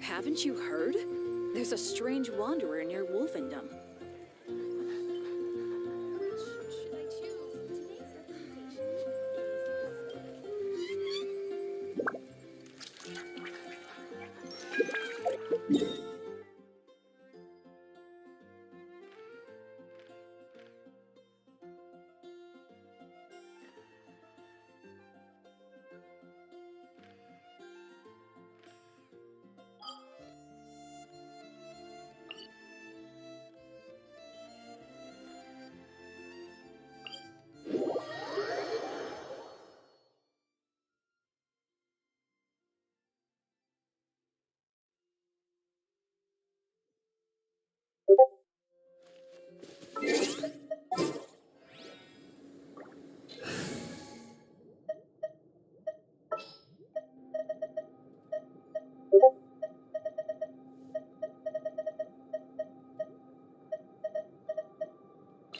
Haven't you heard? There's a strange wanderer near Wolfendom.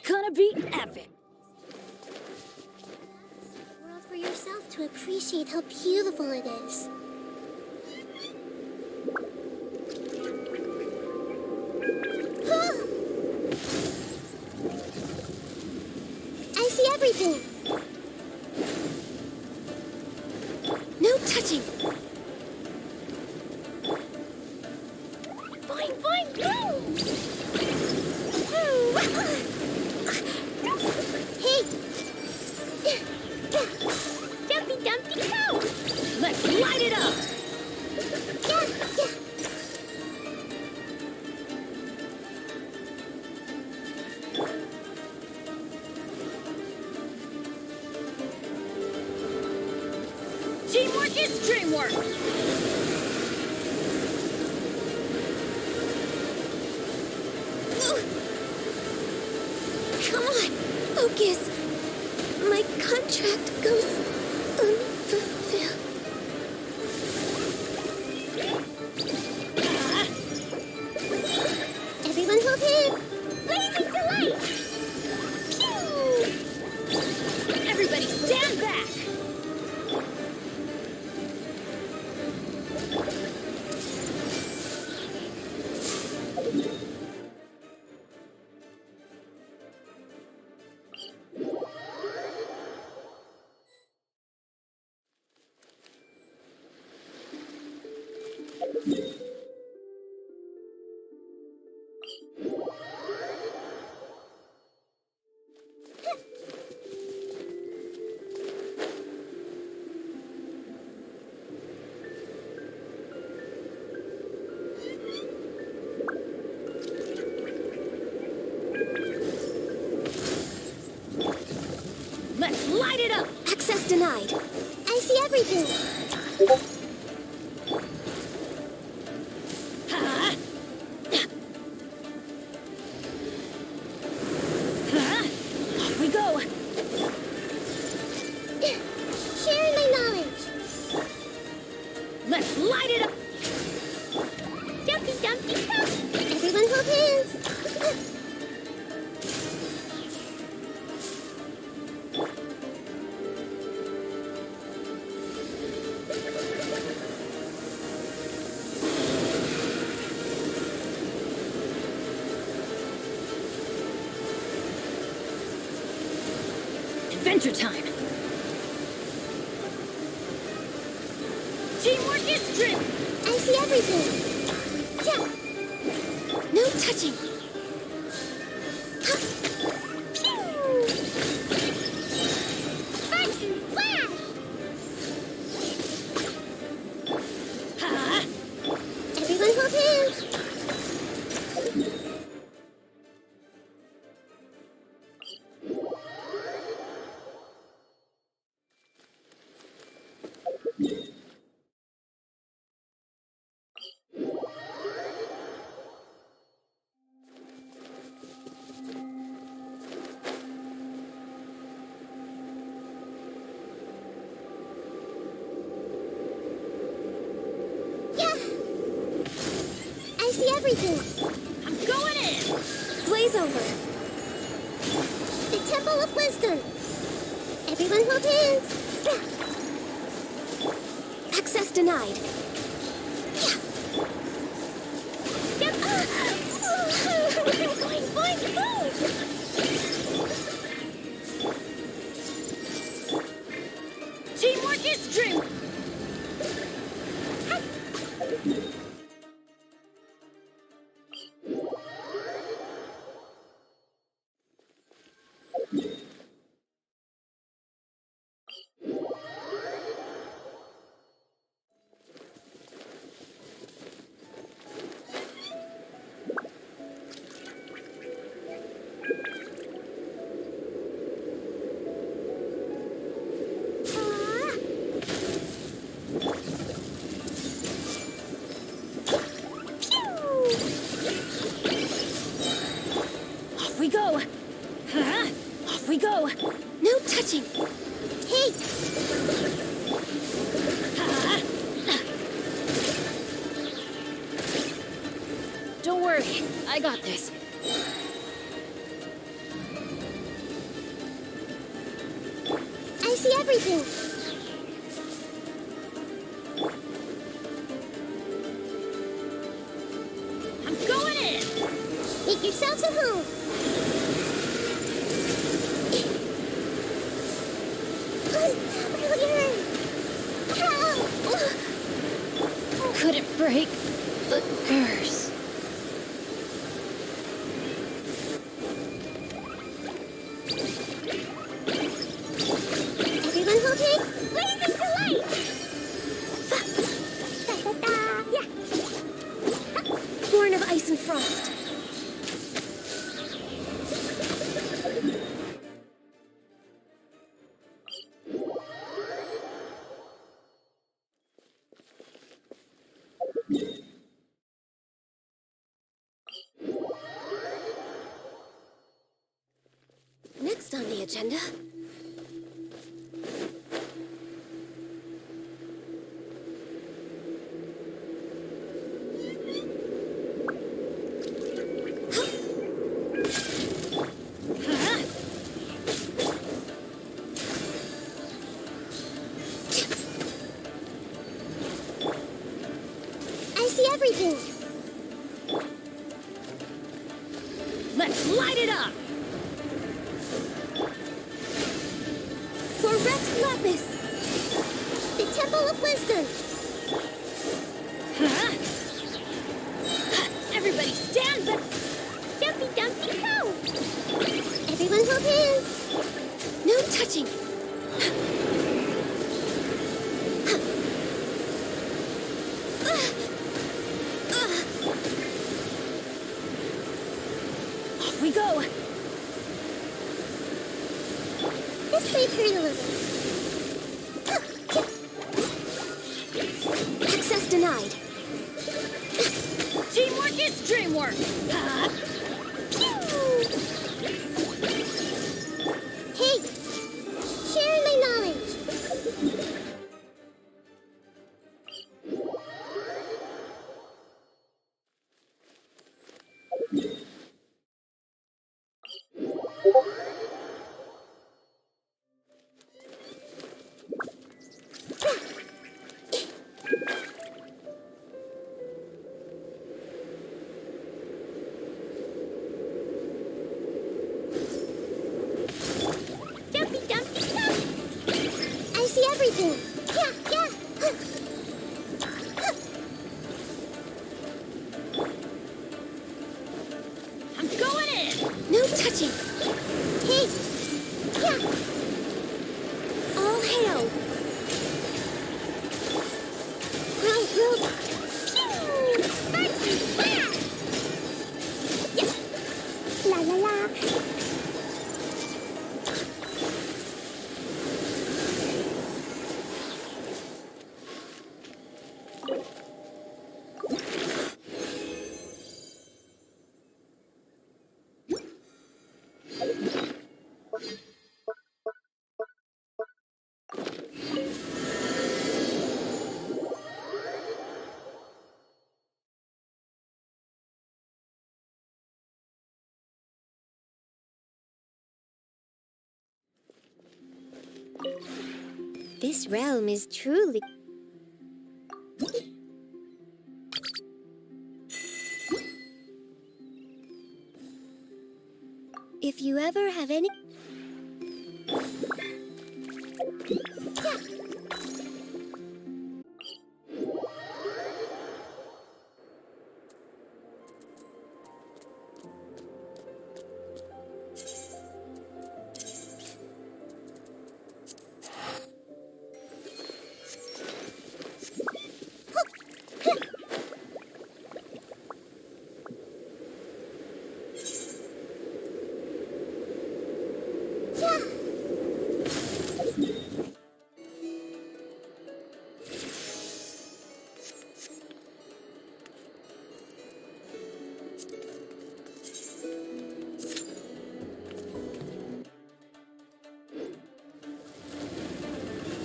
Gonna be epic. World for yourself to appreciate how beautiful it is. I see everything. No touching. Boing, boing, boom! Hey! Dumpy, dumpty, go! Let's light it up! Yeah. Teamwork is dreamwork! Come on, focus. My contract goes unfulfilled. Everyone hold hands. Blazing delight. Pew! Everybody stand back! Let's light it up! Access denied. I see everything. Huh? Huh? Off we go! Sharing my knowledge. Let's light it up! Dumpty, dumpty, dump. Everyone hold hands. Adventure time! Teamwork is dream! I see everything. Yeah. No touching. Pew! Sparks and flash! Huh? Everyone hold hands. I see everything. I'm going in! Blaze over. The Temple of Wisdom. Everyone hold hands. Access denied. Yep. Boing, boing, boing. Teamwork is dream. Off we go. Off we go. No touching. Hey, Don't worry, I got this. I see everything. I'm going in. Make yourselves at home. Really hurt. Ow. Couldn't break the curse. Everyone okay? Blazing to light. Da-da-da. Yeah. Born of ice and frost. Next on the agenda. I see everything. Let's light it up! For Rex Lapis. The Temple of Wisdom. Everybody stand back! Dumpy Dumpty Go. Everyone hold hands. No touching! Off we go! This may hurt a little. Access denied. Teamwork is dreamwork. Hey, sharing my knowledge. This realm is truly... If you ever have any...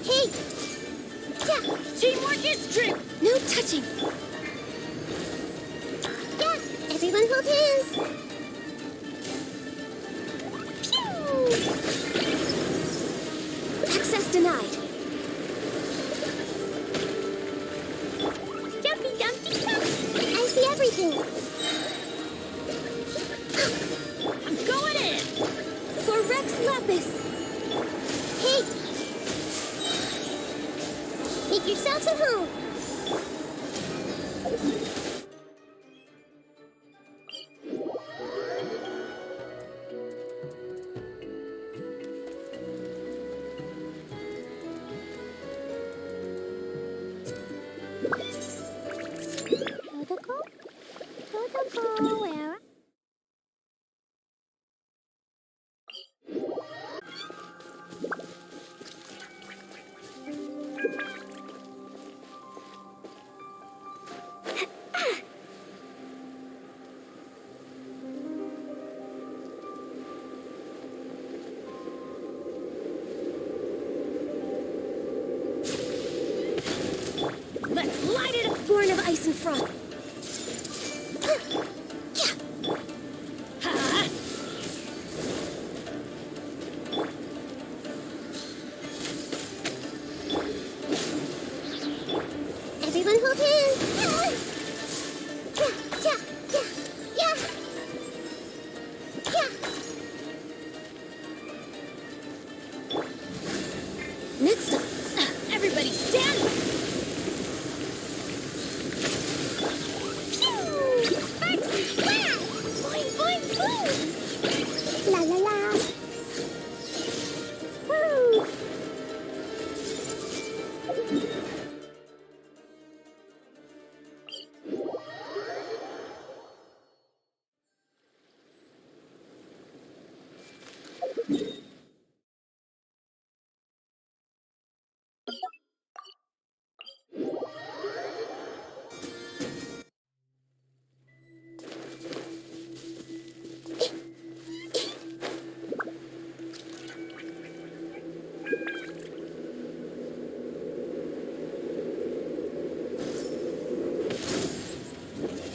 Hey! Teamwork is strength! No touching! Yeah! Everyone hold hands! Pew! Access denied. Jumpy Dumpty Jump! I see everything! I'm going in! For Rex Lapis! Hey! Make yourselves at home! Protocol? Protocol, where? Let's light it up! Born of ice and froth. Ha! Everyone hold hands. Next up. Everybody stand! Boing, boing, boing. La la la. Woo.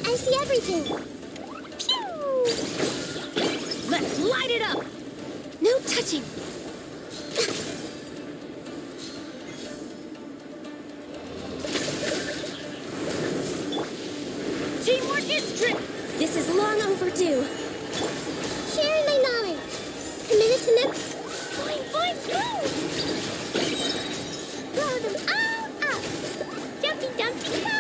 I see everything. Pew! Let's light it up! No touching. Teamwork is strength! This is long overdue. Sharing my knowledge. Committed to next. Boing, boing, boing. Blow them all up. Jumpy, dumpty, go.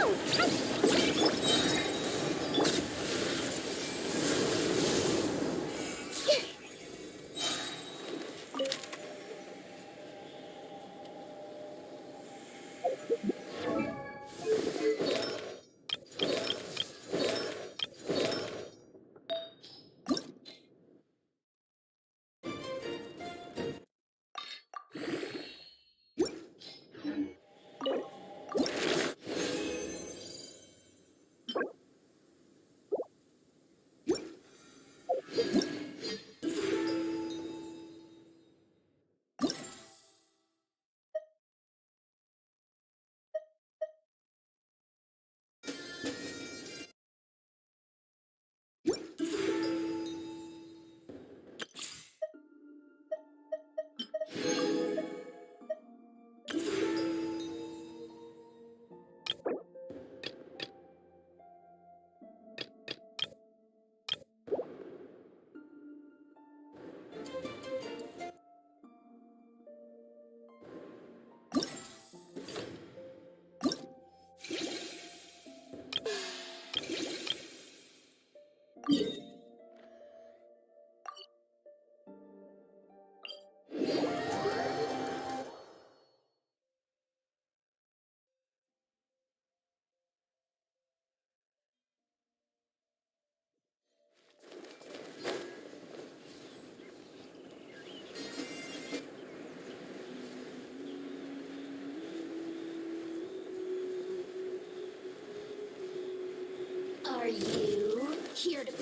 you here to...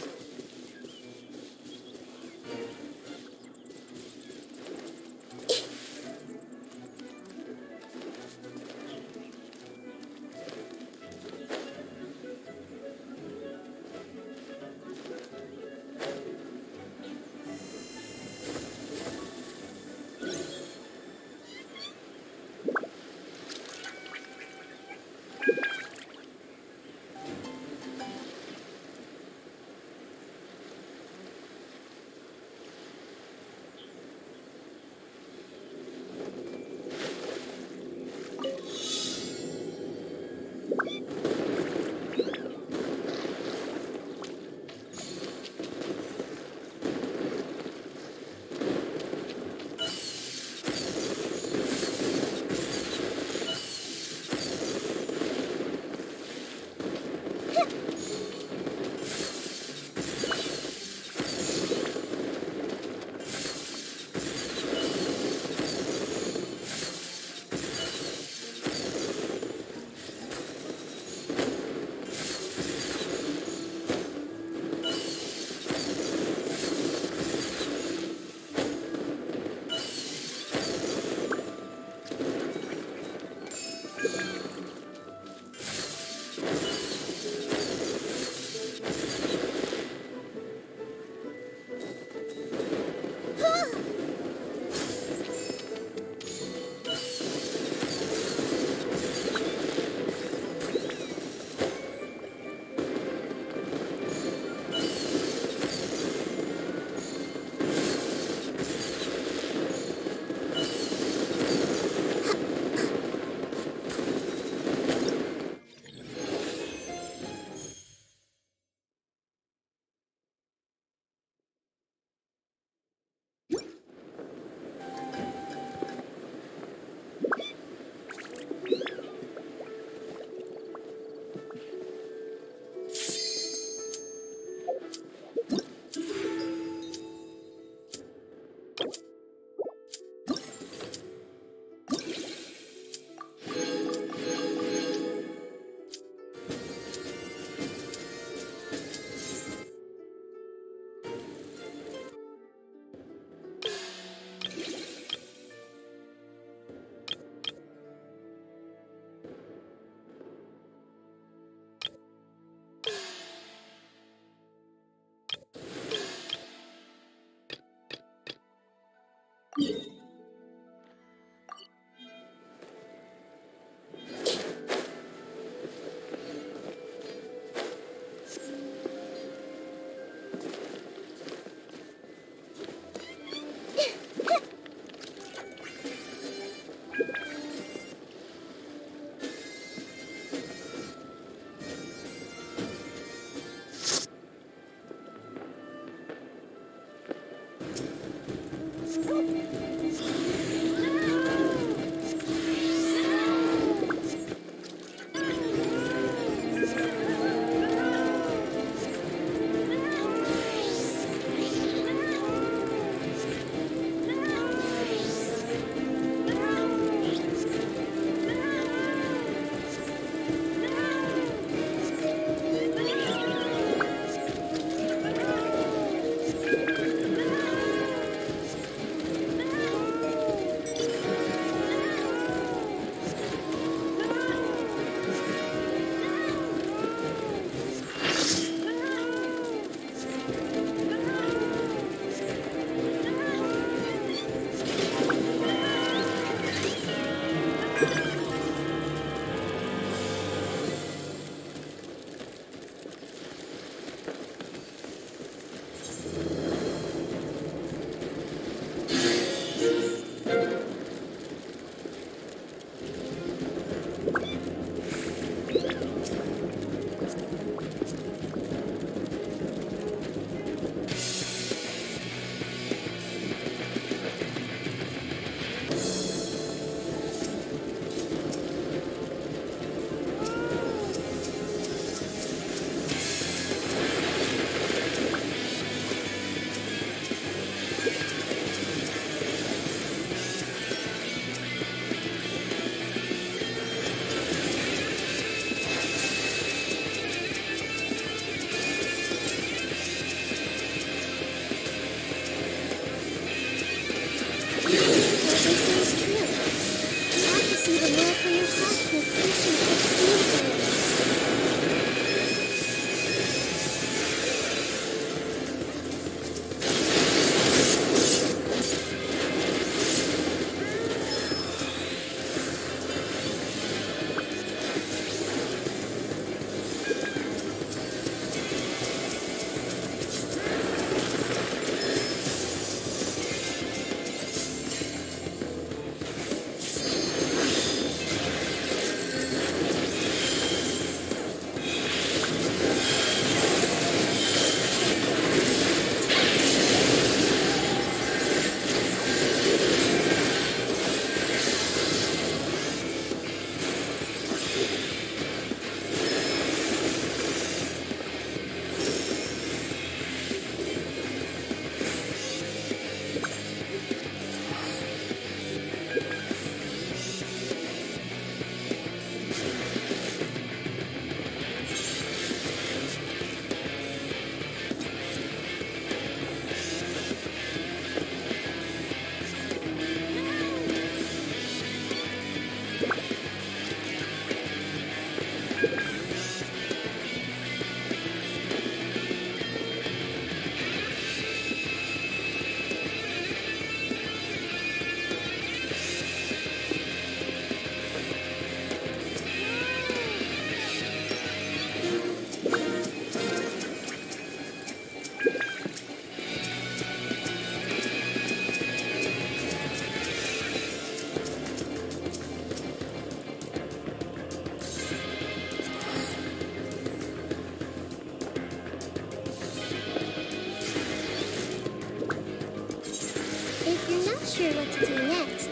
do next,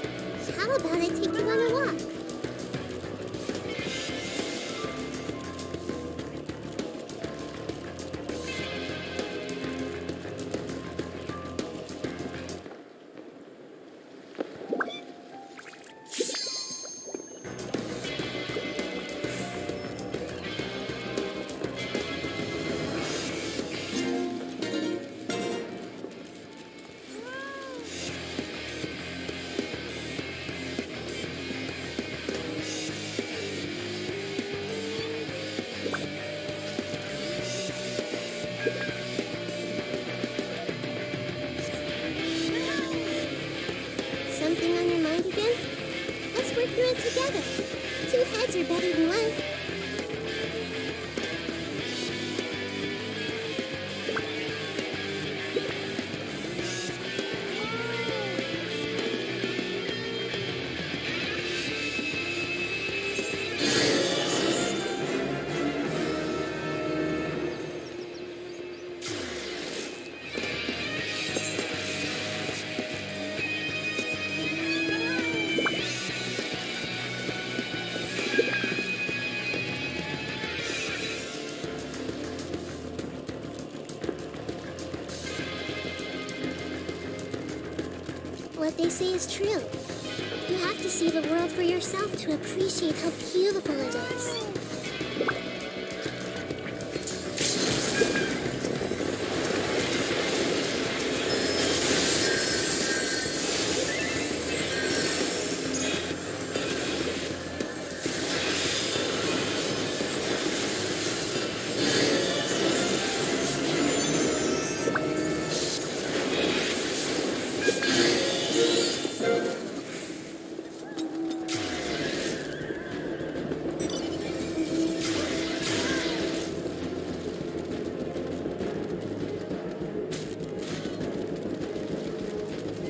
how about I take you on a walk? Something on your mind again? Let's work through it together. Two heads are better than one. What they say is true. You have to see the world for yourself to appreciate how beautiful it is.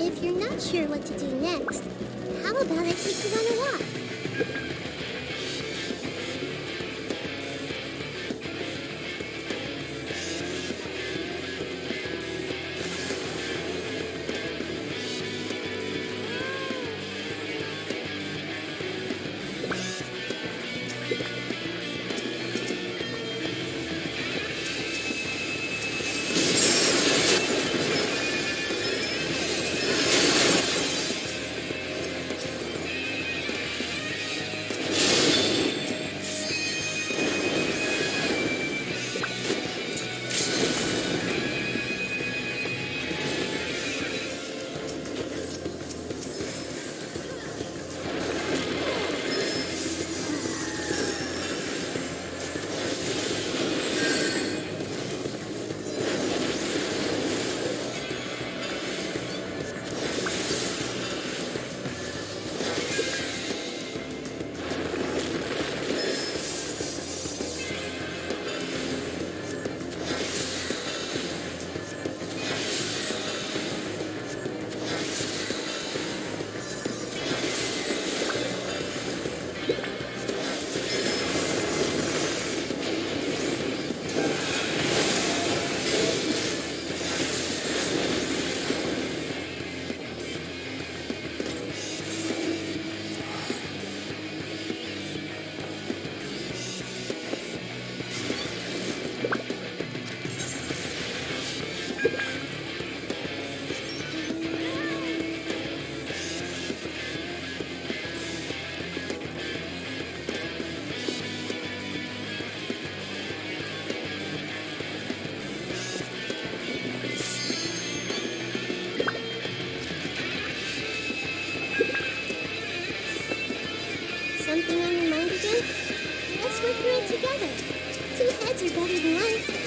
If you're not sure what to do next, how about I take you on a walk? Something on your mind again? Let's work through it together. Two heads are better than one.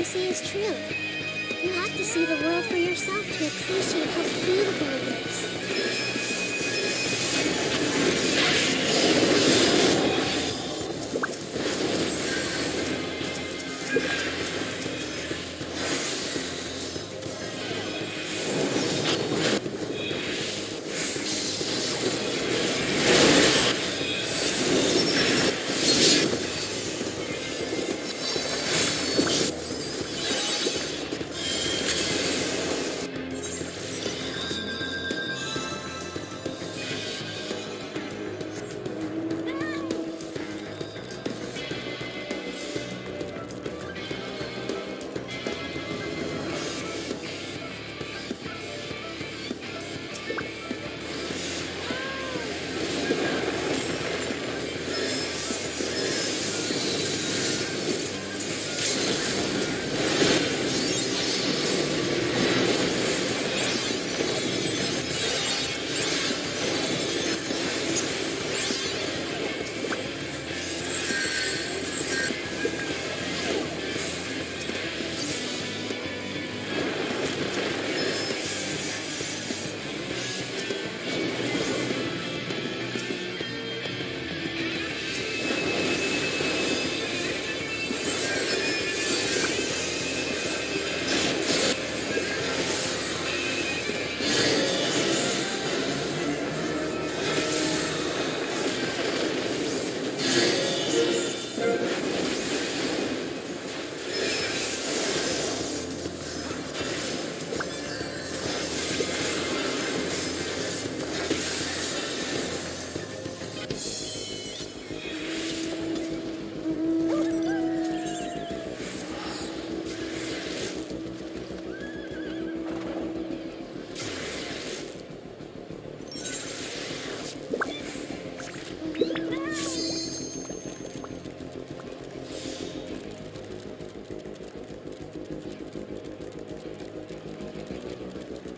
say is true. You have to see the world for yourself to appreciate how beautiful it is.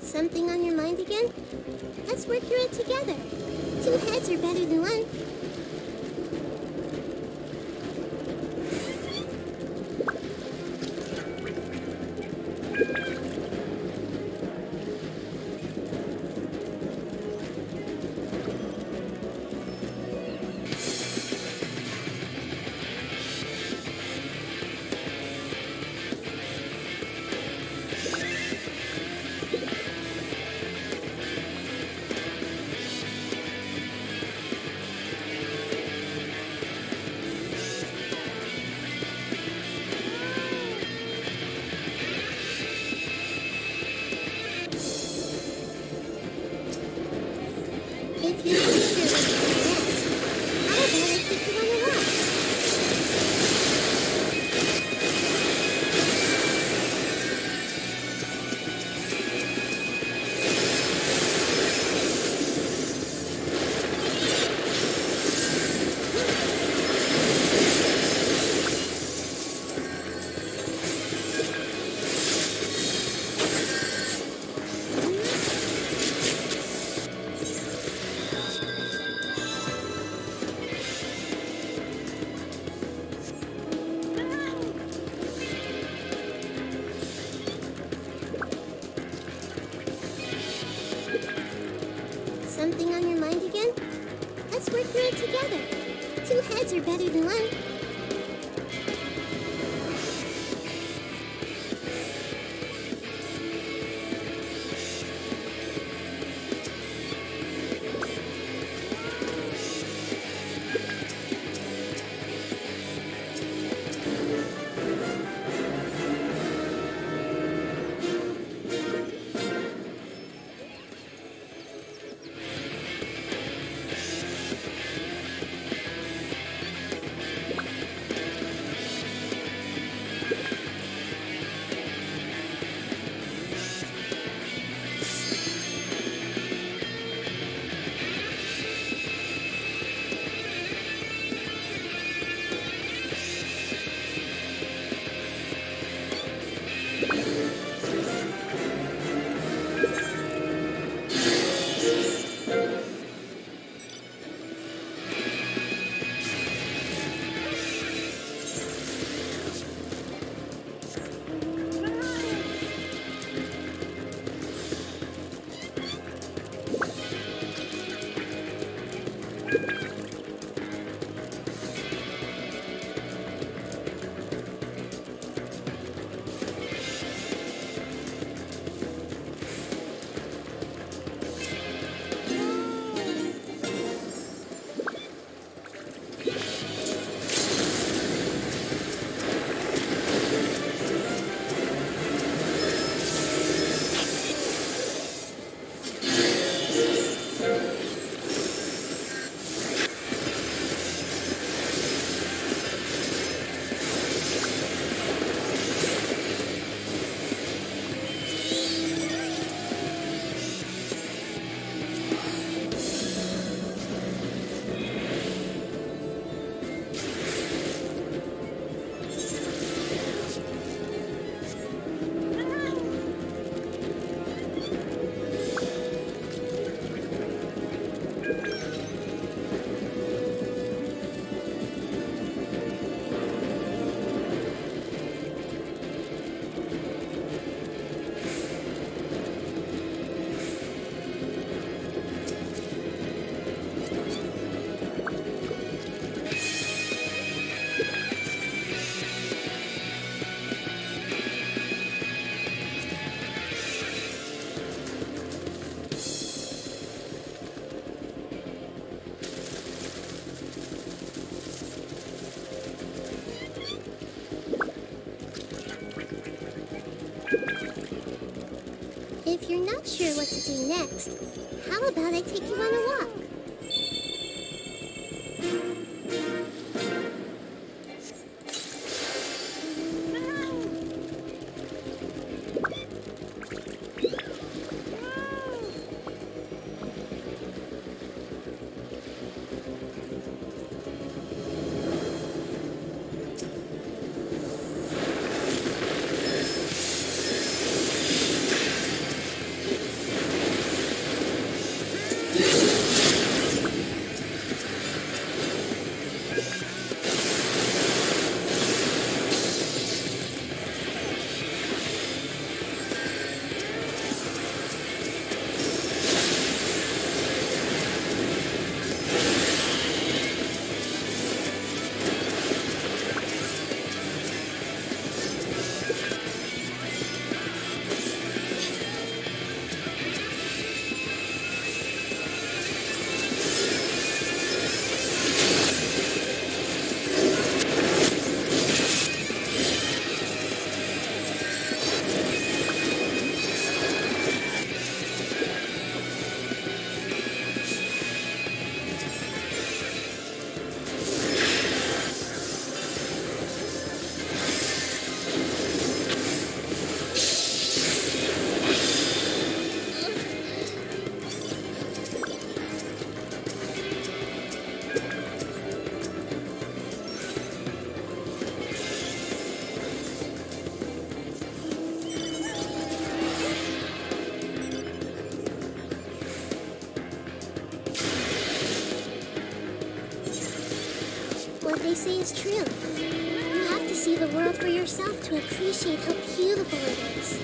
Something on your mind again? Let's work through it together. 2 heads are better than 1. If you're sure what to do, how about I take you on a walk? Something on your mind again? Let's work through it together. 2 heads are better than 1. If you're not sure what to do next, how about I take you on a walk? What they say is true. You have to see the world for yourself to appreciate how beautiful it is.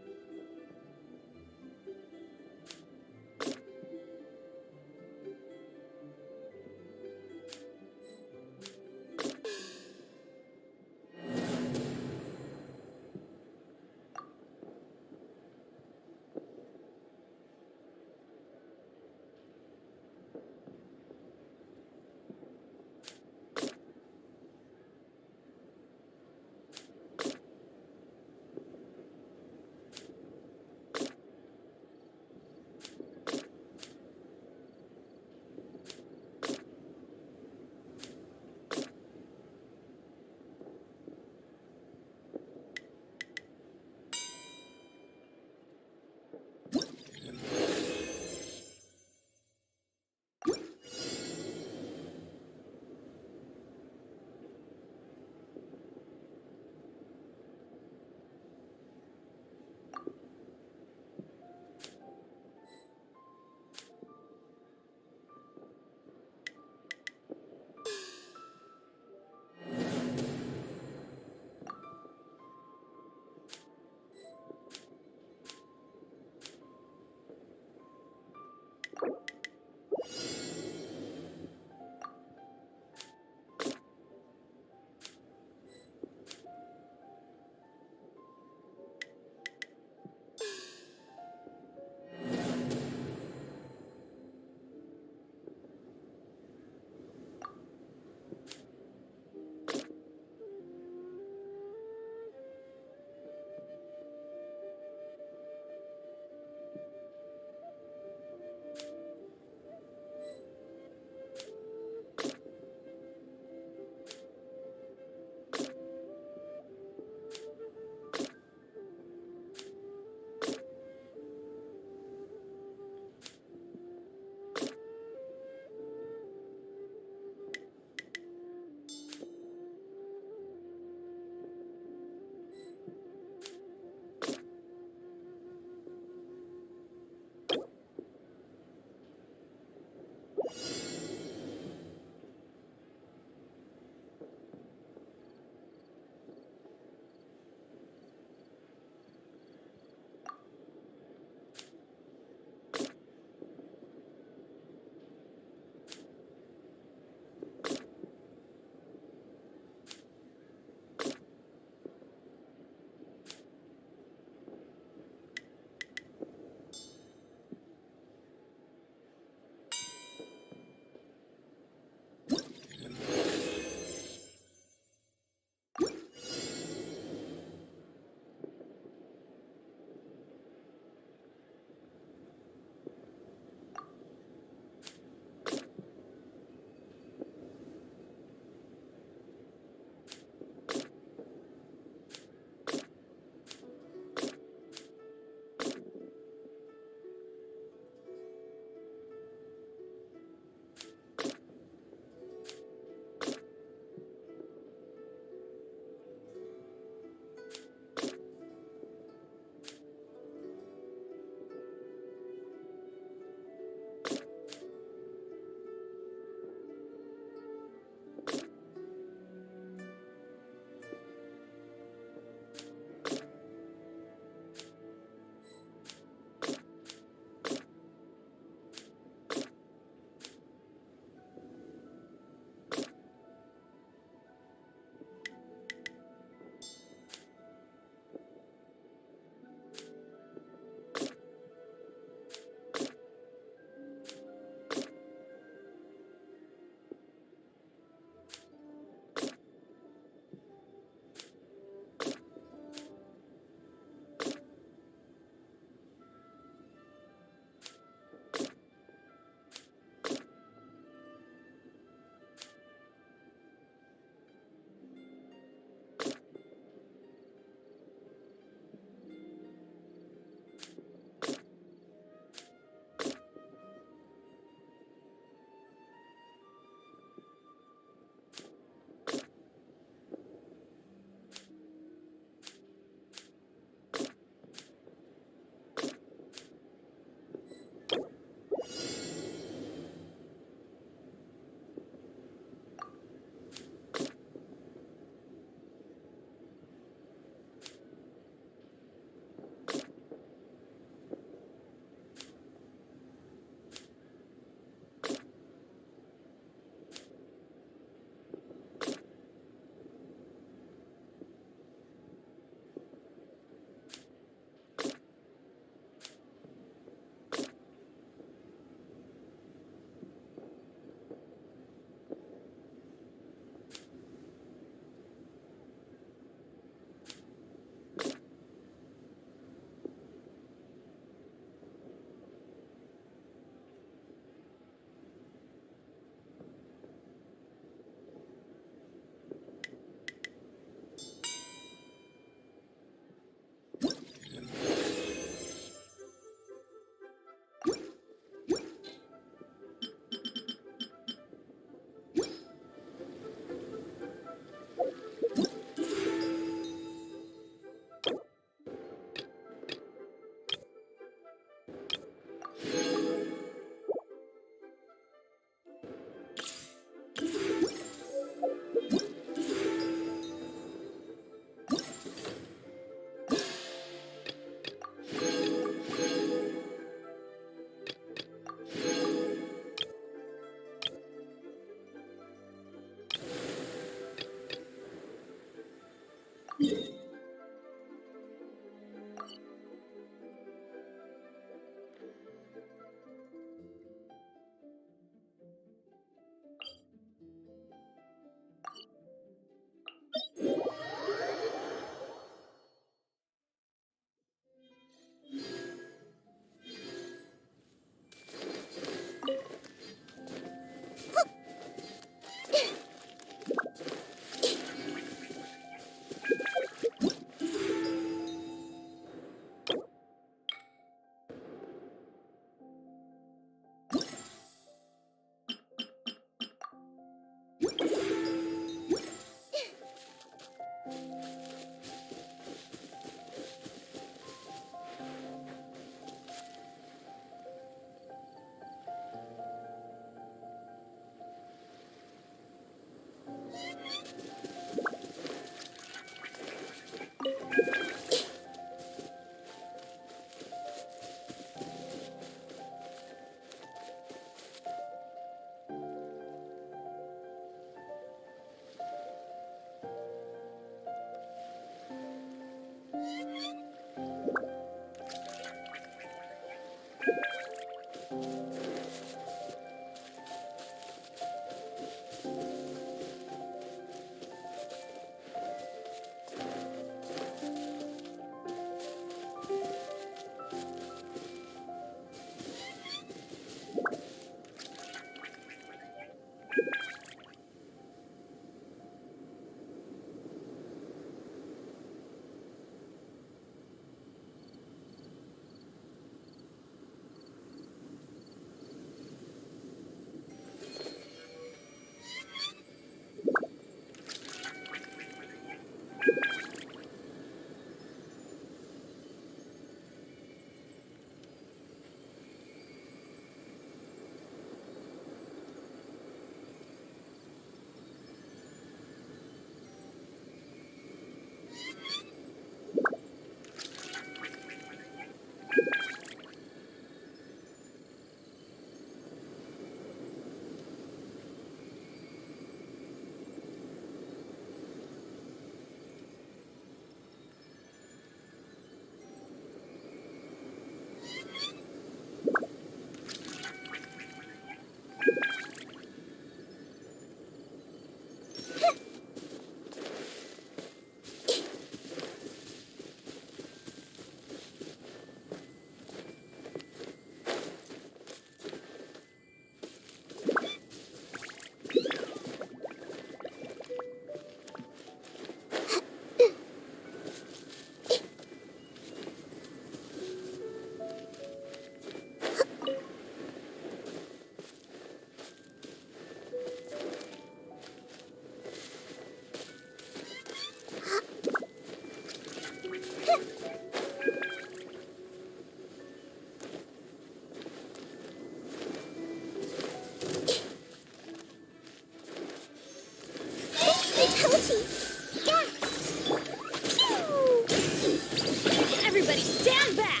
Stand back!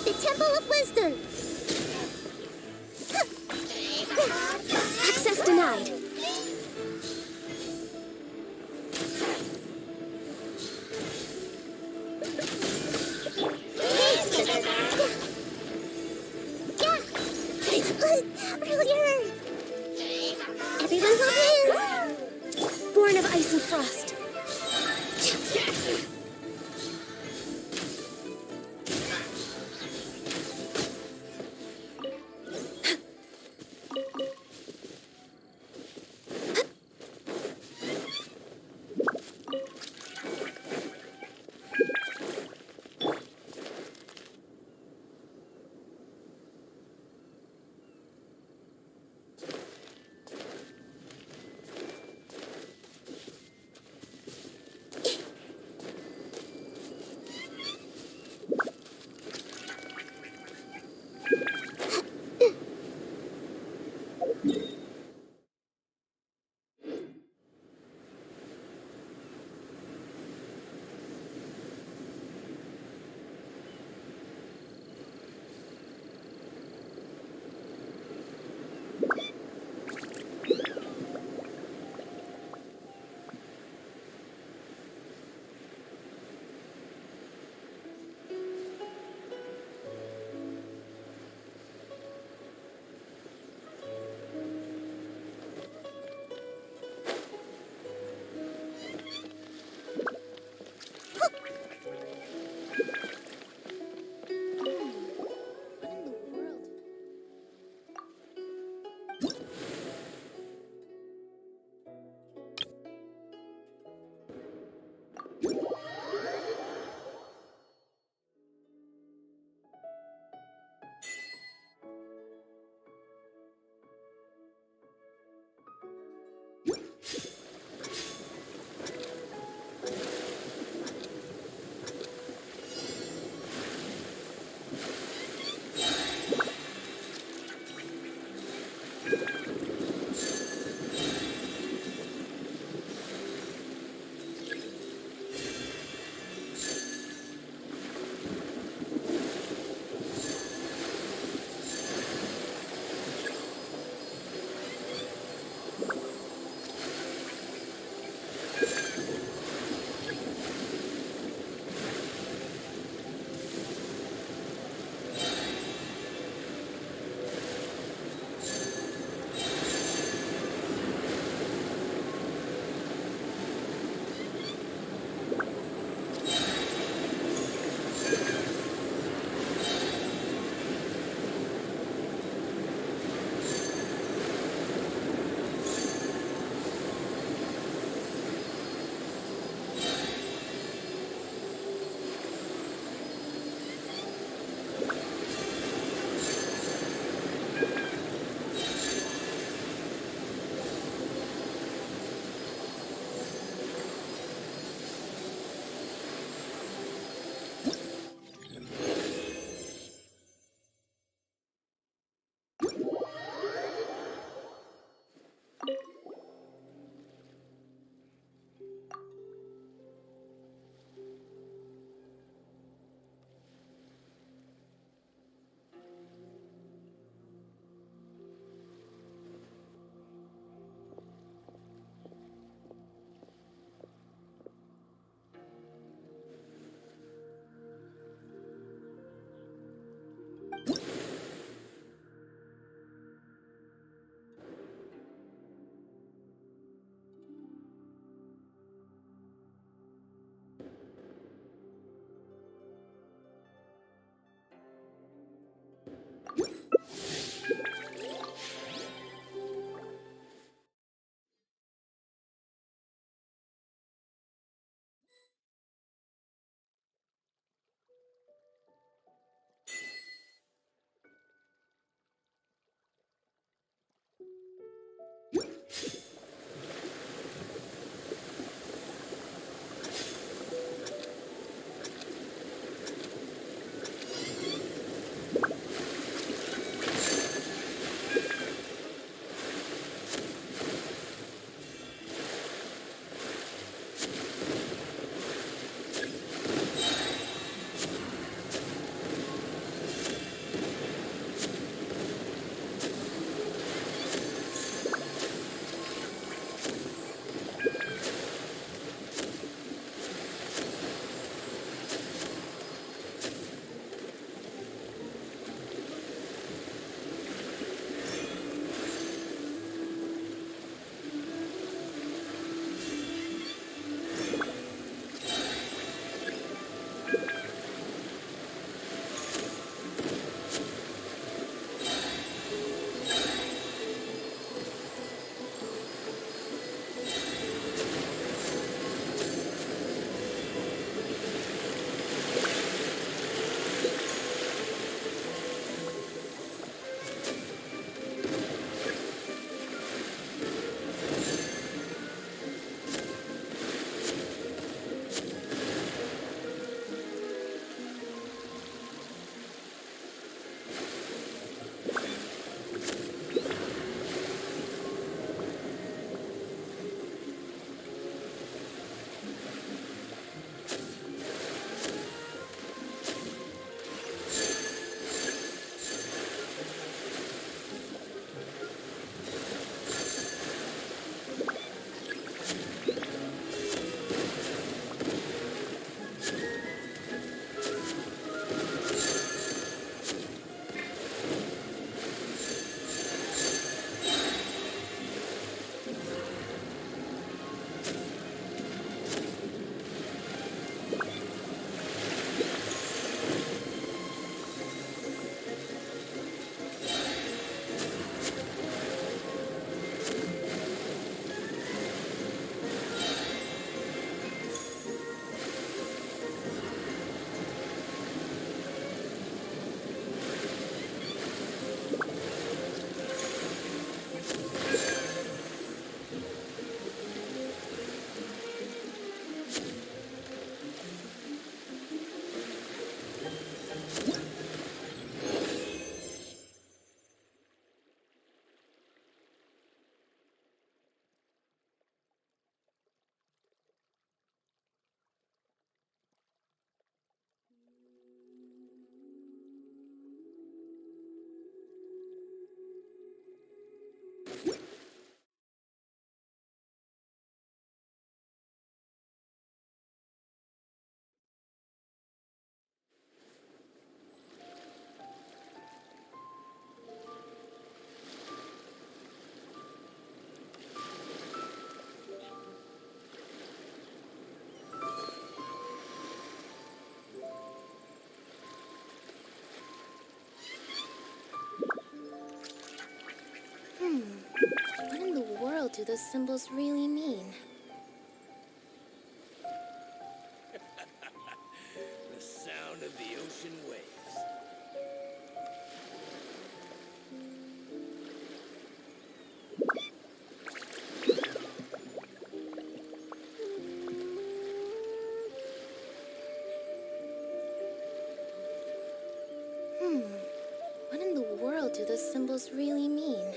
The Temple of Wisdom! Access denied. Everyone hold hands! Born of ice and frost. do those symbols really mean? The sound of the ocean waves. What in the world do those symbols really mean?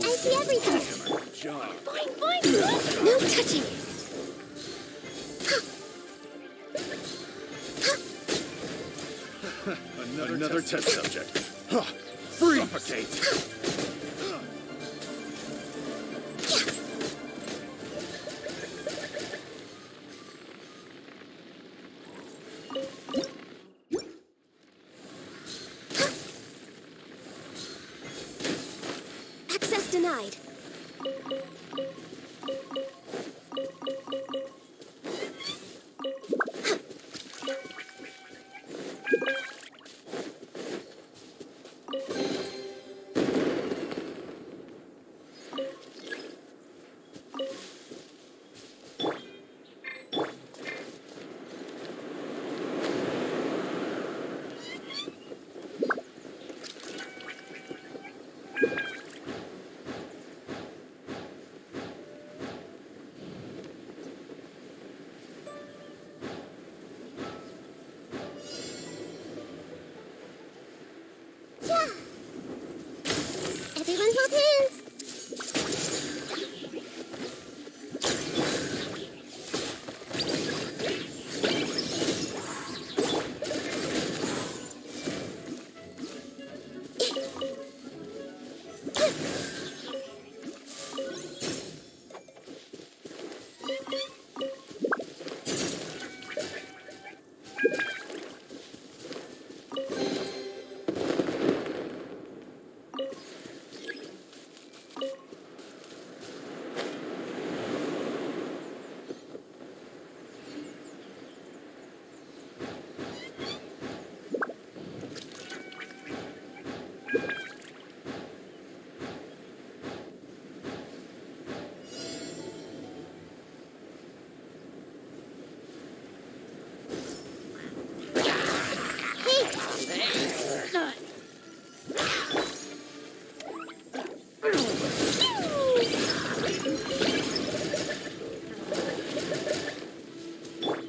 I see everything! Good job. Boing, boing! No touching! Another test subject. Freeze! Suffocate! Access denied.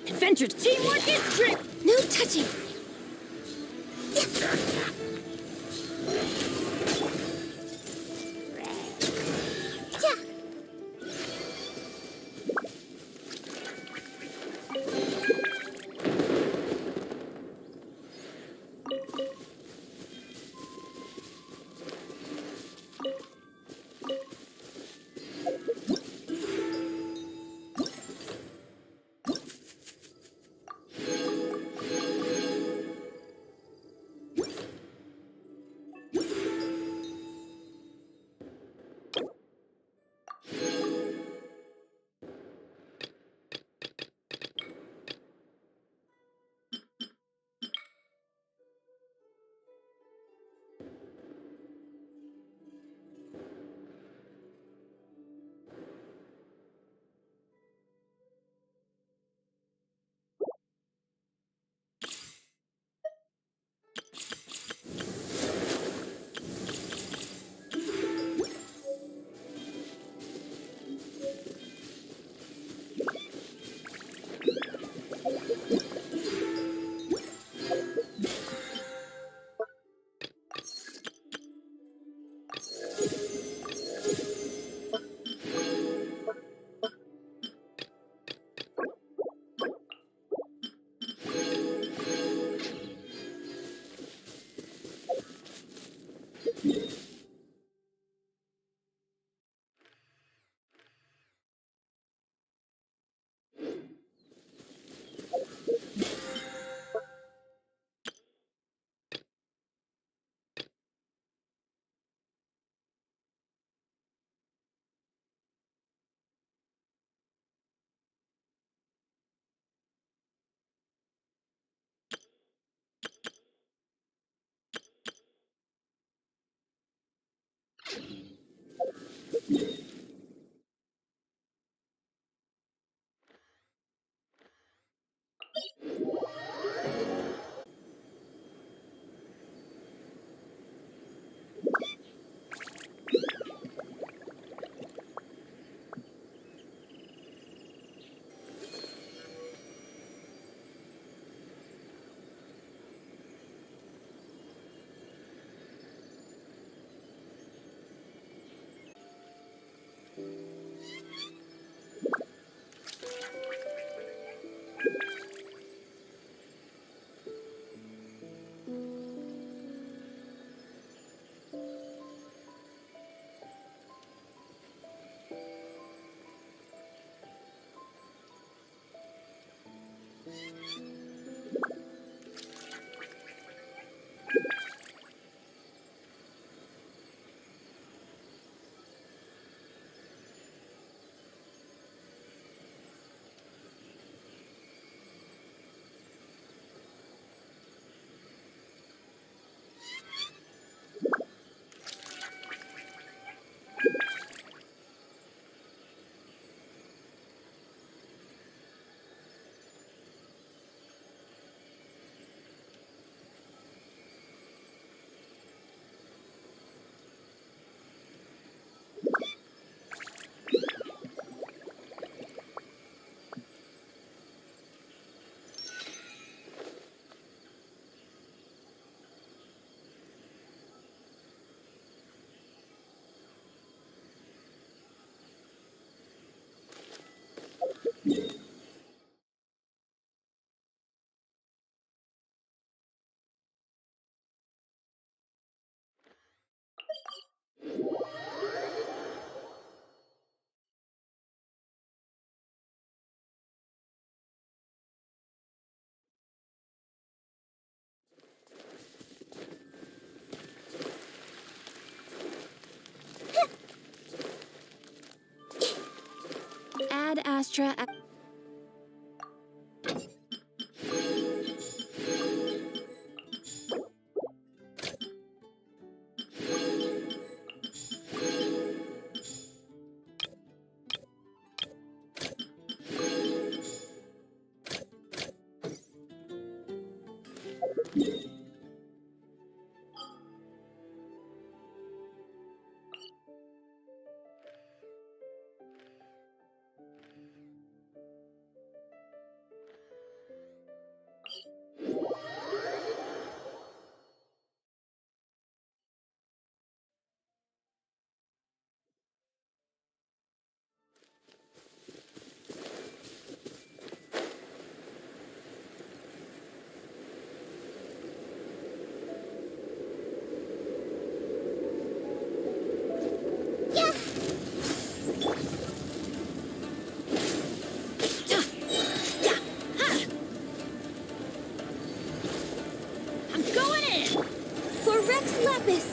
Adventure teamwork is great! No touching! Ad Astra. got this.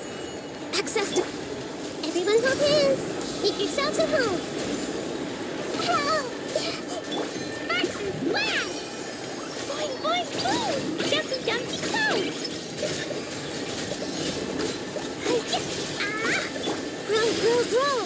Access to... Everyone hold hands. Make yourselves at home. Whoa! Sparks and flash! Boing, boing, boom! Jumpy, jumpy, go! Grow, grow, grow!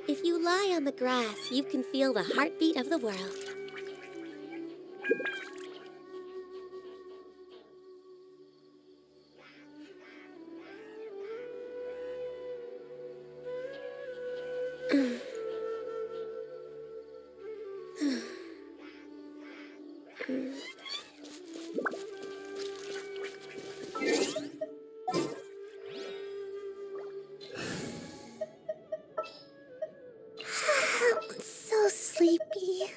If you lie on the grass, you can feel the heartbeat of the world. So sleepy.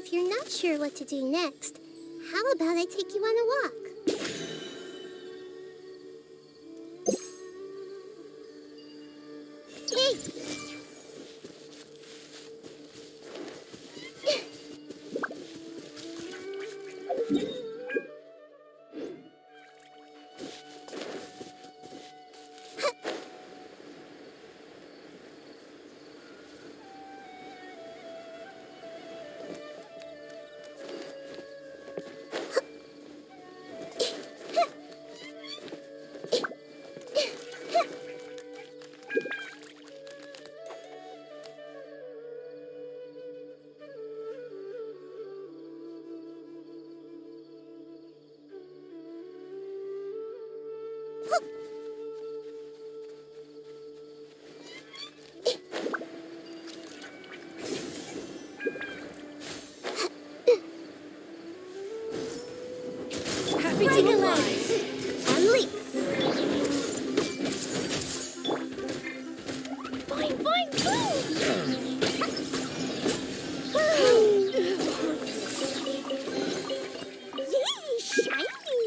If you're not sure what to do next, how about I take you on a walk? Hey! Happy to be alive. And leap! Boing, boing, boing! Yay, shiny!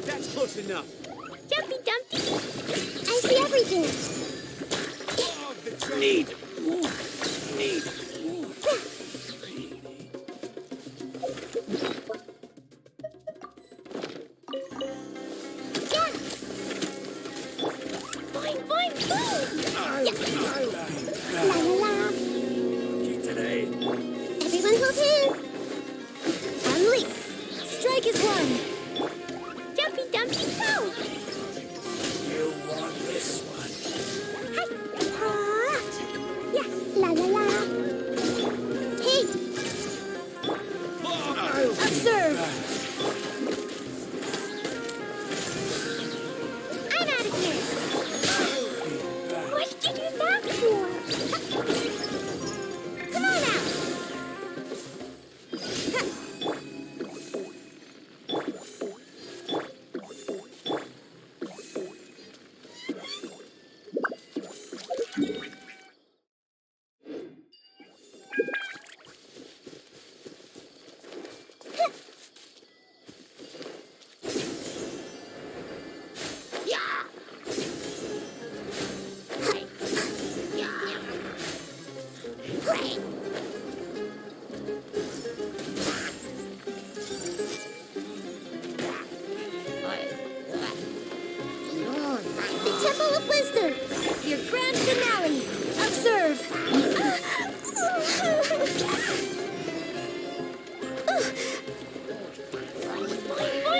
That's close enough. Jumpy Dumpty! I see everything! Need. Need. Yeah! Boing, boing, boing! La la la! Today. Everyone hold hands! And leap! Strike is one. Jumpy Dumpty, go! You want this one? Hi! Ah! Yeah! La la la! Hey! Observe. I'm out of here! What did you do that for? Come on out! The Temple of Wisdom! Your grand finale. Observe. Boing, boing,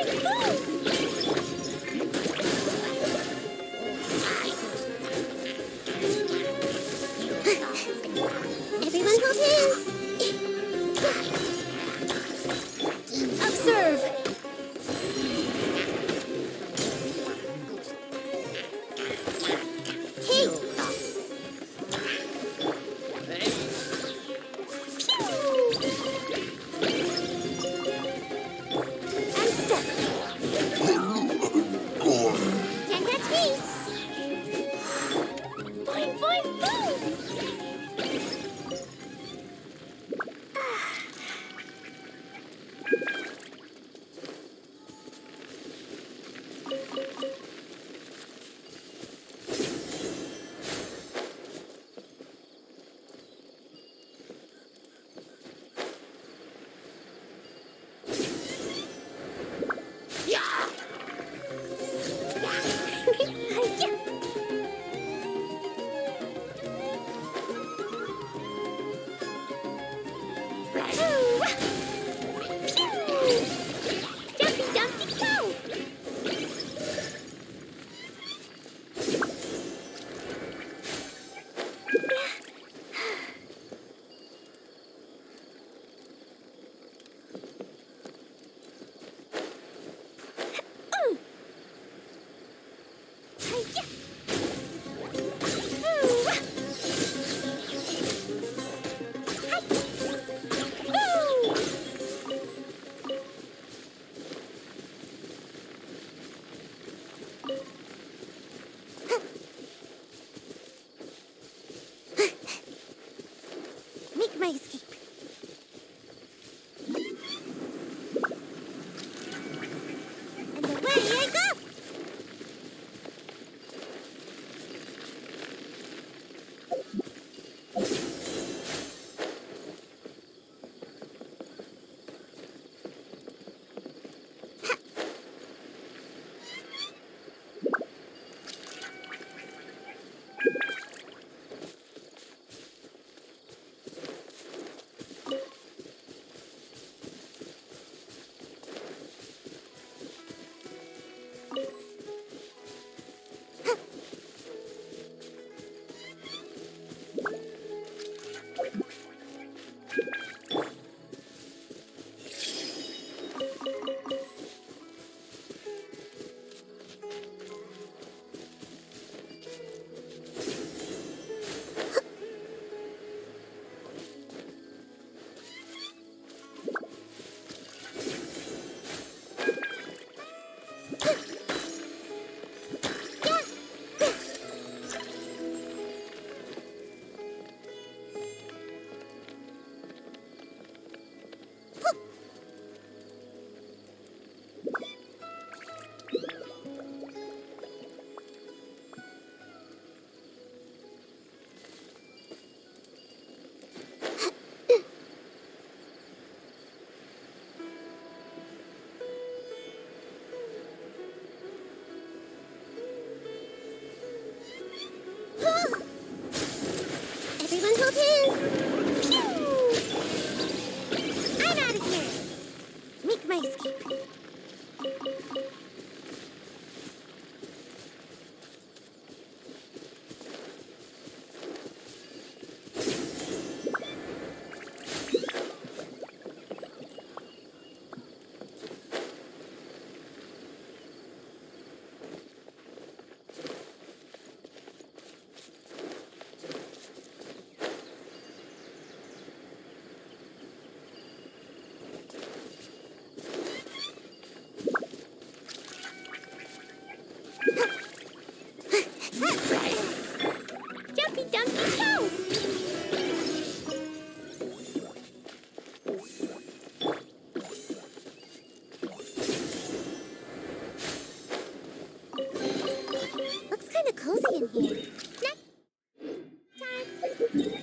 Everyone hold hands. Pew! I'm out of here. Make my escape. Jumpy Dumpy Toe! Looks kind of cozy in here. Nap time.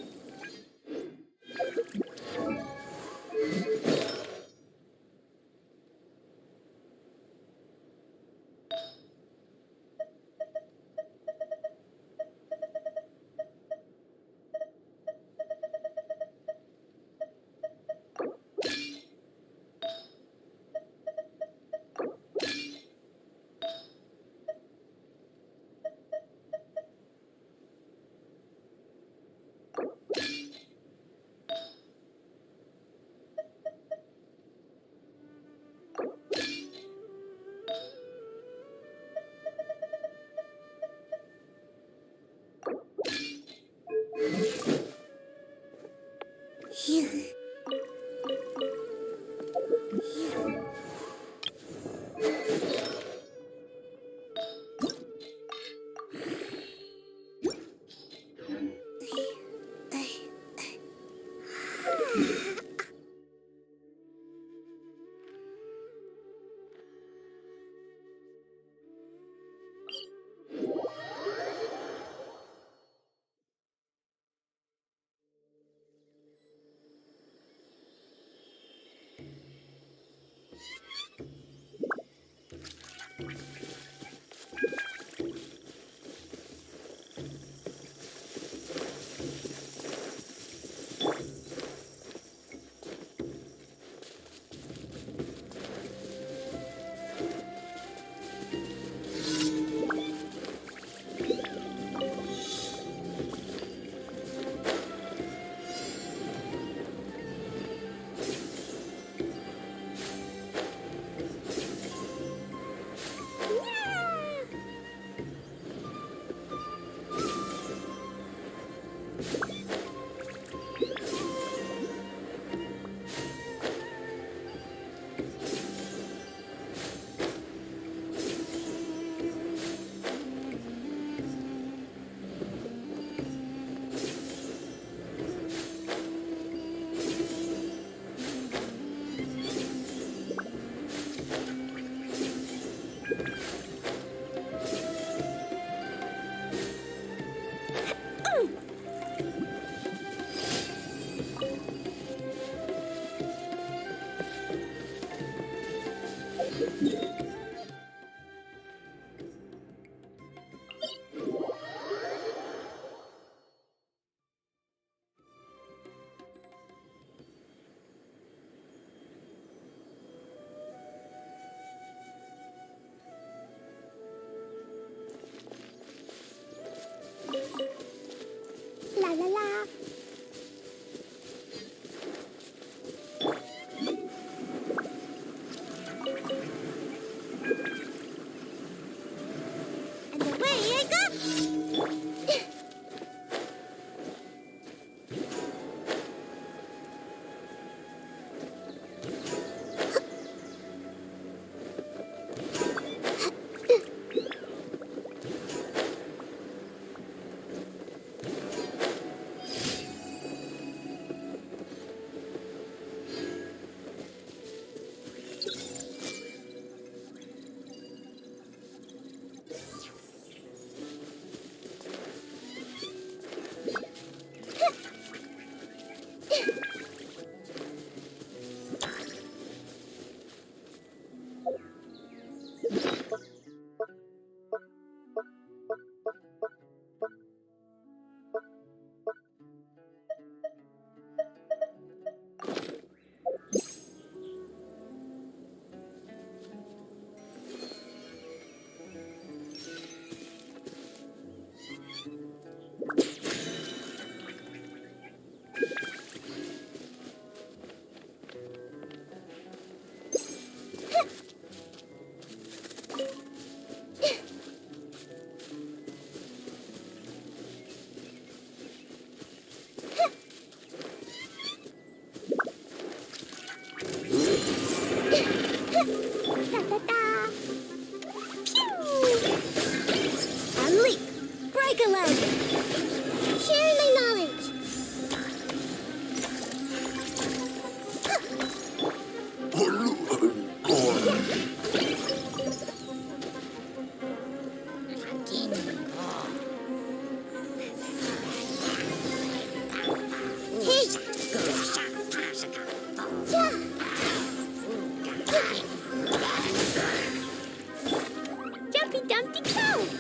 Dumpty Cove!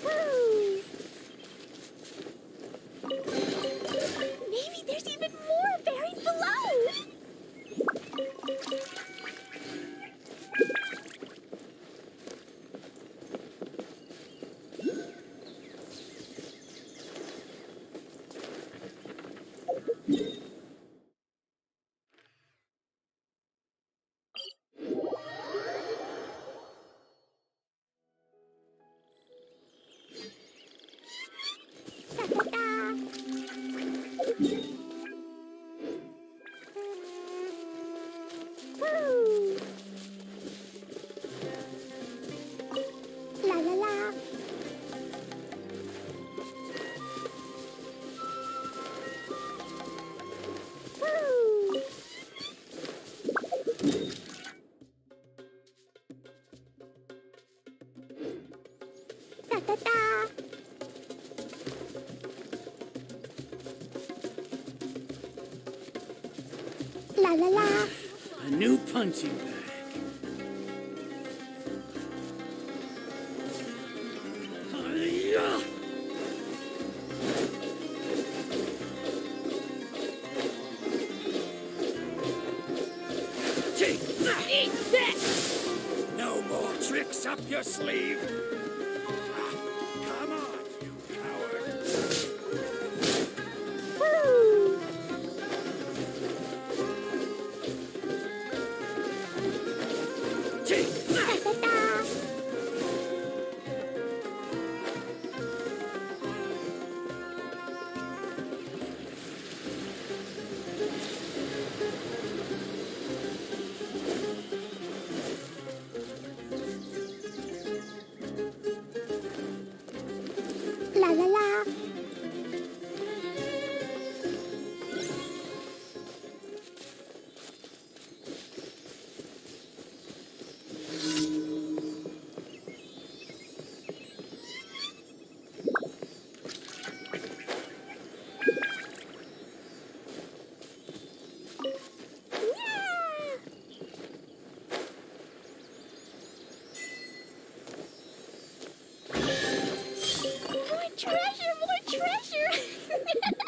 Woo! Maybe there's even more buried below! Woo! La la la. Woo! Da da da. La la la. A new punching bag. Hi-ya! Take that! Eat this! No more tricks up your sleeve. Ah, come on, you coward. Woo! Take that! Da da da. La la la. More treasure, more treasure! Da da da.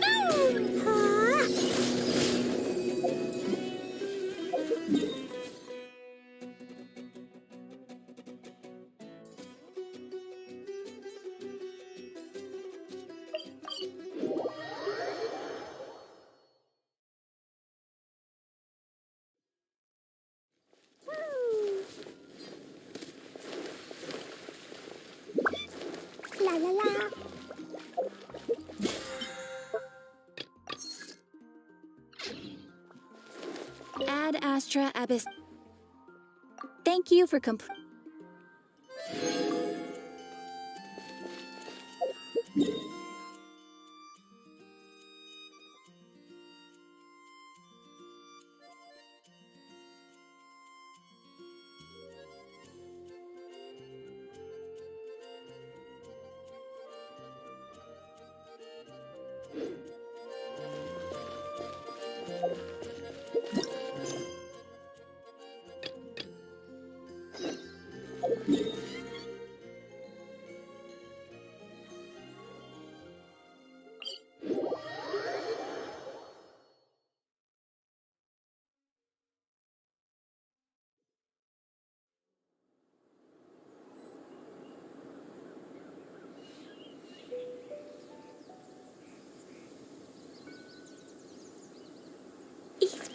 Boom! Huh? Woo! La la la. Ad Astra Abyss. Thank you for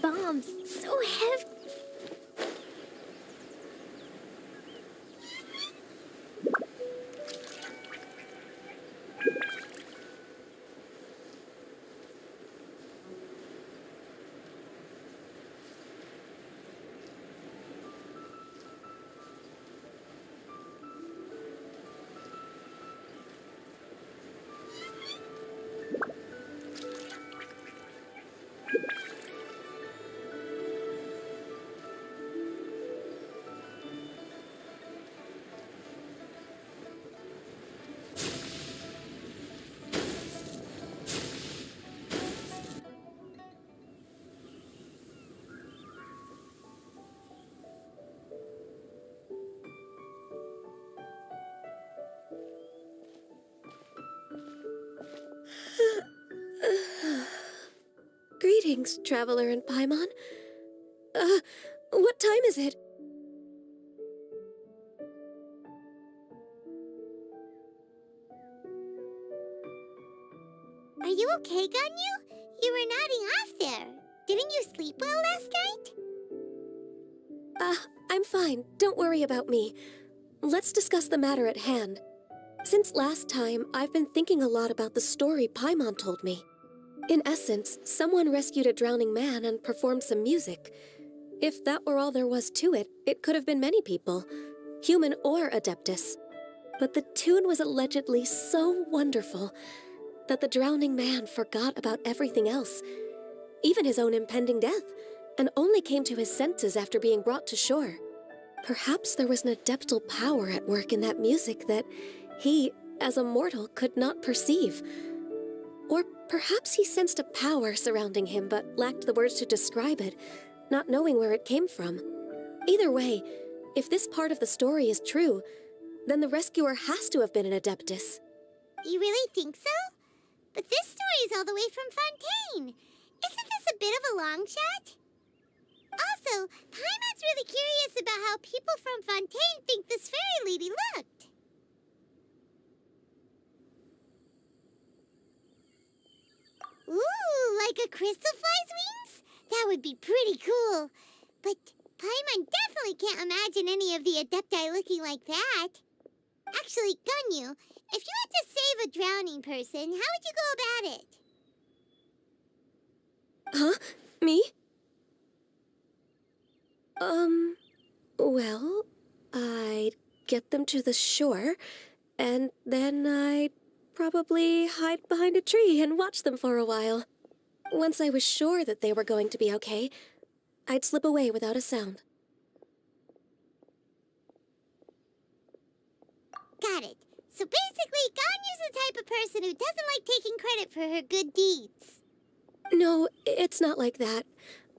bombs. So heavy. Greetings, traveler in Paimon. What time is it? Are you okay, Ganyu? You were nodding off there. Didn't you sleep well last night? I'm fine. Don't worry about me. Let's discuss the matter at hand. Since last time, I've been thinking a lot about the story Paimon told me. In essence, someone rescued a drowning man and performed some music. If that were all there was to it, it could have been many people, human or Adeptus. But the tune was allegedly so wonderful that the drowning man forgot about everything else, even his own impending death, and only came to his senses after being brought to shore. Perhaps there was an adeptal power at work in that music that he, as a mortal, could not perceive. Or perhaps he sensed a power surrounding him but lacked the words to describe it, not knowing where it came from. Either way, if this part of the story is true, then the rescuer has to have been an Adeptus. You really think so? But this story is all the way from Fontaine. Isn't this a bit of a long shot? Also, Paimon's really curious about how people from Fontaine think this fairy lady looked. Ooh, like a crystal fly's wings? That would be pretty cool. But Paimon definitely can't imagine any of the Adepti looking like that. Actually, Ganyu, if you had to save a drowning person, how would you go about it? Huh? Me? Well, I'd get them to the shore, and then I'd probably hide behind a tree and watch them for a while. Once I was sure that they were going to be okay, I'd slip away without a sound. Got it. So basically, Ganyu's the type of person who doesn't like taking credit for her good deeds. No, it's not like that.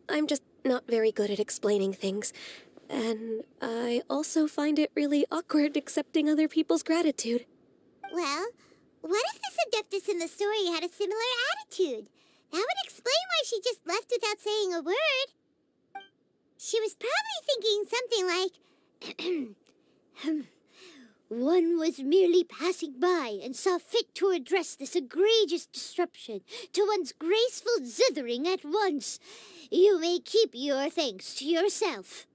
I'm just not very good at explaining things. And I also find it really awkward accepting other people's gratitude. Well, what if this Adeptus in the story had a similar attitude? That would explain why she just left without saying a word. She was probably thinking something like, one was merely passing by and saw fit to address this egregious disruption to one's graceful zithering at once. You may keep your thanks to yourself.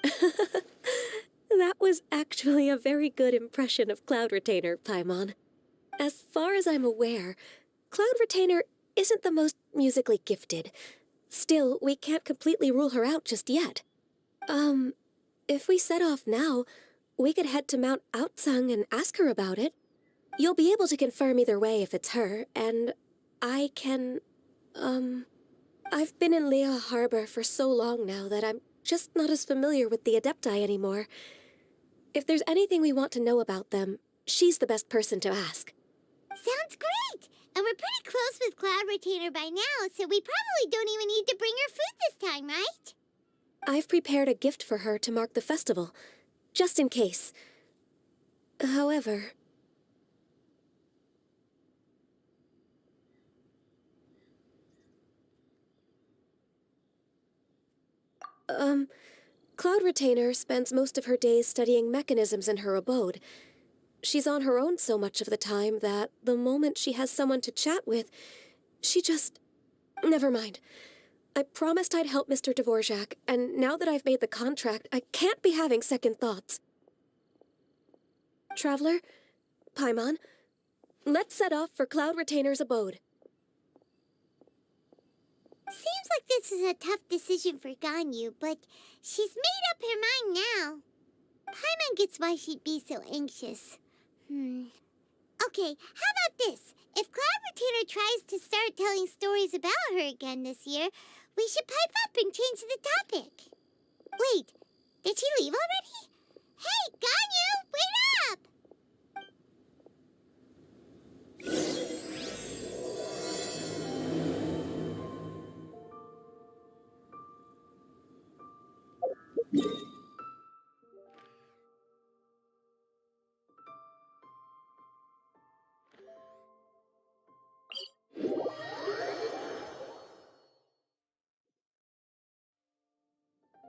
That was actually a very good impression of Cloud Retainer, Paimon. As far as I'm aware, Cloud Retainer isn't the most musically gifted. Still, we can't completely rule her out just yet. If we set off now, we could head to Mount Outsung and ask her about it. You'll be able to confirm either way if it's her, and I can, I've been in Lea Harbor for so long now that I'm just not as familiar with the Adepti anymore. If there's anything we want to know about them, she's the best person to ask. Sounds great! And we're pretty close with Cloud Retainer by now, so we probably don't even need to bring her food this time, right? I've prepared a gift for her to mark the festival, just in case. However... Cloud Retainer spends most of her days studying mechanisms in her abode. She's on her own so much of the time that the moment she has someone to chat with, she just... Never mind. I promised I'd help Mr. Dvorak, and now that I've made the contract, I can't be having second thoughts. Traveler, Paimon, let's set off for Cloud Retainer's abode. Seems like this is a tough decision for Ganyu, but she's made up her mind now. Paimon gets why she'd be so anxious. Okay, how about this? If Cloud Retainer tries to start telling stories about her again this year, we should pipe up and change the topic. Wait, did she leave already? Hey, Ganyu, wait up!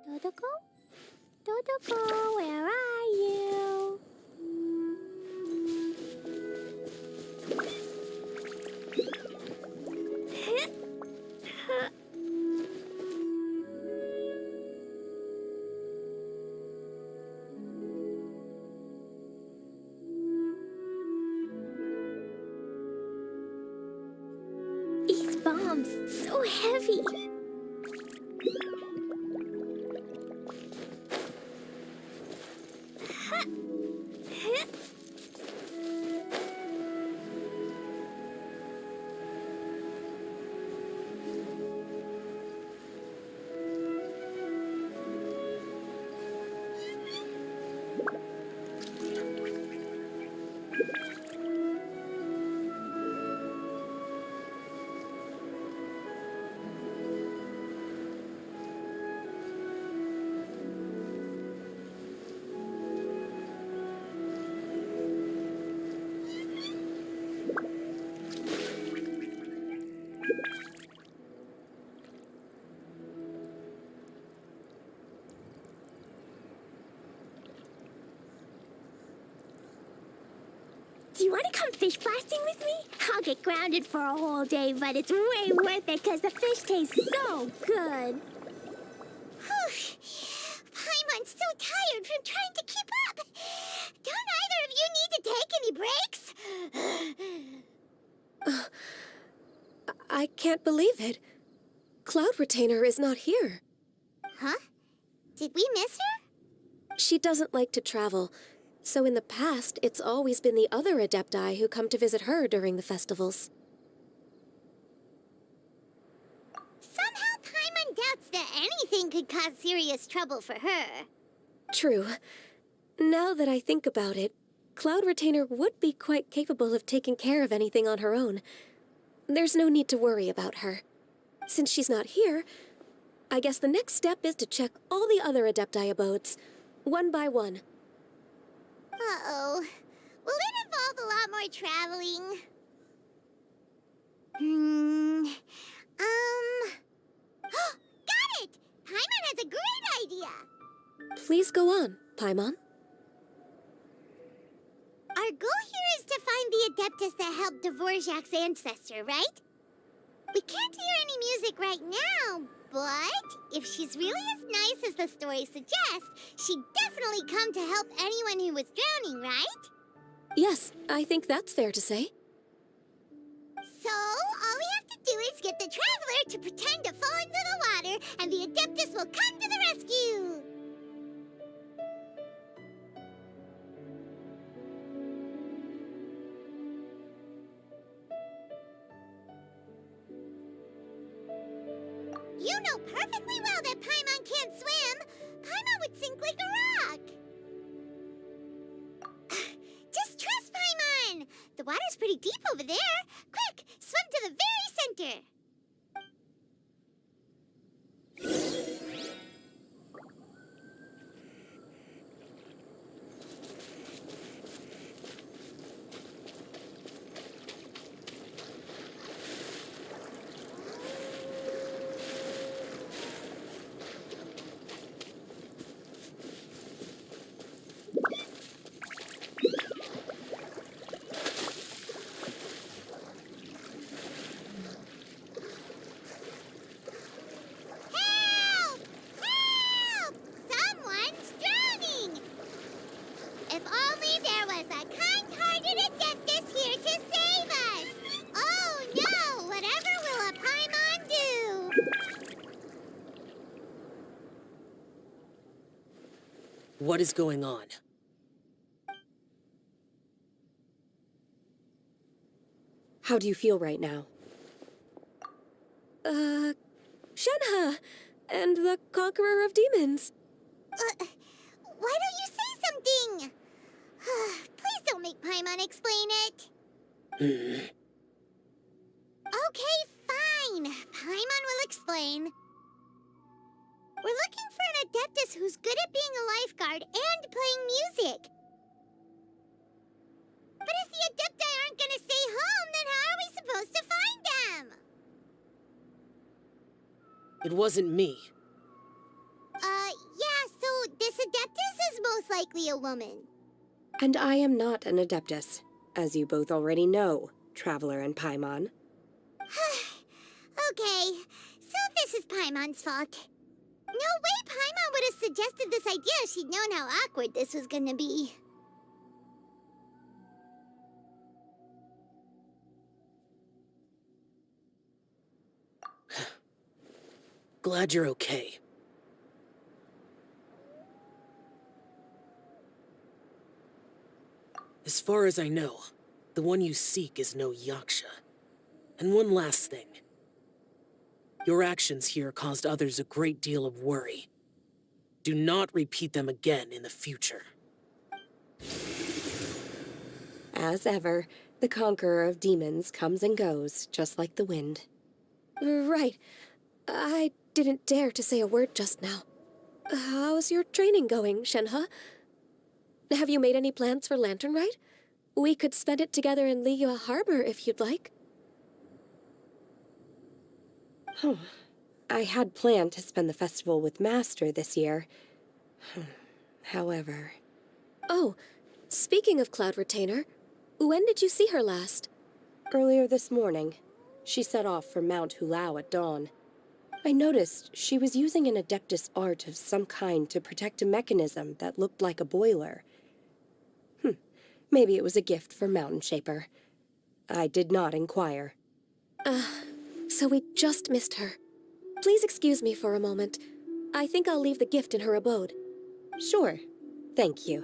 Dodoko? Dodoko, where are you? These bombs, so heavy. Do you want to come fish blasting with me? I'll get grounded for a whole day, but it's way worth it because the fish taste so good. Paimon's so tired from trying to keep up. Don't either of you need to take any breaks? I can't believe it. Cloud Retainer is not here. Huh? Did we miss her? She doesn't like to travel, so in the past, it's always been the other Adepti who come to visit her during the festivals. Somehow Paimon doubts that anything could cause serious trouble for her. True. Now that I think about it, Cloud Retainer would be quite capable of taking care of anything on her own. There's no need to worry about her. Since she's not here, I guess the next step is to check all the other Adepti abodes, one by one. Uh-oh. Will it involve a lot more traveling? Got it! Paimon has a great idea! Please go on, Paimon. Our goal here is to find the Adeptus that helped Dvorak's ancestor, right? We can't hear any music right now, but if she's really as nice as the story suggests, she'd definitely come to help anyone who was drowning, right? Yes, I think that's fair to say. So, all we have to do is get the Traveler to pretend to fall into the water, and the Adeptus will come to the rescue! You know perfectly well that Paimon can't swim! Paimon would sink like a rock! Just trust Paimon! The water's pretty deep over there! Quick, swim to the very center! What is going on? How do you feel right now? Shenhe! And the Conqueror of Demons. Why don't you say something? Please don't make Paimon explain it. Okay, fine. Paimon will explain. We're looking for an Adeptus who's good at being a lifeguard and playing music. But if the Adepti aren't gonna stay home, then how are we supposed to find them? It wasn't me. Yeah, so this Adeptus is most likely a woman. And I am not an Adeptus, as you both already know, Traveler and Paimon. Okay, so this is Paimon's fault. No way Paimon would have suggested this idea if she'd known how awkward this was gonna be. Glad you're okay. As far as I know, the one you seek is no Yaksha. And one last thing. Your actions here caused others a great deal of worry. Do not repeat them again in the future. As ever, the Conqueror of Demons comes and goes, just like the wind. Right. I didn't dare to say a word just now. How's your training going, Shenhe? Have you made any plans for Lantern Rite? We could spend it together in Liyue Harbor if you'd like. I had planned to spend the festival with Master this year. However... Oh, speaking of Cloud Retainer, when did you see her last? Earlier this morning. She set off for Mount Hulao at dawn. I noticed she was using an Adeptus art of some kind to protect a mechanism that looked like a boiler. Maybe it was a gift for Mountain Shaper. I did not inquire. So we just missed her. Please excuse me for a moment. I think I'll leave the gift in her abode. Sure. Thank you.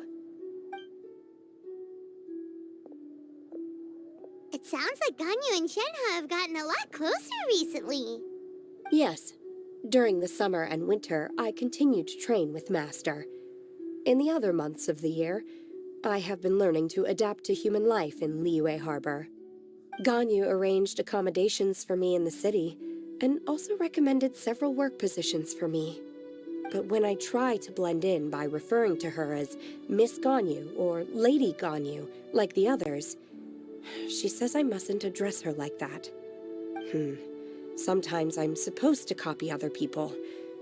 It sounds like Ganyu and Shenhe have gotten a lot closer recently. Yes. During the summer and winter, I continued to train with Master. In the other months of the year, I have been learning to adapt to human life in Liyue Harbor. Ganyu arranged accommodations for me in the city, and also recommended several work positions for me. But when I try to blend in by referring to her as Miss Ganyu or Lady Ganyu, like the others, she says I mustn't address her like that. Sometimes I'm supposed to copy other people,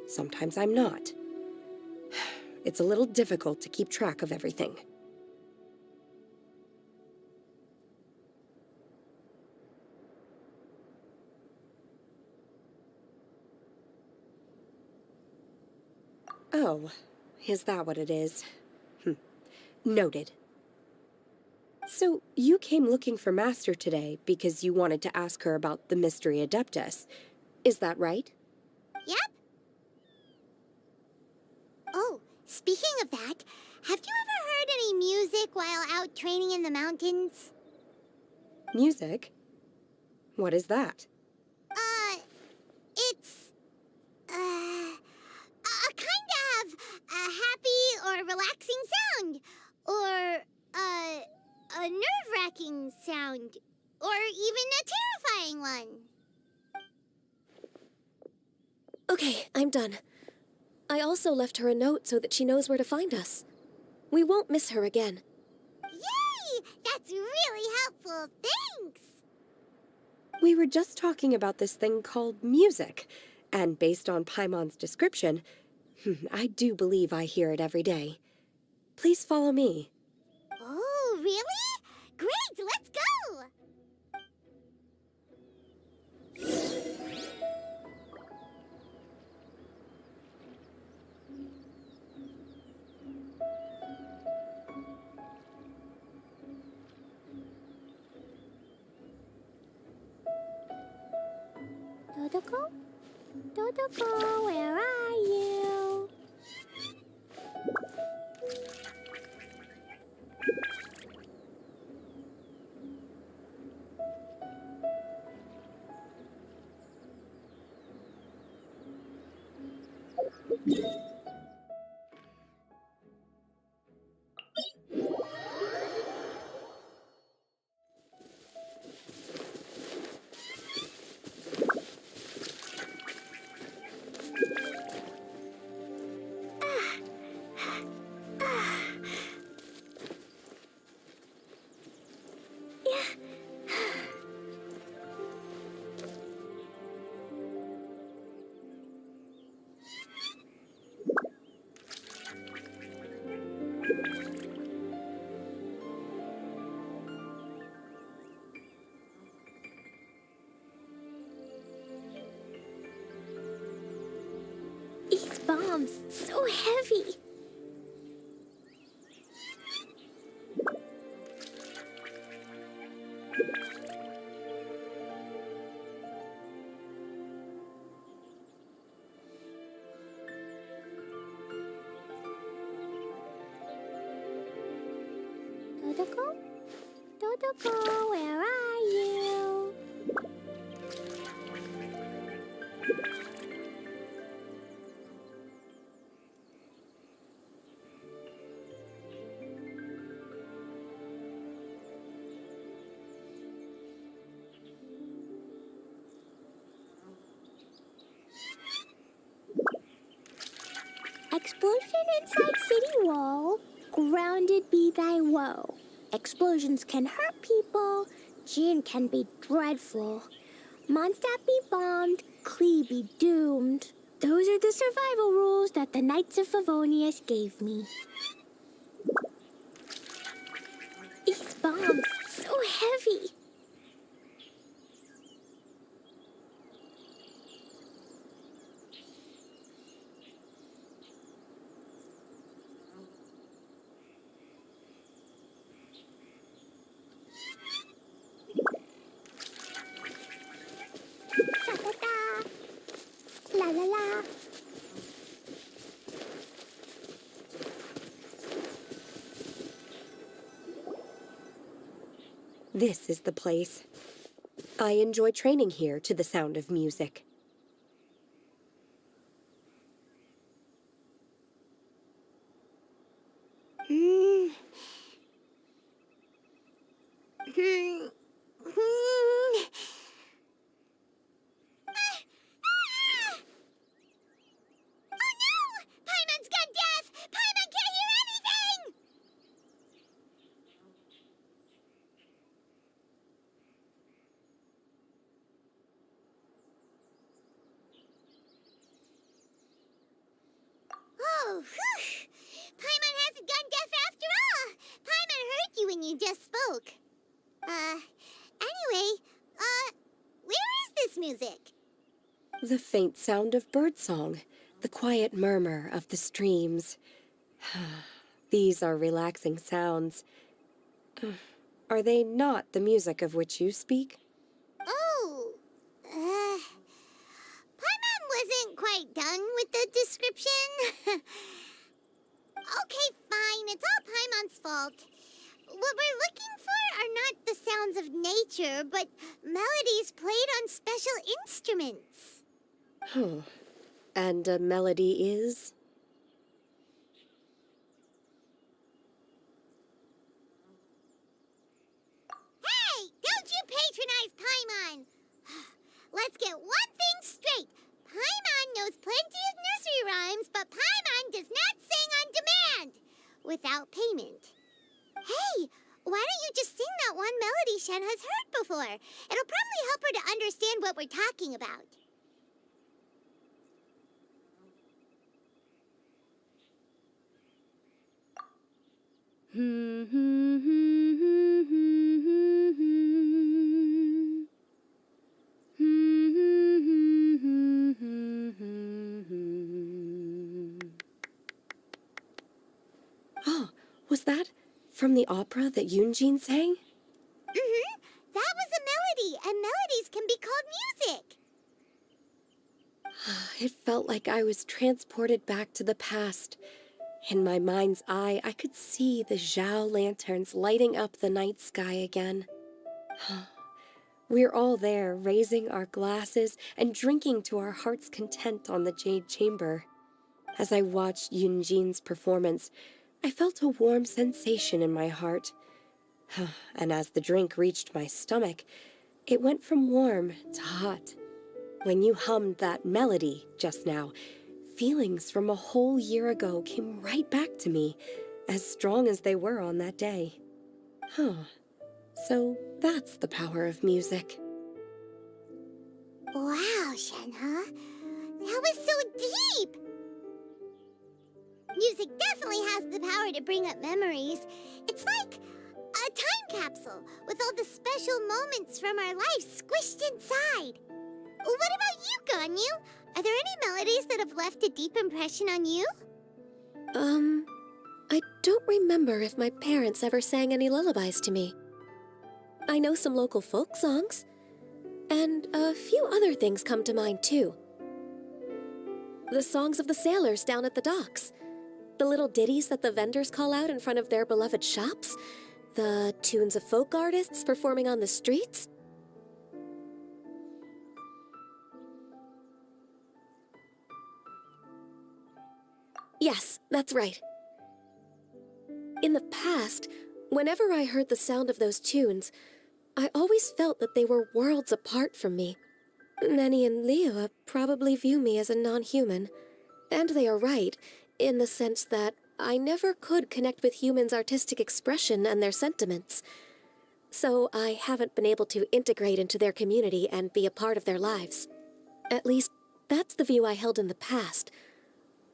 sometimes I'm not. It's a little difficult to keep track of everything. Oh, is that what it is? Noted. So, you came looking for Master today because you wanted to ask her about the Mystery Adeptus. Is that right? Yep. Oh, speaking of that, have you ever heard any music while out training in the mountains? Music? What is that? It's, a kind of a happy or relaxing sound. Or, a nerve-wracking sound. Or even a terrifying one. Okay, I'm done. I also left her a note so that she knows where to find us. We won't miss her again. Yay! That's really helpful. Thanks! We were just talking about this thing called music, and based on Paimon's description, I do believe I hear it every day. Please follow me. Oh, really? Great, let's go! Dodoko? Dodoko, where are you? These bombs, so heavy. Dodoko? Dodoko, where are you? Explosion inside city wall. Grounded be thy woe. Explosions can hurt people. Jin can be dreadful. Mondstadt be bombed. Klee be doomed. Those are the survival rules that the Knights of Favonius gave me. These bombs, so heavy. Ta-ta-ta. La la la. This is the place. I enjoy training here to the sound of music. Oh no! Paimon's got death! Paimon can't hear anything! Oh, whew! Paimon hasn't gone deaf after all! Paimon heard you when you just spoke. Anyway, where is this music? The faint sound of birdsong, the quiet murmur of the streams. These are relaxing sounds. Are they not the music of which you speak? Oh, Paimon wasn't quite done with the description. Okay, fine, it's all Paimon's fault. What we're looking for are not the sounds of nature, but melodies played on special instruments. And a melody is? Hey, don't you patronize Paimon! Let's get one thing straight. Paimon knows plenty of nursery rhymes, but Paimon does not sing on demand without payment. Hey, why don't you just sing that one melody Shen has heard before? It'll probably help her to understand what we're talking about. Oh, was that from the opera that Yoonjin sang? That was a melody, and melodies can be called music. It felt like I was transported back to the past. In my mind's eye, I could see the Zhao lanterns lighting up the night sky again. We're all there, raising our glasses and drinking to our heart's content on the Jade Chamber. As I watched Yunjin's performance, I felt a warm sensation in my heart. And as the drink reached my stomach, it went from warm to hot. When you hummed that melody just now, feelings from a whole year ago came right back to me, as strong as they were on that day. So that's the power of music. Wow, Shenhe. That was so deep! Music definitely has the power to bring up memories. It's like a time capsule with all the special moments from our lives squished inside. What about you, Ganyu? Are there any melodies that have left a deep impression on you? I don't remember if my parents ever sang any lullabies to me. I know some local folk songs, and a few other things come to mind too. The songs of the sailors down at the docks, the little ditties that the vendors call out in front of their beloved shops, the tunes of folk artists performing on the streets. Yes, that's right. In the past, whenever I heard the sound of those tunes, I always felt that they were worlds apart from me. Nenny and Liyue probably view me as a non-human. And they are right, in the sense that I never could connect with humans' artistic expression and their sentiments. So I haven't been able to integrate into their community and be a part of their lives. At least, that's the view I held in the past.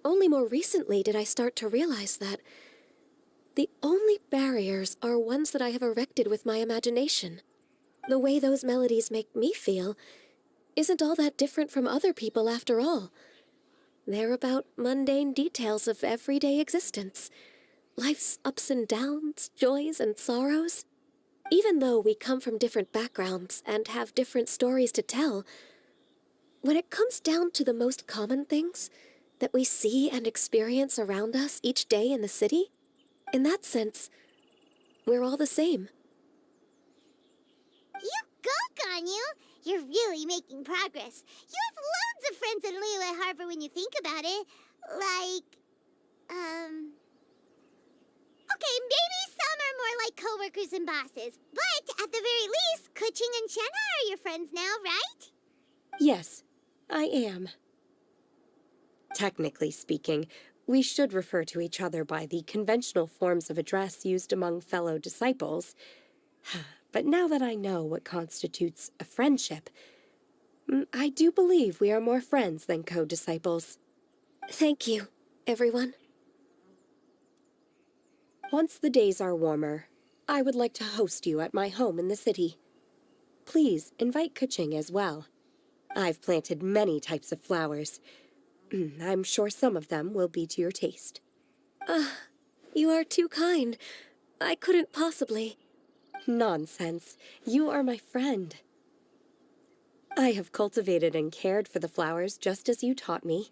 Only more recently did I start to realize that the only barriers are ones that I have erected with my imagination. The way those melodies make me feel isn't all that different from other people after all. They're about mundane details of everyday existence. Life's ups and downs, joys and sorrows. Even though we come from different backgrounds and have different stories to tell, when it comes down to the most common things that we see and experience around us each day in the city, in that sense, we're all the same. You go, Ganyu! You're really making progress. You have loads of friends in Liyue Harbor when you think about it. Okay, maybe some are more like coworkers and bosses. But at the very least, Keqing and Shenhe are your friends now, right? Yes, I am. Technically speaking, we should refer to each other by the conventional forms of address used among fellow disciples. But now that I know what constitutes a friendship, I do believe we are more friends than co-disciples. Thank you, everyone. Once the days are warmer, I would like to host you at my home in the city. Please invite Keqing as well. I've planted many types of flowers. I'm sure some of them will be to your taste. You are too kind. I couldn't possibly. Nonsense. You are my friend. I have cultivated and cared for the flowers just as you taught me.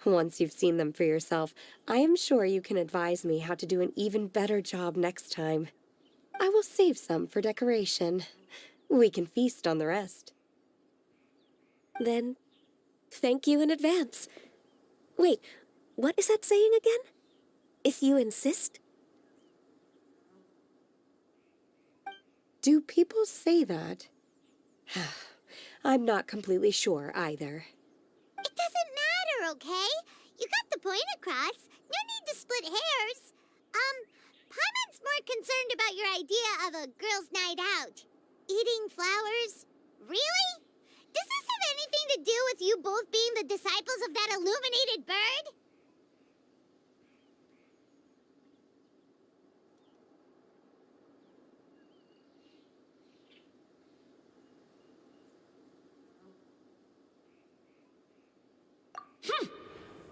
Once you've seen them for yourself, I am sure you can advise me how to do an even better job next time. I will save some for decoration. We can feast on the rest. Then, thank you in advance. Wait, what is that saying again? If you insist? Do people say that? I'm not completely sure either. It doesn't matter, okay? You got the point across. No need to split hairs. Paimon's more concerned about your idea of a girls' night out. Eating flowers? Really? Does this have anything to do with you both being the disciples of that illuminated bird?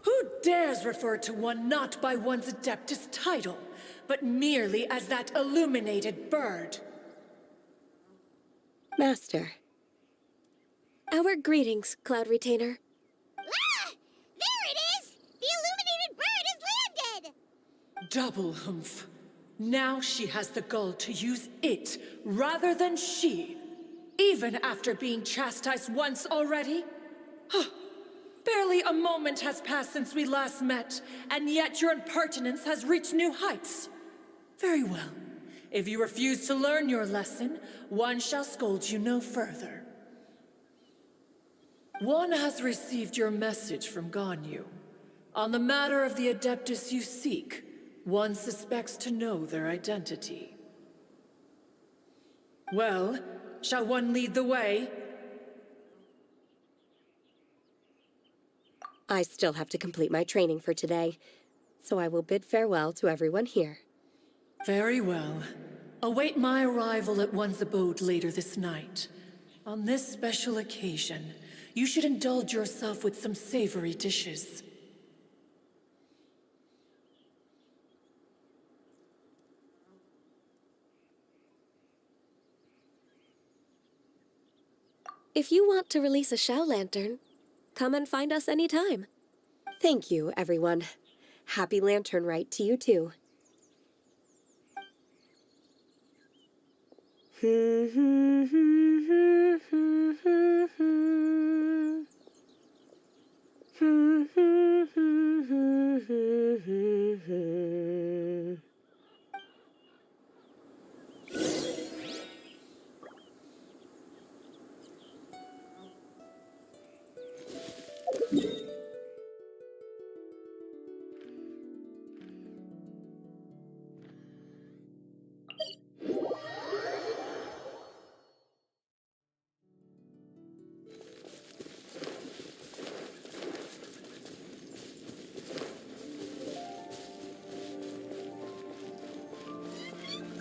Who dares refer to one not by one's Adeptus title, but merely as that illuminated bird? Master. Our greetings, Cloud Retainer. Ah! There it is! The illuminated bird has landed! Double humph. Now she has the gall to use it rather than she, even after being chastised once already? Barely a moment has passed since we last met, and yet your impertinence has reached new heights. Very well. If you refuse to learn your lesson, one shall scold you no further. One has received your message from Ganyu. On the matter of the Adeptus you seek, one suspects to know their identity. Well, shall one lead the way? I still have to complete my training for today, so I will bid farewell to everyone here. Very well. Await my arrival at one's abode later this night. On this special occasion, you should indulge yourself with some savory dishes. If you want to release a Shao Lantern, come and find us anytime. Thank you, everyone. Happy Lantern Rite to you too.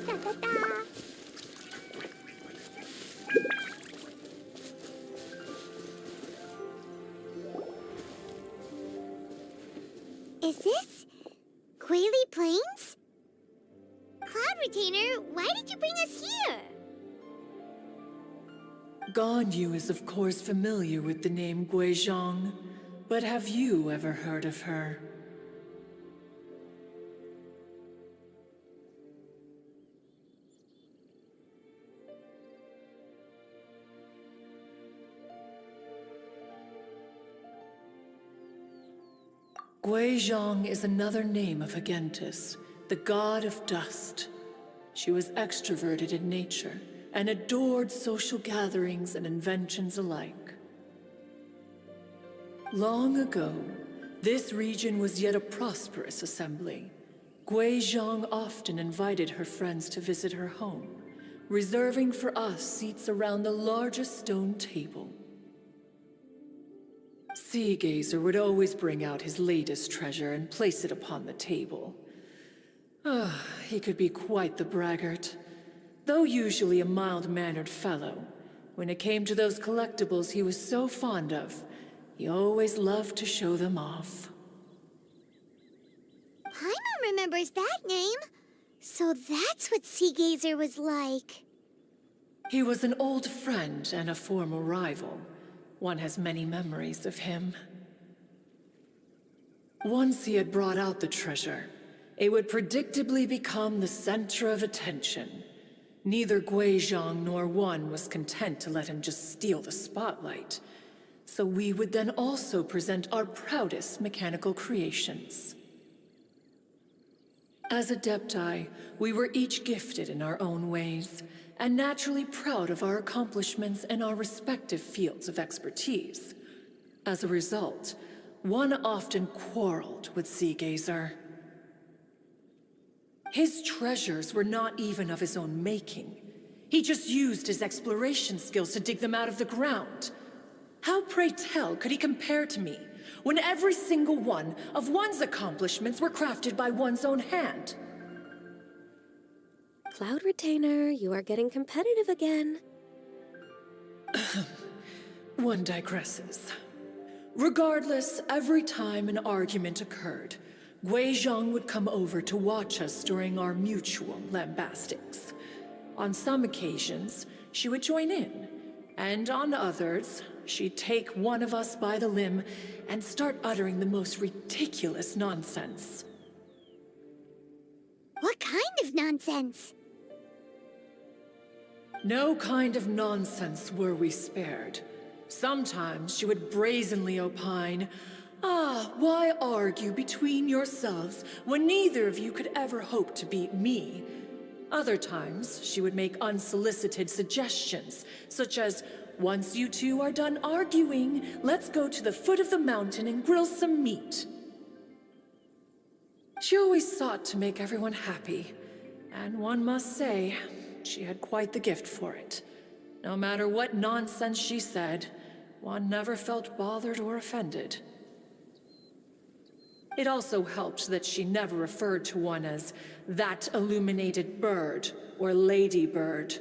Ta-ta-ta. Is this Quaily Plains? Cloud Retainer, why did you bring us here? Ganyu is of course familiar with the name Guizhong, but have you ever heard of her? Guizhong is another name of Agentis, the god of dust. She was extroverted in nature and adored social gatherings and inventions alike. Long ago, this region was yet a prosperous assembly. Guizhong often invited her friends to visit her home, reserving for us seats around the largest stone table. Sea Gazer would always bring out his latest treasure and place it upon the table. He could be quite the braggart. Though usually a mild-mannered fellow, when it came to those collectibles he was so fond of, he always loved to show them off. Paimon remembers that name. So that's what Sea Gazer was like. He was an old friend and a former rival. One has many memories of him. Once he had brought out the treasure, it would predictably become the center of attention. Neither Guizhong nor one was content to let him just steal the spotlight. So we would then also present our proudest mechanical creations. As Adepti, we were each gifted in our own ways, and naturally proud of our accomplishments in our respective fields of expertise. As a result, one often quarreled with Sea Gazer. His treasures were not even of his own making. He just used his exploration skills to dig them out of the ground. How, pray tell, could he compare to me, when every single one of one's accomplishments were crafted by one's own hand? Cloud Retainer, you are getting competitive again. One digresses. Regardless, every time an argument occurred, Guizhong would come over to watch us during our mutual lambastics. On some occasions, she would join in, and on others, she'd take one of us by the limb and start uttering the most ridiculous nonsense. What kind of nonsense? No kind of nonsense were we spared. Sometimes she would brazenly opine, "Ah, why argue between yourselves when neither of you could ever hope to beat me?" Other times, she would make unsolicited suggestions, such as, "Once you two are done arguing, let's go to the foot of the mountain and grill some meat." She always sought to make everyone happy, and one must say, she had quite the gift for it. No matter what nonsense she said, one never felt bothered or offended. It also helped that she never referred to one as "that illuminated bird" or "lady bird."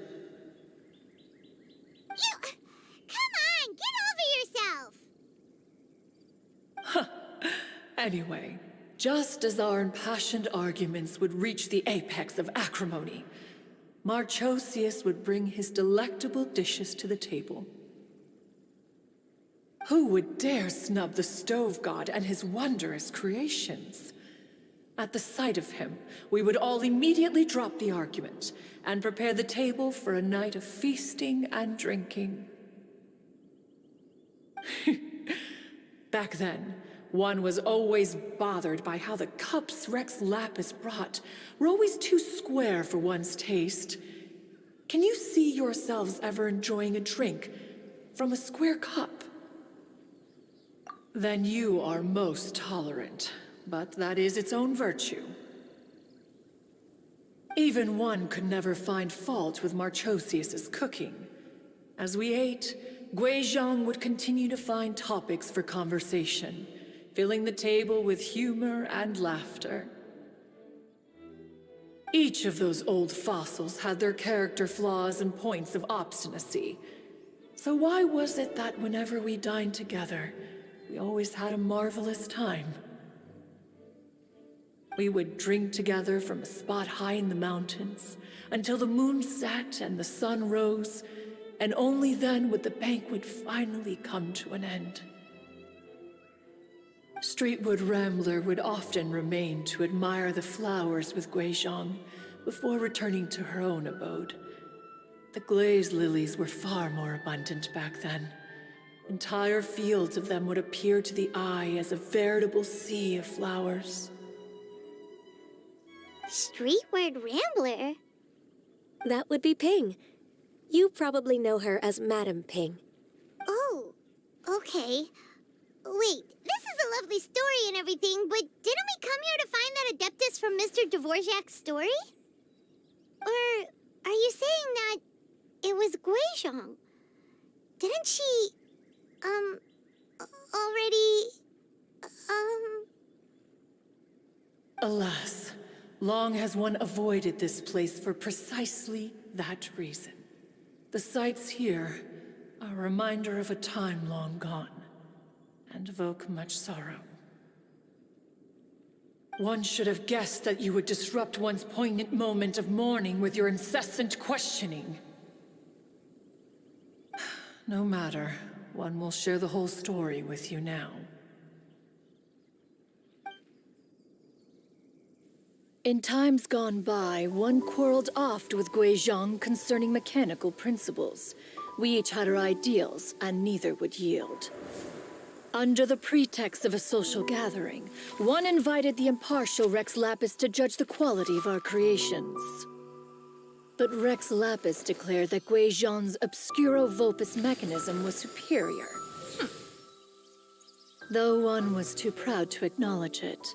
You... Come on, get over yourself! Anyway, just as our impassioned arguments would reach the apex of acrimony, Marchosius would bring his delectable dishes to the table. Who would dare snub the stove god and his wondrous creations? At the sight of him, we would all immediately drop the argument and prepare the table for a night of feasting and drinking. Back then, one was always bothered by how the cups Rex Lapis brought were always too square for one's taste. Can you see yourselves ever enjoying a drink from a square cup? Then you are most tolerant, but that is its own virtue. Even one could never find fault with Marchosius's cooking. As we ate, Guizhong would continue to find topics for conversation, filling the table with humor and laughter. Each of those old fossils had their character flaws and points of obstinacy. So why was it that whenever we dined together, we always had a marvelous time? We would drink together from a spot high in the mountains until the moon set and the sun rose, and only then would the banquet finally come to an end. Streetwood Rambler would often remain to admire the flowers with Guizhong before returning to her own abode. The glaze lilies were far more abundant back then. Entire fields of them would appear to the eye as a veritable sea of flowers. Streetward Rambler? That would be Ping. You probably know her as Madam Ping. Oh, okay. Wait, this is a lovely story and everything, but didn't we come here to find that Adeptus from Mr. Dvorak's story? Or are you saying that it was Guizhong? Didn't she, already, Alas, long has one avoided this place for precisely that reason. The sights here are a reminder of a time long gone, and evoke much sorrow. One should have guessed that you would disrupt one's poignant moment of mourning with your incessant questioning. No matter, one will share the whole story with you now. In times gone by, one quarreled oft with Guizhong concerning mechanical principles. We each had our ideals, and neither would yield. Under the pretext of a social gathering, one invited the impartial Rex Lapis to judge the quality of our creations. But Rex Lapis declared that Guizhong's obscuro vulpus mechanism was superior. Though one was too proud to acknowledge it,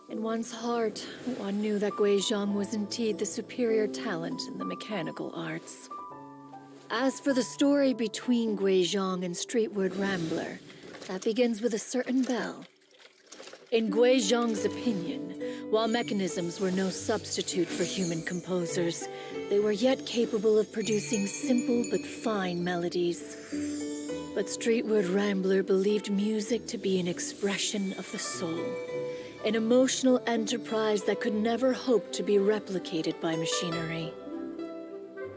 in one's heart, one knew that Guizhong was indeed the superior talent in the mechanical arts. As for the story between Guizhong and Streetward Rambler, that begins with a certain bell. In Guizhong's opinion, while mechanisms were no substitute for human composers, they were yet capable of producing simple but fine melodies. But Streetward Rambler believed music to be an expression of the soul, an emotional enterprise that could never hope to be replicated by machinery.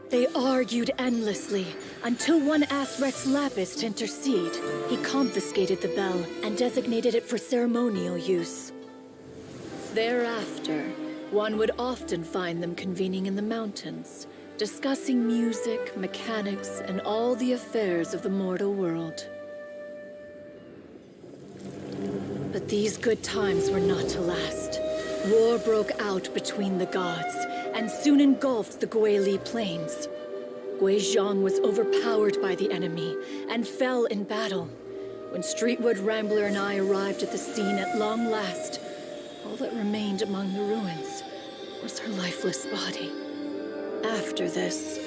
They argued endlessly, until one asked Rex Lapis to intercede. He confiscated the bell and designated it for ceremonial use. Thereafter, one would often find them convening in the mountains, discussing music, mechanics, and all the affairs of the mortal world. These good times were not to last. War broke out between the gods, and soon engulfed the Guili plains. Guizhong was overpowered by the enemy, and fell in battle. When Streetwood Rambler and I arrived at the scene at long last, all that remained among the ruins was her lifeless body. After this,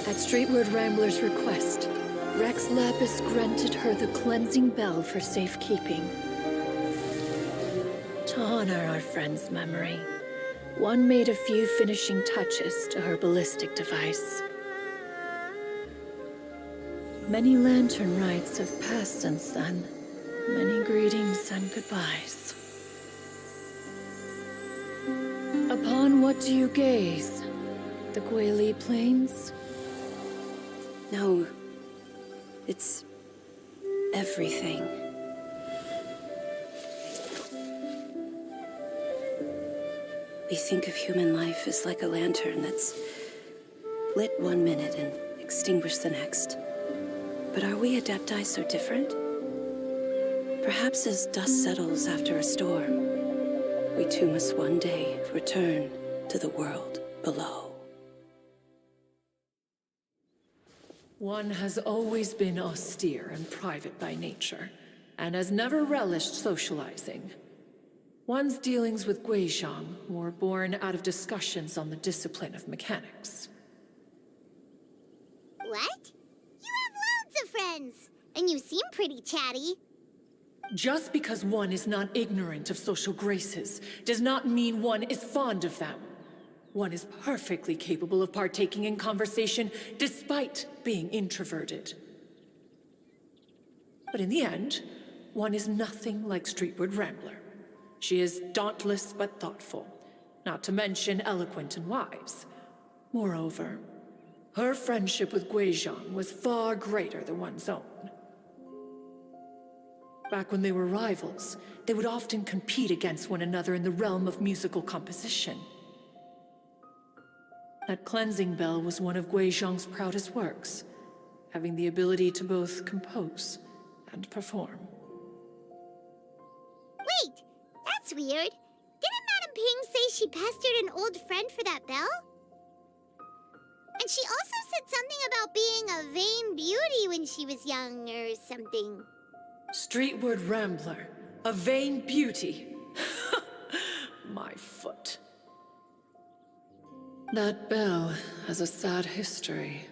at Streetwood Rambler's request, Rex Lapis granted her the cleansing bell for safekeeping. To honor our friend's memory, one made a few finishing touches to her ballistic device. Many lantern rites have passed since then. Many greetings and goodbyes. Upon what do you gaze? The Guili Plains? No. It's everything. We think of human life as like a lantern that's lit one minute and extinguished the next. But are we Adepti so different? Perhaps as dust settles after a storm, we too must one day return to the world below. One has always been austere and private by nature, and has never relished socializing. One's dealings with Guizhong were born out of discussions on the discipline of mechanics. What? You have loads of friends, and you seem pretty chatty. Just because one is not ignorant of social graces does not mean one is fond of them. One is perfectly capable of partaking in conversation despite being introverted. But in the end, one is nothing like Streetwood Rambler. She is dauntless but thoughtful, not to mention eloquent and wise. Moreover, her friendship with Guizhong was far greater than one's own. Back when they were rivals, they would often compete against one another in the realm of musical composition. That cleansing bell was one of Guizhong's proudest works, having the ability to both compose and perform. Wait, that's weird. Didn't Madame Ping say she pestered an old friend for that bell? And she also said something about being a vain beauty when she was young or something. Streetwood Rambler, a vain beauty. My foot. That bell has a sad history.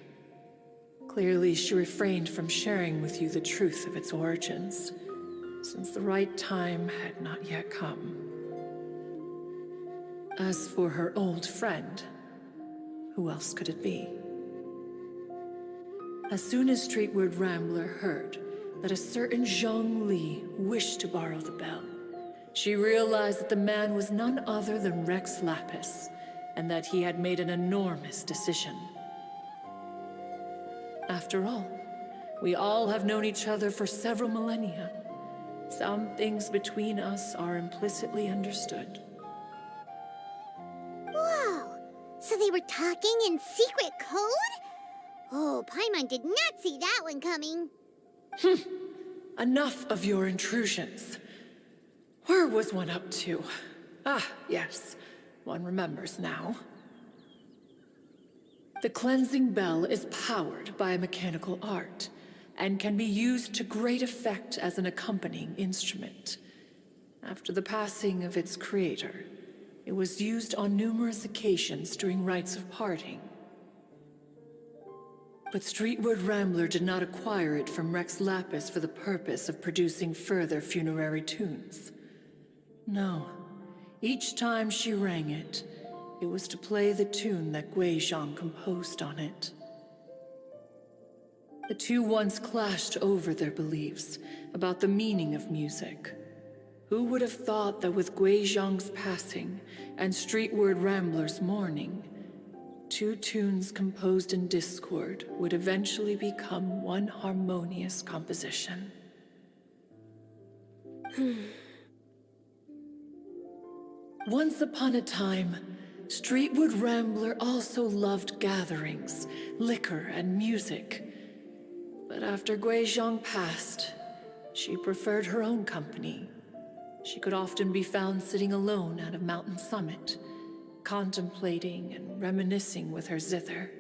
Clearly, she refrained from sharing with you the truth of its origins, since the right time had not yet come. As for her old friend, who else could it be? As soon as Streetwood Rambler heard that a certain Zhang Li wished to borrow the bell, she realized that the man was none other than Rex Lapis, and that he had made an enormous decision. After all, we all have known each other for several millennia. Some things between us are implicitly understood. Whoa! So they were talking in secret code? Oh, Paimon did not see that one coming. Enough of your intrusions. Where was one up to? Ah, yes. One remembers now. The cleansing bell is powered by a mechanical art, and can be used to great effect as an accompanying instrument. After the passing of its creator, it was used on numerous occasions during rites of parting. But Streetwood Rambler did not acquire it from Rex Lapis for the purpose of producing further funerary tunes. No. Each time she rang it, it was to play the tune that Guizhong composed on it. The two once clashed over their beliefs about the meaning of music. Who would have thought that with Guizhong's passing and Streetwood Rambler's mourning, two tunes composed in discord would eventually become one harmonious composition? Once upon a time, Streetwood Rambler also loved gatherings, liquor, and music. But after Guizhong passed, she preferred her own company. She could often be found sitting alone at a mountain summit, contemplating and reminiscing with her zither.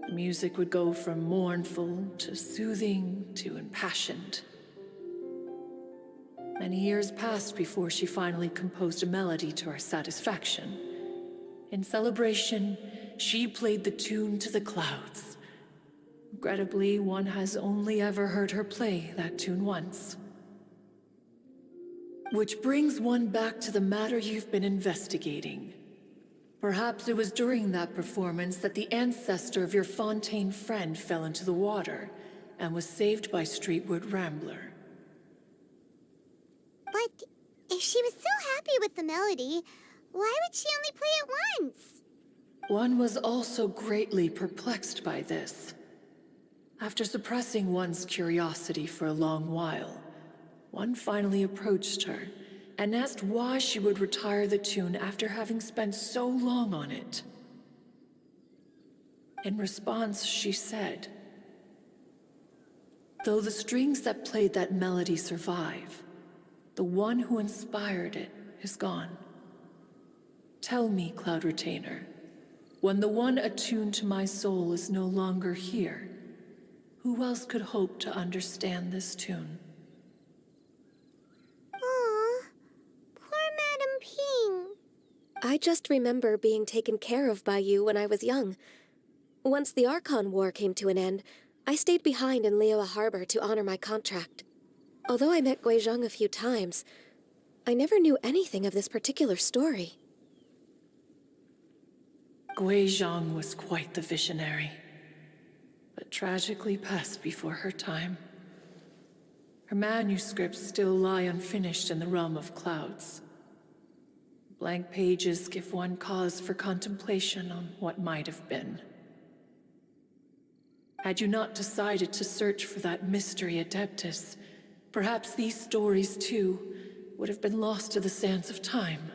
The music would go from mournful to soothing to impassioned. Many years passed before she finally composed a melody to her satisfaction. In celebration, she played the tune to the clouds. Regrettably, one has only ever heard her play that tune once. Which brings one back to the matter you've been investigating. Perhaps it was during that performance that the ancestor of your Fontaine friend fell into the water and was saved by Streetwood Rambler. But if she was so happy with the melody, why would she only play it once? One was also greatly perplexed by this. After suppressing one's curiosity for a long while, one finally approached her and asked why she would retire the tune after having spent so long on it. In response, she said, "Though the strings that played that melody survive, the one who inspired it is gone. Tell me, Cloud Retainer, when the one attuned to my soul is no longer here, who else could hope to understand this tune?" Aw, poor Madam Ping. I just remember being taken care of by you when I was young. Once the Archon War came to an end, I stayed behind in Liyue Harbor to honor my contract. Although I met Guizhong a few times, I never knew anything of this particular story. Guizhong was quite the visionary, but tragically passed before her time. Her manuscripts still lie unfinished in the realm of clouds. Blank pages give one cause for contemplation on what might have been. Had you not decided to search for that mystery Adeptus, perhaps these stories, too, would have been lost to the sands of time.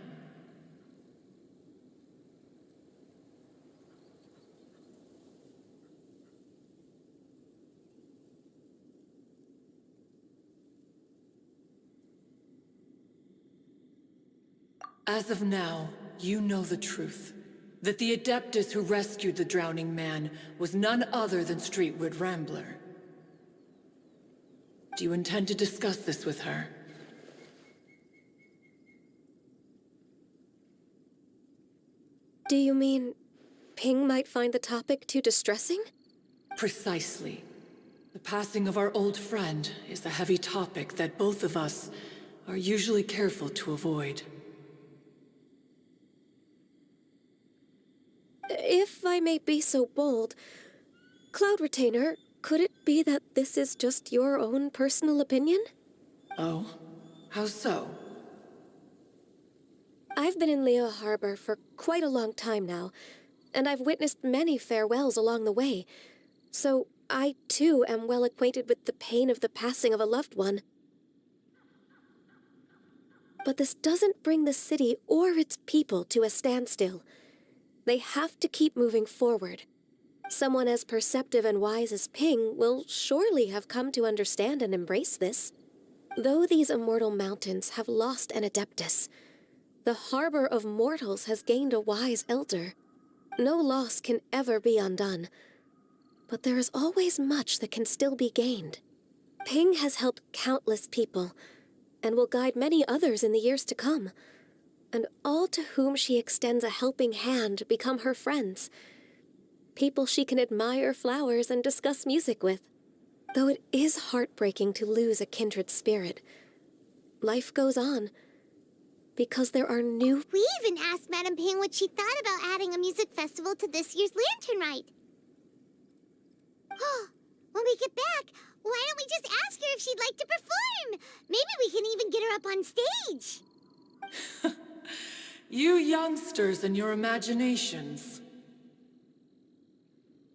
As of now, you know the truth. That the Adeptus who rescued the drowning man was none other than Streetwood Rambler. Do you intend to discuss this with her? Do you mean Ping might find the topic too distressing? Precisely. The passing of our old friend is a heavy topic that both of us are usually careful to avoid. If I may be so bold, Cloud Retainer, could it be that this is just your own personal opinion? Oh? How so? I've been in Liyue Harbor for quite a long time now, and I've witnessed many farewells along the way, so I too am well acquainted with the pain of the passing of a loved one. But this doesn't bring the city or its people to a standstill. They have to keep moving forward. Someone as perceptive and wise as Ping will surely have come to understand and embrace this. Though these immortal mountains have lost an Adeptus, the harbor of mortals has gained a wise elder. No loss can ever be undone, but there is always much that can still be gained. Ping has helped countless people, and will guide many others in the years to come. And all to whom she extends a helping hand become her friends. People she can admire flowers and discuss music with. Though it is heartbreaking to lose a kindred spirit, life goes on. Because there are new... We even asked Madam Ping what she thought about adding a music festival to this year's Lantern Rite. When we get back, why don't we just ask her if she'd like to perform? Maybe we can even get her up on stage. You youngsters and your imaginations.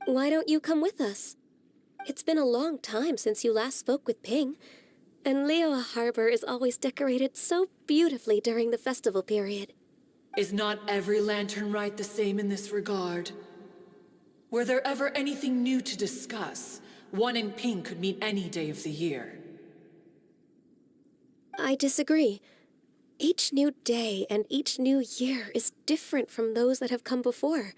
Why don't you come with us? It's been a long time since you last spoke with Ping, and Liyue Harbor is always decorated so beautifully during the festival period. Is not every Lantern Rite the same in this regard? Were there ever anything new to discuss, one and Ping could meet any day of the year. I disagree. Each new day and each new year is different from those that have come before.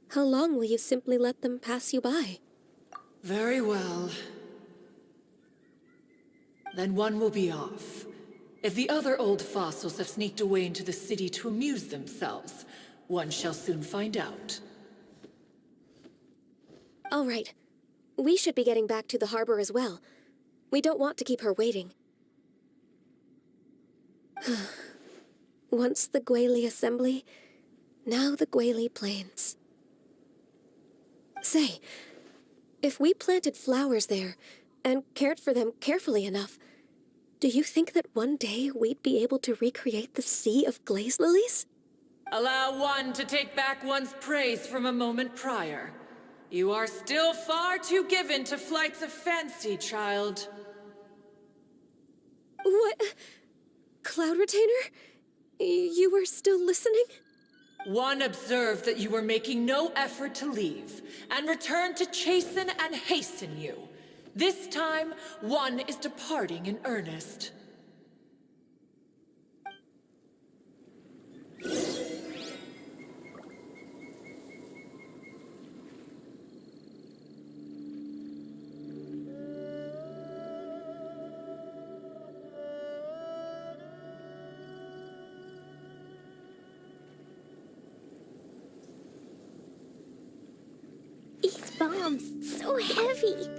How long will you simply let them pass you by? Very well. Then one will be off. If the other old fossils have sneaked away into the city to amuse themselves, one shall soon find out. All right. We should be getting back to the harbor as well. We don't want to keep her waiting. Once the Guili Assembly, now the Guili Plains. Say, if we planted flowers there and cared for them carefully enough, do you think that one day we'd be able to recreate the sea of glaze lilies? Allow one to take back one's praise from a moment prior. You are still far too given to flights of fancy, child. What? Cloud Retainer? You were still listening? One observed that you were making no effort to leave, and returned to chasten and hasten you. This time, one is departing in earnest. These bombs, so heavy.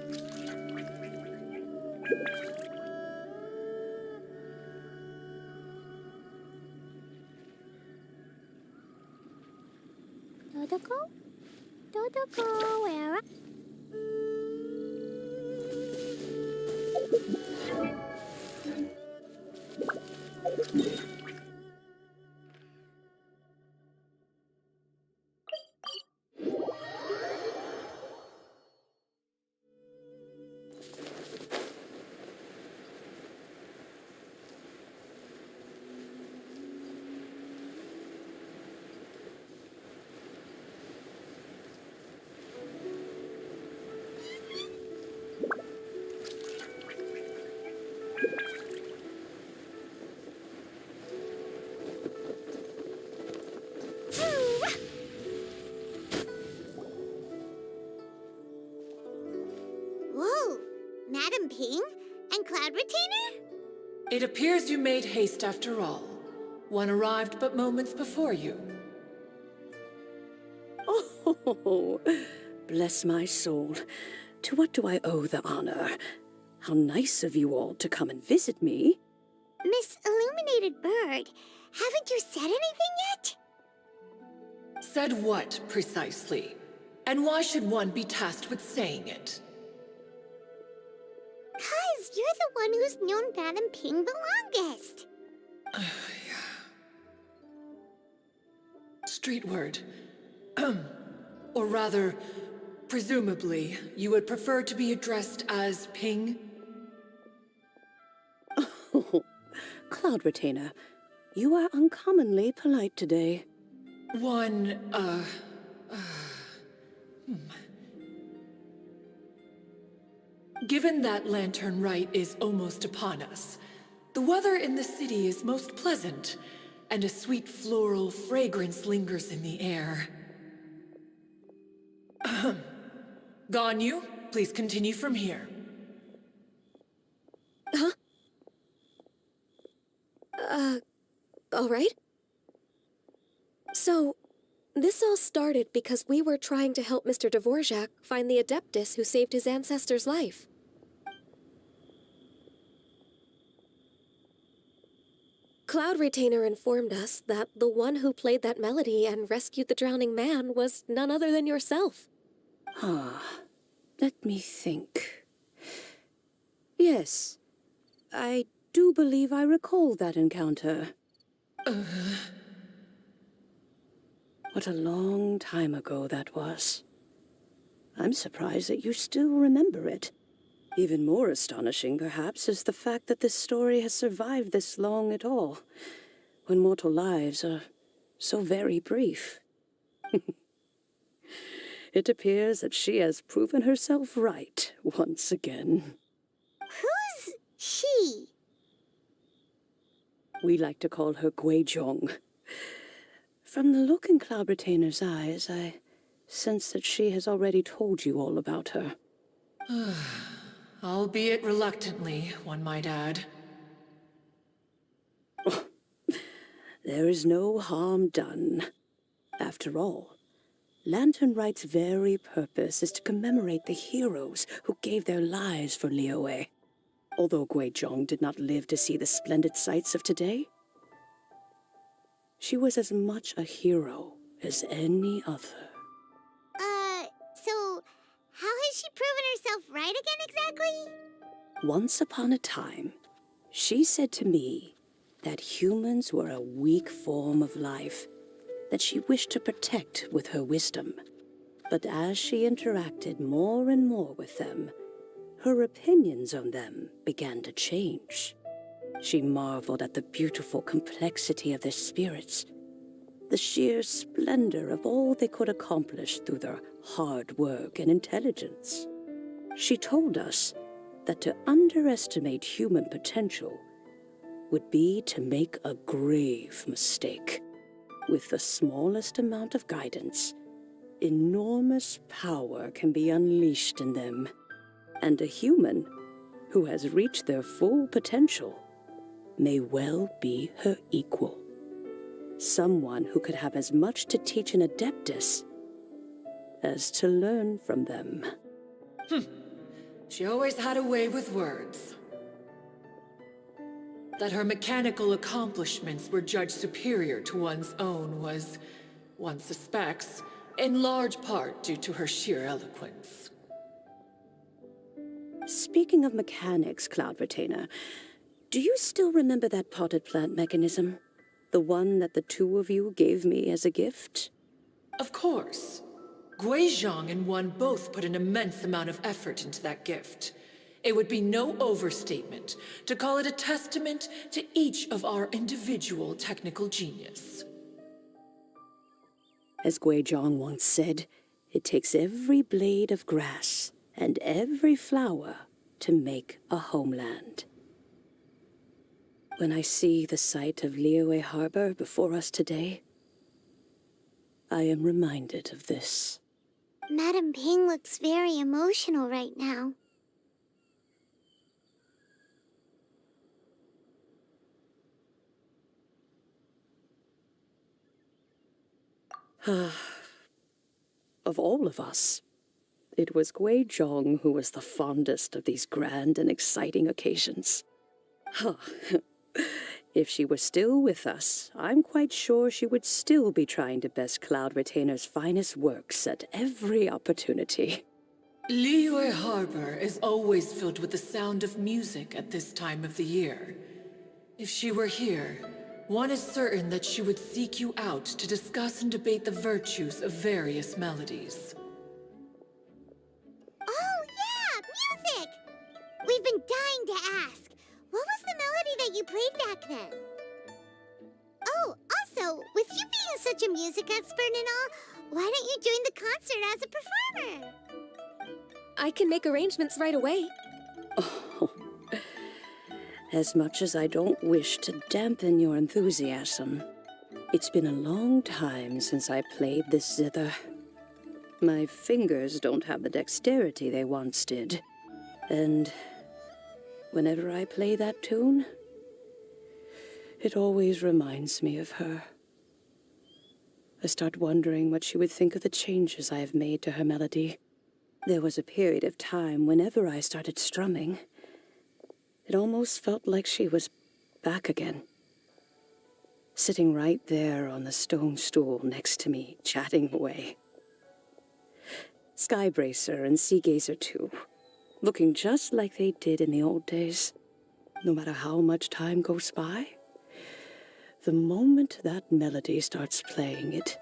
Dodoko? Dodoko, where are... Whoa, Madam Ping and Cloud Retainer? It appears you made haste after all. One arrived but moments before you. Oh, bless my soul. To what do I owe the honor? How nice of you all to come and visit me. Miss Illuminated Bird, haven't you said anything yet? Said what, precisely? And why should one be tasked with saying it? 'Cause you're the one who's known Madam Ping the longest. Street word. Or rather, presumably, you would prefer to be addressed as Ping? Oh, Cloud Retainer, you are uncommonly polite today. Given that Lantern Rite is almost upon us, the weather in the city is most pleasant, and a sweet floral fragrance lingers in the air. Ganyu, please continue from here. Huh? All right. So, this all started because we were trying to help Mr. Dvorak find the Adeptus who saved his ancestor's life. Cloud Retainer informed us that the one who played that melody and rescued the drowning man was none other than yourself. Let me think. Yes, I do believe I recall that encounter. What a long time ago that was. I'm surprised that you still remember it. Even more astonishing, perhaps, is the fact that this story has survived this long at all, when mortal lives are so very brief. It appears that she has proven herself right once again. Who's she? We like to call her Guizhong. From the look in Cloud Retainer's eyes, I sense that she has already told you all about her. Albeit reluctantly, one might add. There is no harm done. After all, Lantern Right's very purpose is to commemorate the heroes who gave their lives for Liyue. Although Guizhong did not live to see the splendid sights of today, she was as much a hero as any other. So how has she proven herself right again exactly? Once upon a time, she said to me that humans were a weak form of life that she wished to protect with her wisdom. But as she interacted more and more with them, her opinions on them began to change. She marveled at the beautiful complexity of their spirits, the sheer splendor of all they could accomplish through their hard work and intelligence. She told us that to underestimate human potential would be to make a grave mistake. With the smallest amount of guidance, enormous power can be unleashed in them. And a human who has reached their full potential may well be her equal. Someone who could have as much to teach an Adeptus as to learn from them. She always had a way with words. That her mechanical accomplishments were judged superior to one's own was, one suspects, in large part due to her sheer eloquence. Speaking of mechanics, Cloud Retainer, do you still remember that potted plant mechanism? The one that the two of you gave me as a gift? Of course. Guizhong and one both put an immense amount of effort into that gift. It would be no overstatement to call it a testament to each of our individual technical genius. As Guizhong once said, it takes every blade of grass and every flower to make a homeland. When I see the sight of Liyue Harbor before us today, I am reminded of this. Madam Ping looks very emotional right now. Of all of us, it was Guizhong who was the fondest of these grand and exciting occasions. If she were still with us, I'm quite sure she would still be trying to best Cloud Retainer's finest works at every opportunity. Liyue Harbor is always filled with the sound of music at this time of the year. If she were here, one is certain that she would seek you out to discuss and debate the virtues of various melodies. Oh yeah, music! We've been dying to ask. What was the melody that you played back then? Oh, also, with you being such a music expert and all, why don't you join the concert as a performer? I can make arrangements right away. Oh, as much as I don't wish to dampen your enthusiasm, it's been a long time since I played this zither. My fingers don't have the dexterity they once did, and whenever I play that tune, it always reminds me of her. I start wondering what she would think of the changes I have made to her melody. There was a period of time whenever I started strumming, it almost felt like she was back again. Sitting right there on the stone stool next to me, chatting away. Skybracer and Seagazer too, looking just like they did in the old days. No matter how much time goes by, the moment that melody starts playing, it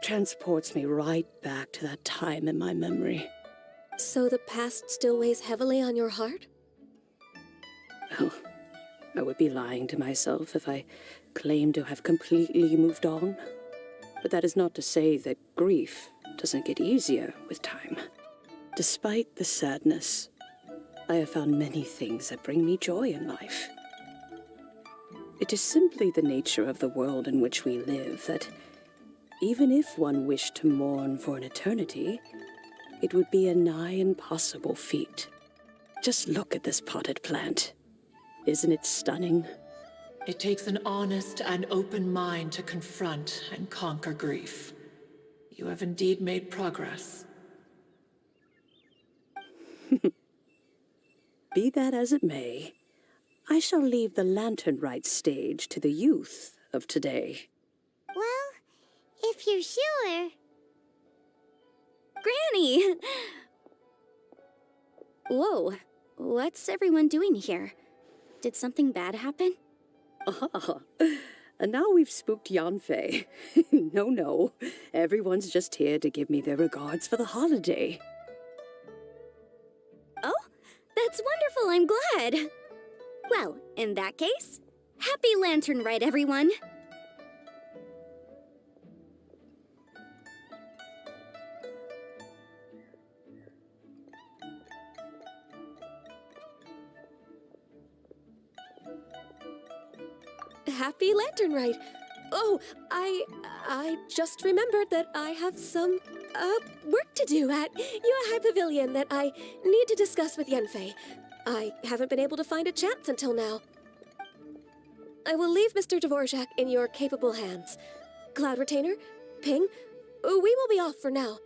transports me right back to that time in my memory. So the past still weighs heavily on your heart? Well, I would be lying to myself if I claimed to have completely moved on. But that is not to say that grief doesn't get easier with time. Despite the sadness, I have found many things that bring me joy in life. It is simply the nature of the world in which we live that even if one wished to mourn for an eternity, it would be a nigh impossible feat. Just look at this potted plant. Isn't it stunning? It takes an honest and open mind to confront and conquer grief. You have indeed made progress. Be that as it may, I shall leave the lantern rite stage to the youth of today. Well, if you're sure. Granny! Whoa, what's everyone doing here? Did something bad happen? Ah, and now we've spooked Yanfei. No, everyone's just here to give me their regards for the holiday. Oh, that's wonderful, I'm glad. Well, in that case, happy Lantern Rite, everyone. Happy Lantern Rite. Oh, I just remembered that I have some, work to do at Yuehai Pavilion that I need to discuss with Yanfei. I haven't been able to find a chance until now. I will leave Mr. Dvorak in your capable hands. Cloud Retainer, Ping, we will be off for now.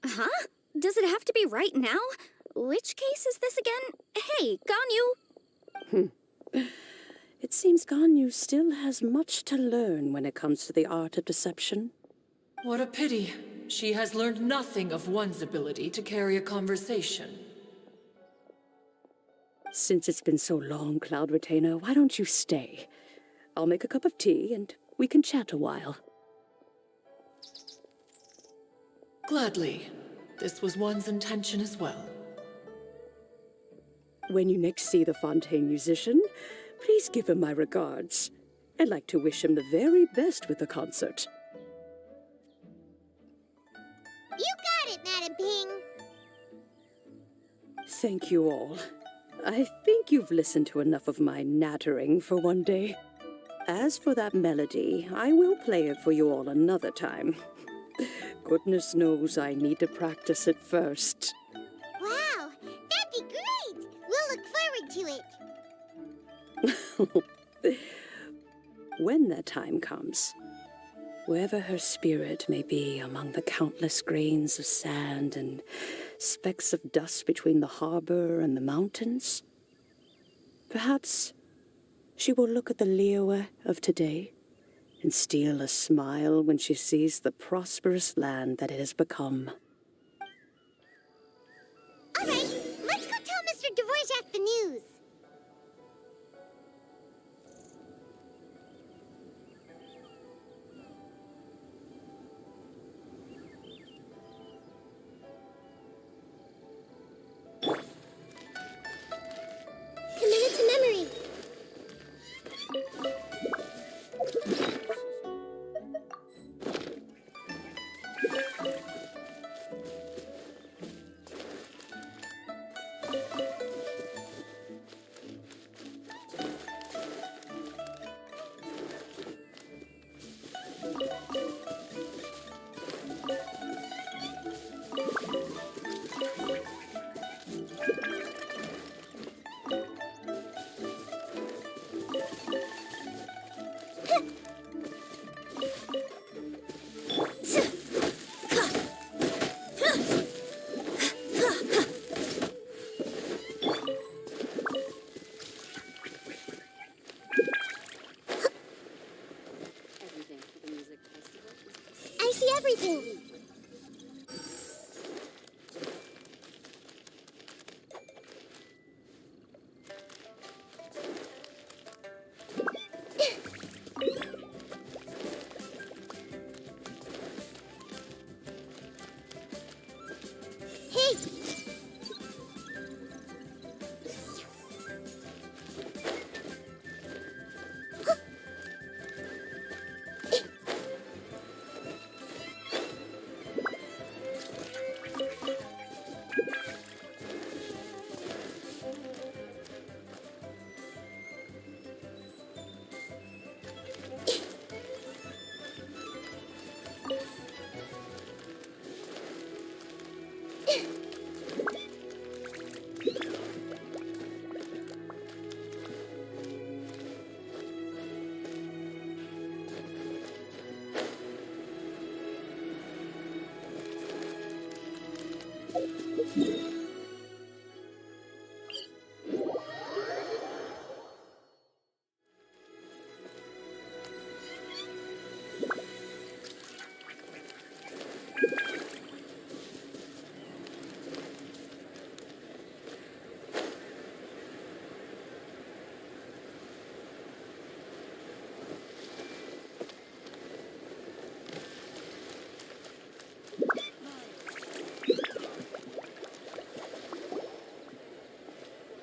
Huh? Does it have to be right now? Which case is this again? Hey, Ganyu! It seems Ganyu still has much to learn when it comes to the art of deception. What a pity. She has learned nothing of one's ability to carry a conversation. Since it's been so long, Cloud Retainer, why don't you stay? I'll make a cup of tea and we can chat a while. Gladly. This was one's intention as well. When you next see the Fontaine musician, please give him my regards. I'd like to wish him the very best with the concert. You got it, Madam Ping. Thank you all. I think you've listened to enough of my nattering for one day. As for that melody, I will play it for you all another time. Goodness knows I need to practice it first. Wow, that'd be great. We'll look forward to it. When that time comes, wherever her spirit may be among the countless grains of sand and specks of dust between the harbor and the mountains, perhaps she will look at the Liyue of today and steal a smile when she sees the prosperous land that it has become. All right, let's go tell Mr. Dvorak the news. Committed to memory. I see everything.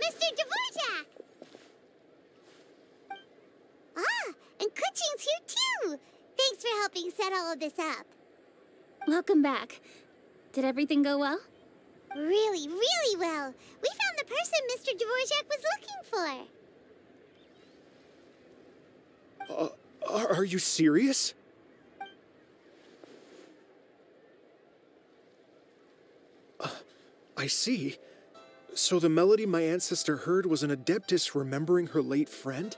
Mr. Dvorak! Ah, and Kuchin's here too! Thanks for helping set all of this up. Welcome back. Did everything go well? Really, really well. We found the person Mr. Dvorak was looking for. Are you serious? I see. So the melody my ancestor heard was an adeptus remembering her late friend?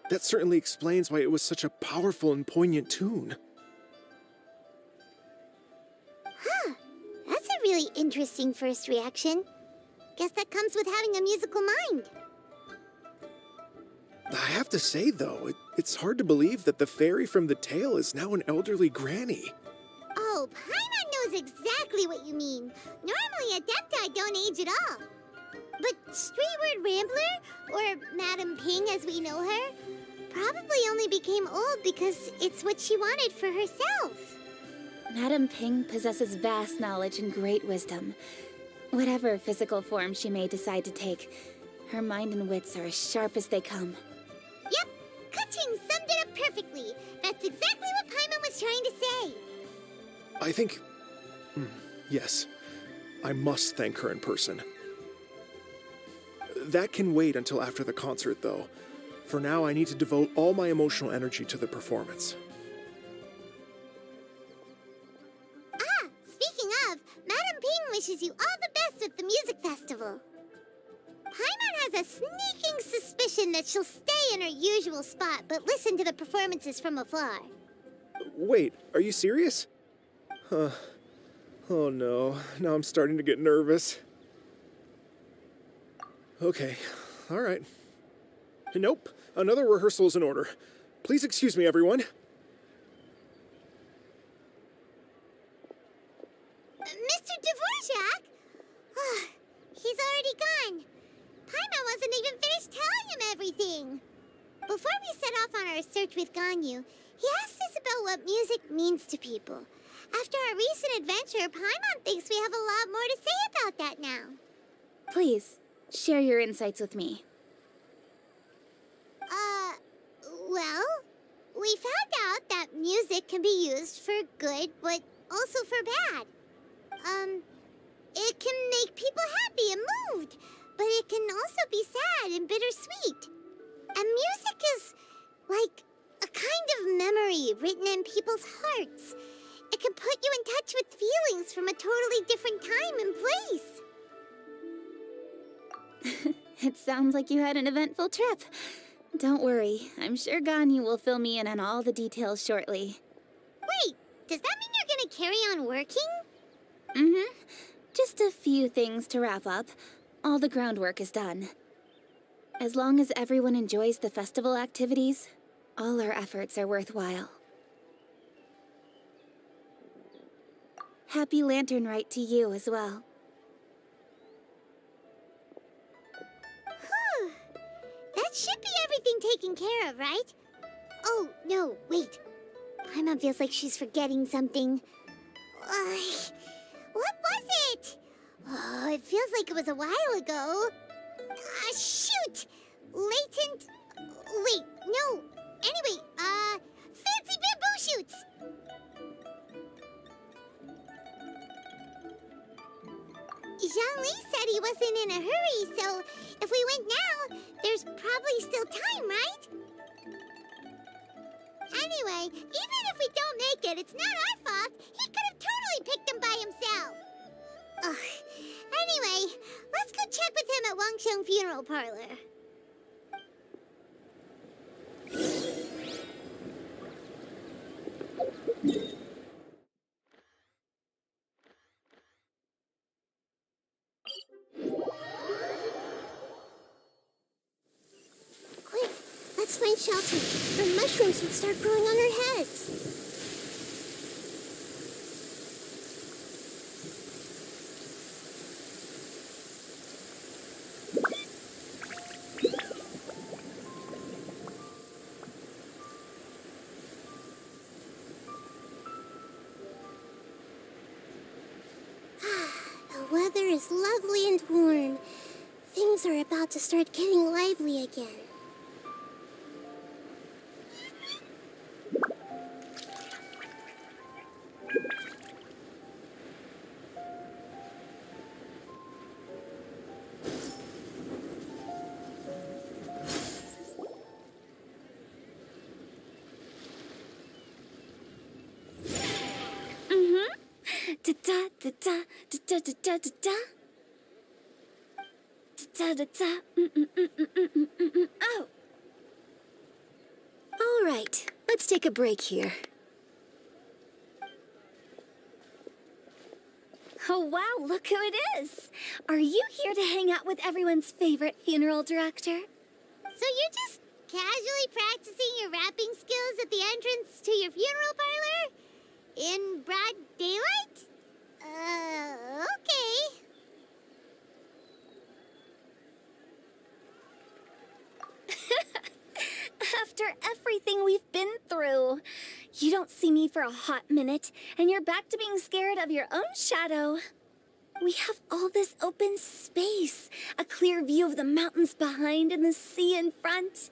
That certainly explains why it was such a powerful and poignant tune. Huh. That's a really interesting first reaction. Guess that comes with having a musical mind. I have to say, though, it's hard to believe that the fairy from the tale is now an elderly granny. Oh, Paimon knows exactly what you mean. Normally, Adepti don't age at all. But Streetward Rambler, or Madam Ping as we know her, probably only became old because it's what she wanted for herself. Madame Ping possesses vast knowledge and great wisdom. Whatever physical form she may decide to take, her mind and wits are as sharp as they come. Yep, Kuching summed it up perfectly. That's exactly what Paimon was trying to say. I think... yes, I must thank her in person. That can wait until after the concert, though. For now, I need to devote all my emotional energy to the performance. Ah, speaking of, Madam Ping wishes you all the best with the music festival. Paimon has a sneaking suspicion that she'll stay in her usual spot, but listen to the performances from afar. Wait, are you serious? Huh. Oh no, now I'm starting to get nervous. Okay, all right. Nope, another rehearsal is in order. Please excuse me, everyone. Mr. Dvorak? He's already gone. Paimon wasn't even finished telling him everything. Before we set off on our search with Ganyu, he asked us about what music means to people. After our recent adventure, Paimon thinks we have a lot more to say about that now. Please, share your insights with me. Well, we found out that music can be used for good, but also for bad. It can make people happy and moved, but it can also be sad and bittersweet. And music is like a kind of memory written in people's hearts. It can put you in touch with feelings from a totally different time and place. It sounds like you had an eventful trip. Don't worry, I'm sure Ganyu will fill me in on all the details shortly. Wait, does that mean you're gonna carry on working? Mm-hmm. Just a few things to wrap up. All the groundwork is done. As long as everyone enjoys the festival activities, all our efforts are worthwhile. Happy Lantern Rite to you as well. That should be everything taken care of, right? Oh, no, wait. Paimon feels like she's forgetting something. What was it? Oh, it feels like it was a while ago. Shoot! Latent... Wait, no. Anyway, fancy bamboo shoots! Zhang-Li said he wasn't in a hurry, so if we went now, there's probably still time, right? Anyway, even if we don't make it, it's not our fault. He could have totally picked them by himself. Ugh, go check with him at Wangsheng Funeral Parlor. Quick, let's find shelter, or mushrooms would start growing on our heads. The weather is lovely and warm. Things are about to start getting lively again. Da da da da da da da da da da. Da da da. Oh. All right, let's take a break here. Oh wow, look who it is! Are you here to hang out with everyone's favorite funeral director? So you're just casually practicing your rapping skills at the entrance to your funeral parlor? In broad daylight? Okay. After everything we've been through, you don't see me for a hot minute, and you're back to being scared of your own shadow. We have all this open space, a clear view of the mountains behind and the sea in front.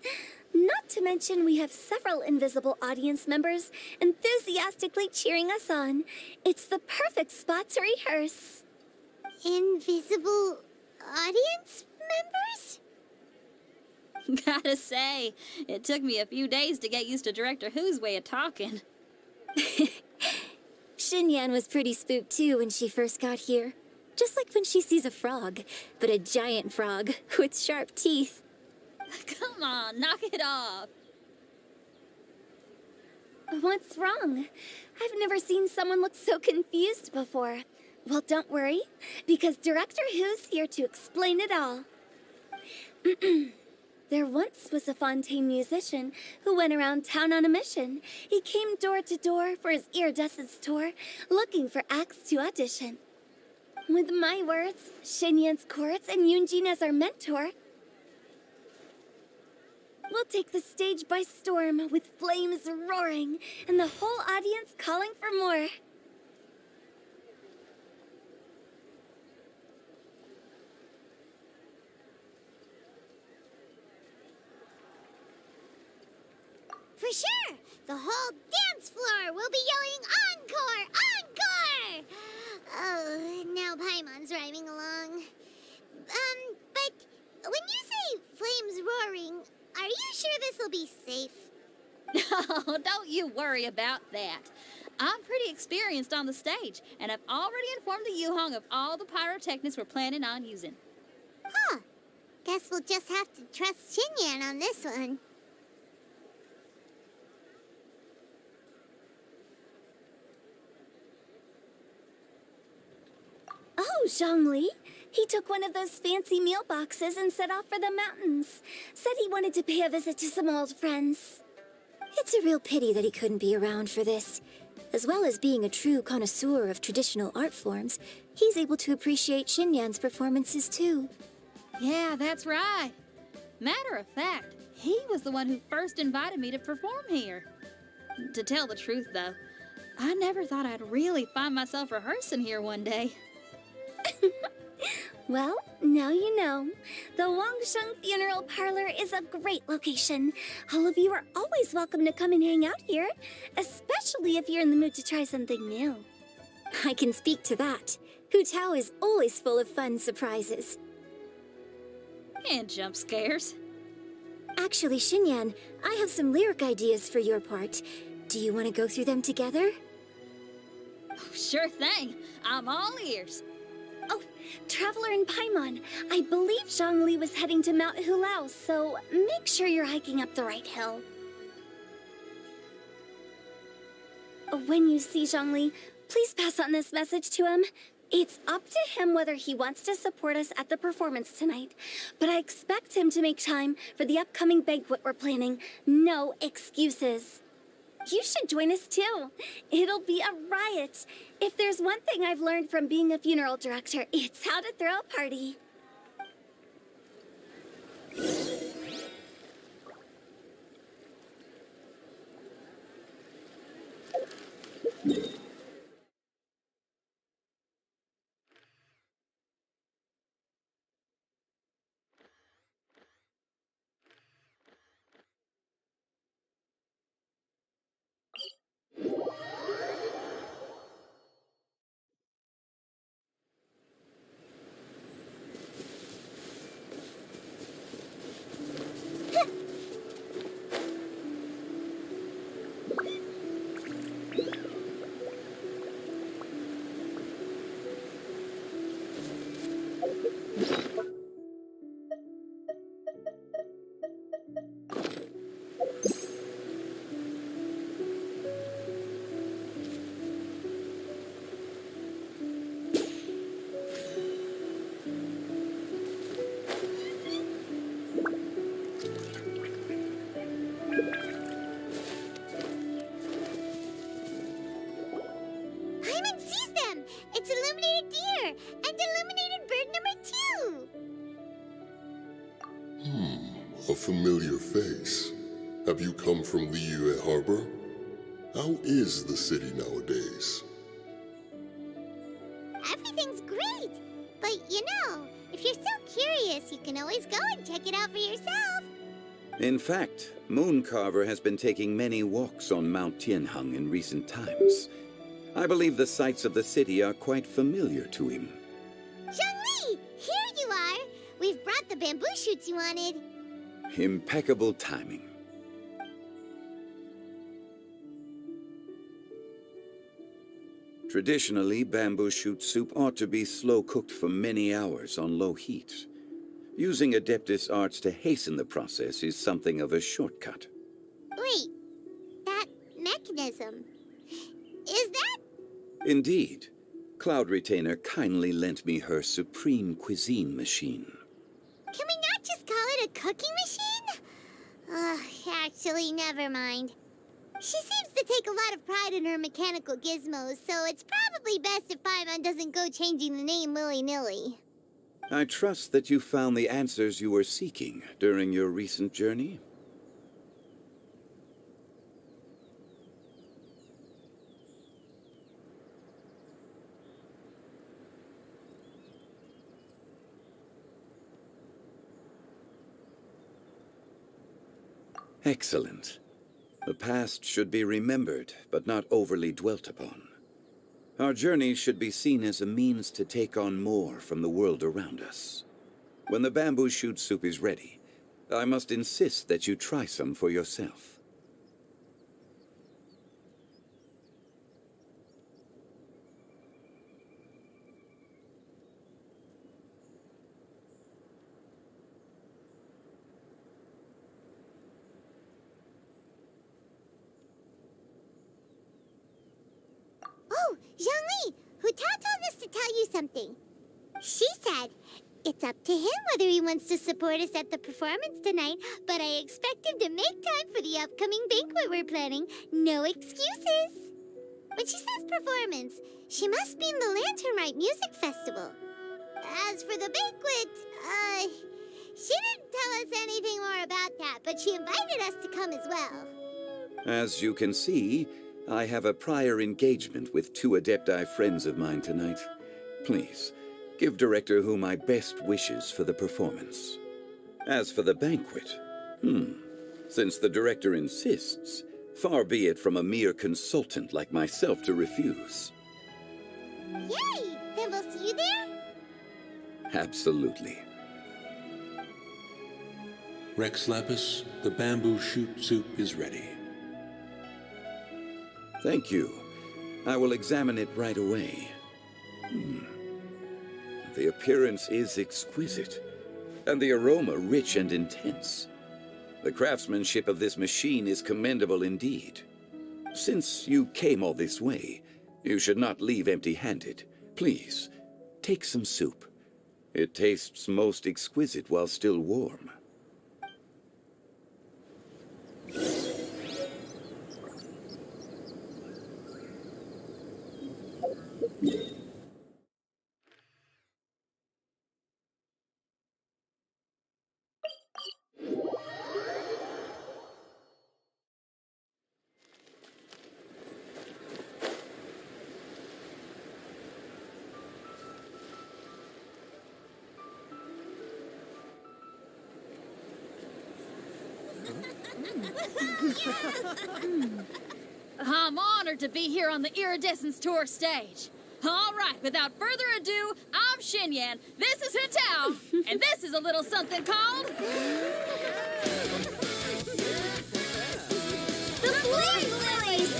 Not to mention we have several invisible audience members enthusiastically cheering us on. It's the perfect spot to rehearse. Invisible audience members? Gotta say, it took me a few days to get used to Director Who's way of talking. Xinyan was pretty spooked too when she first got here. Just like when she sees a frog, but a giant frog with sharp teeth. Come on, knock it off. What's wrong? I've never seen someone look so confused before. Well, don't worry, because Director Who's here to explain it all. There once was a Fontaine musician who went around town on a mission. He came door to door for his iridescence tour, looking for acts to audition. With my words, Xinyan's chorus, and Yunjin as our mentor, we'll take the stage by storm with flames roaring and the whole audience calling for more. For sure! The whole dance floor will be yelling encore! Encore! Oh, now Paimon's rhyming along. But when you say flames roaring, are you sure this will be safe? No, don't you worry about that. I'm pretty experienced on the stage, and I've already informed the Yuhong of all the pyrotechnics we're planning on using. Huh. Guess we'll just have to trust Xinyan on this one. Oh, Zhongli. He took one of those fancy meal boxes and set off for the mountains. Said he wanted to pay a visit to some old friends. It's a real pity that he couldn't be around for this. As well as being a true connoisseur of traditional art forms, he's able to appreciate Xinyan's performances too. Yeah, that's right. Matter of fact, he was the one who first invited me to perform here. To tell the truth, though, I never thought I'd really find myself rehearsing here one day. Well, now you know. The Wangsheng Funeral Parlor is a great location. All of you are always welcome to come and hang out here, especially if you're in the mood to try something new. I can speak to that. Hu Tao is always full of fun surprises. And jump scares. Actually, Xinyan, I have some lyric ideas for your part. Do you want to go through them together? Oh, sure thing. I'm all ears. Oh, Traveler in Paimon. I believe Zhongli was heading to Mount Hulao, so make sure you're hiking up the right hill. When you see Zhongli, please pass on this message to him. It's up to him whether he wants to support us at the performance tonight, but I expect him to make time for the upcoming banquet we're planning. No excuses. You should join us too. It'll be a riot. If there's one thing I've learned from being a funeral director, it's how to throw a party. Paimon sees them! It's illuminated deer and illuminated bird number 2! A familiar face. Have you come from Liyue Harbor? How is the city nowadays? Everything's great! But if you're so curious, you can always go and check it out for yourself. In fact, Mooncarver has been taking many walks on Mount Tianheng in recent times. I believe the sights of the city are quite familiar to him. Zhongli! Here you are! We've brought the bamboo shoots you wanted. Impeccable timing. Traditionally, bamboo shoot soup ought to be slow-cooked for many hours on low heat. Using Adeptus arts to hasten the process is something of a shortcut. Wait, that mechanism... is that... Indeed. Cloud Retainer kindly lent me her supreme cuisine machine. Can we not just call it a cooking machine? Actually, never mind. She seems to take a lot of pride in her mechanical gizmos, so it's probably best if Paimon doesn't go changing the name willy-nilly. I trust that you found the answers you were seeking during your recent journey. Excellent. The past should be remembered, but not overly dwelt upon. Our journey should be seen as a means to take on more from the world around us. When the bamboo shoot soup is ready, I must insist that you try some for yourself. Oh, Zhongli! Hutao told us to tell you something. She said, it's up to him whether he wants to support us at the performance tonight, but I expect him to make time for the upcoming banquet we're planning. No excuses! When she says performance, she must mean the Lantern Rite Music Festival. As for the banquet, she didn't tell us anything more about that, but she invited us to come as well. As you can see, I have a prior engagement with 2 Adepti friends of mine tonight. Please, give Director Hu my best wishes for the performance. As for the banquet, since the Director insists, far be it from a mere consultant like myself to refuse. Yay! Then we'll see you there? Absolutely. Rex Lapis, the bamboo shoot soup is ready. Thank you. I will examine it right away. The appearance is exquisite, and the aroma rich and intense. The craftsmanship of this machine is commendable indeed. Since you came all this way, you should not leave empty-handed. Please, take some soup. It tastes most exquisite while still warm. I'm honored to be here on the Iridescence Tour stage. All right, without further ado, I'm Xinyan, this is Hetao, and this is a little something called... The Blaze Lilies!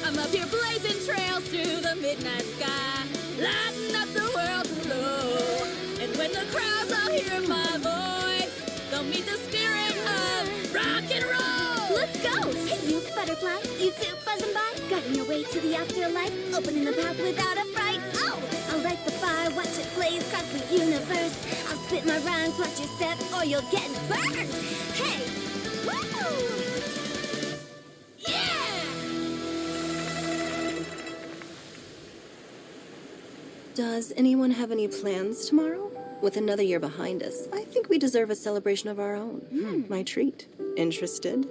I'm up here blazing trails through the midnight sky, lighting up the world below. And when the crowds all hear my voice, they'll meet the spirit of rock and roll. Let's go! Hey, you butterfly, you two buzzing by, guiding your way to the afterlife, opening the path without a fright. Oh, I'll light the fire, watch it blaze across the universe. I'll spit my rhymes, watch your step, or you'll get burned. Hey, woo! Yeah! Does anyone have any plans tomorrow? With another year behind us, I think we deserve a celebration of our own. My treat. Interested?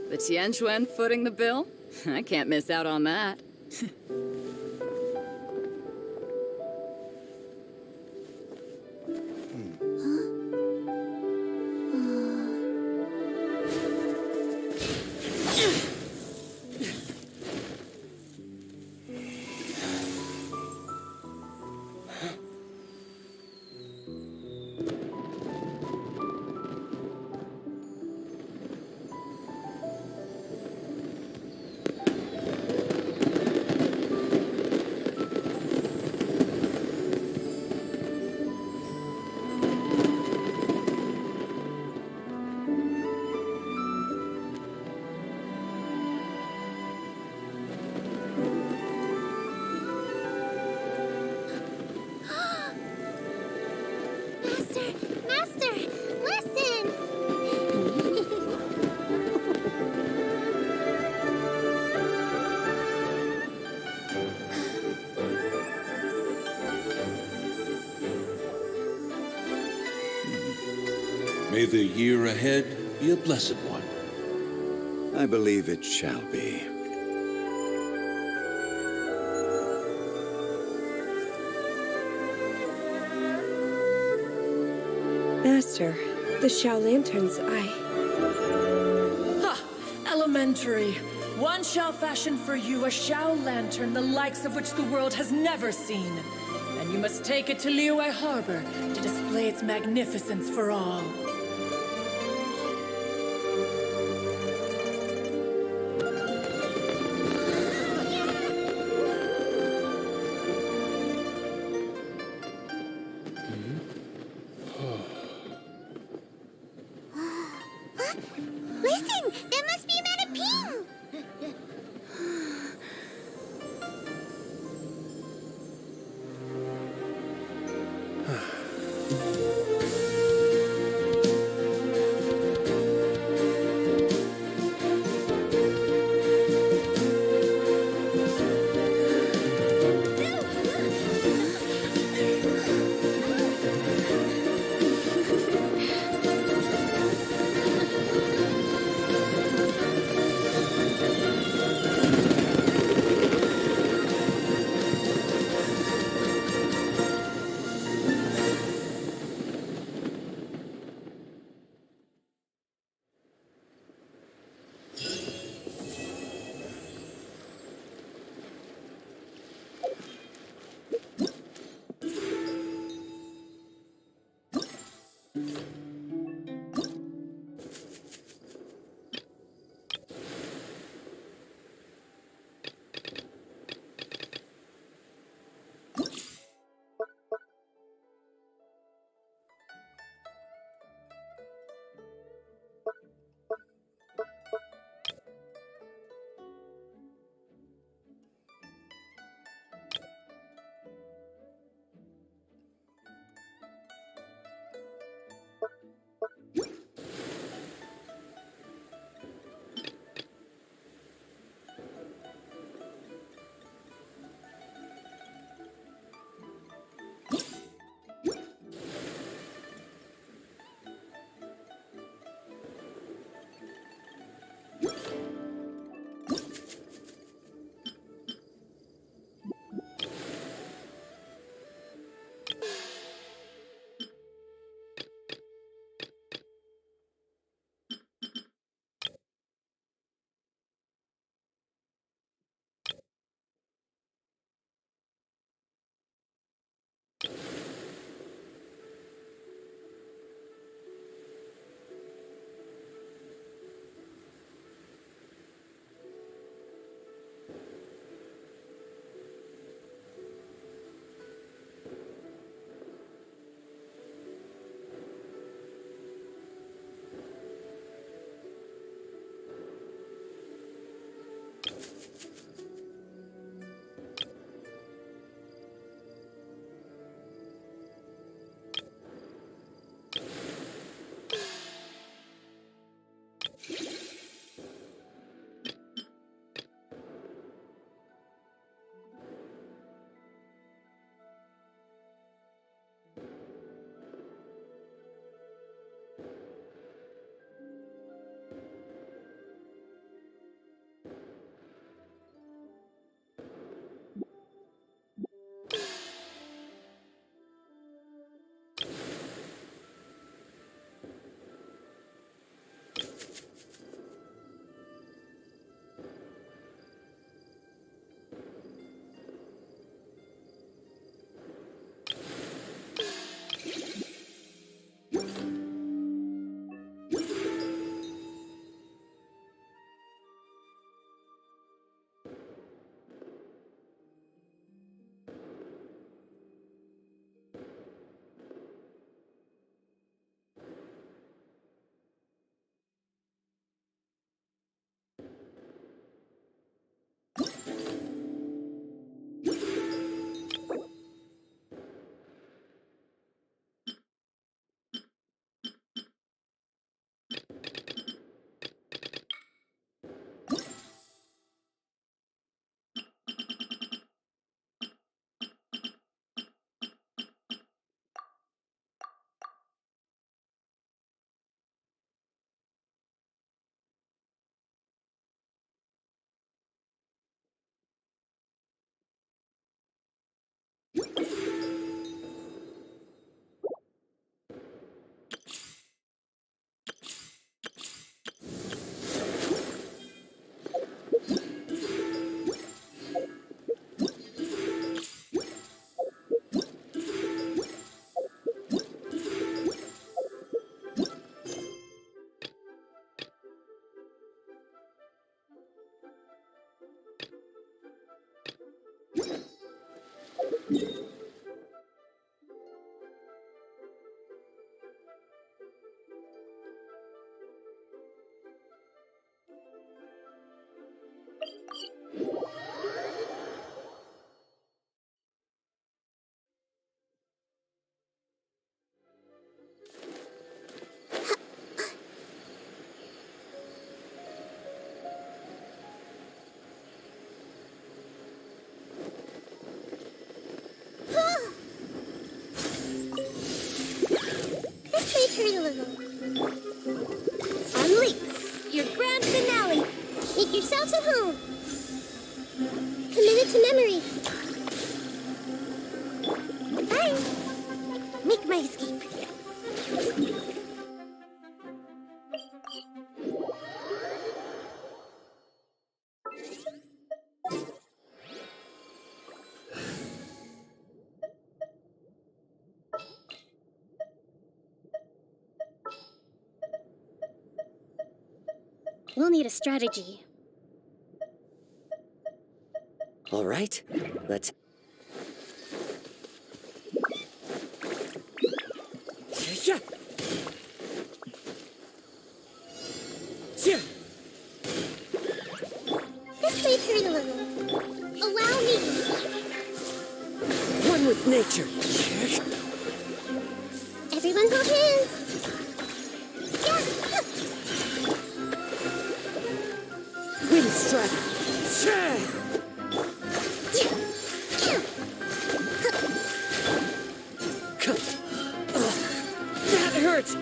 The Tianquan footing the bill? I can't miss out on that. Master, listen! May the year ahead be a blessed one. I believe it shall be. Master, the Xiao Lanterns, Ha! Elementary. One shall fashion for you a Xiao Lantern the likes of which the world has never seen. And you must take it to Liyue Harbor to display its magnificence for all. Listen! That must be Mana Ping! yourselves at home. Committed to memory. Bye. Make my escape. We'll need a strategy. All right, let's... Yeah. Yeah. This may hurt a little. Allow me. One with nature. Everyone hold hands. Wind strike. That hurts.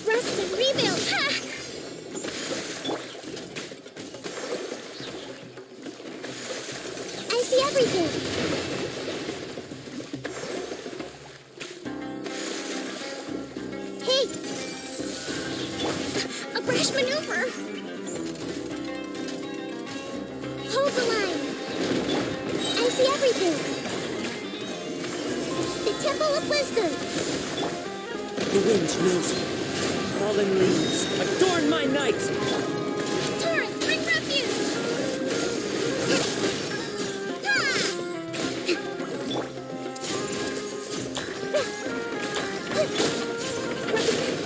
Rest and rebuild. Ha! I see everything. Hey! A brash maneuver. Hold the line. I see everything. The Temple of Wisdom. The wind knows me. Fallen leaves, adorn my night! Torrent, bring refuge!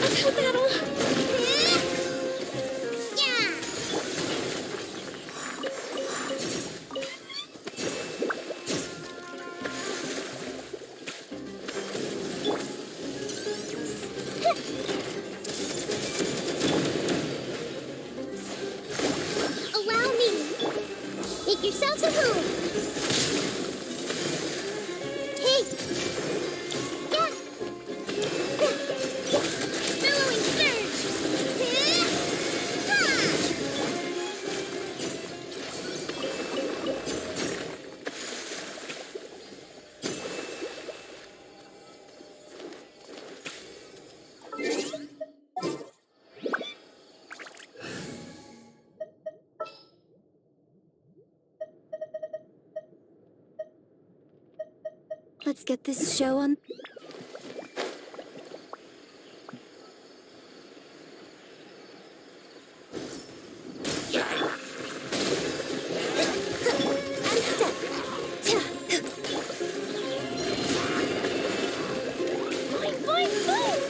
Uphill battle! Yeah! Allow me. Make yourselves at home. Hey! Yeah! Billowing surge! Ha! Let's get this show on. Boing, boing, boing!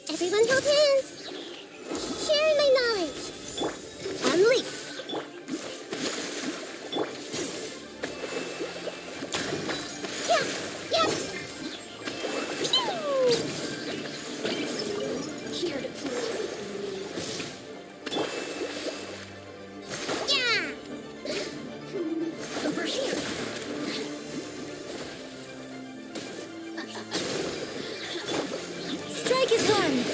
Everyone hold hands. Sharing my knowledge. I'm Leaf. Yeah, yes. Pew. Here to play. Yeah. Over here. Strike is done.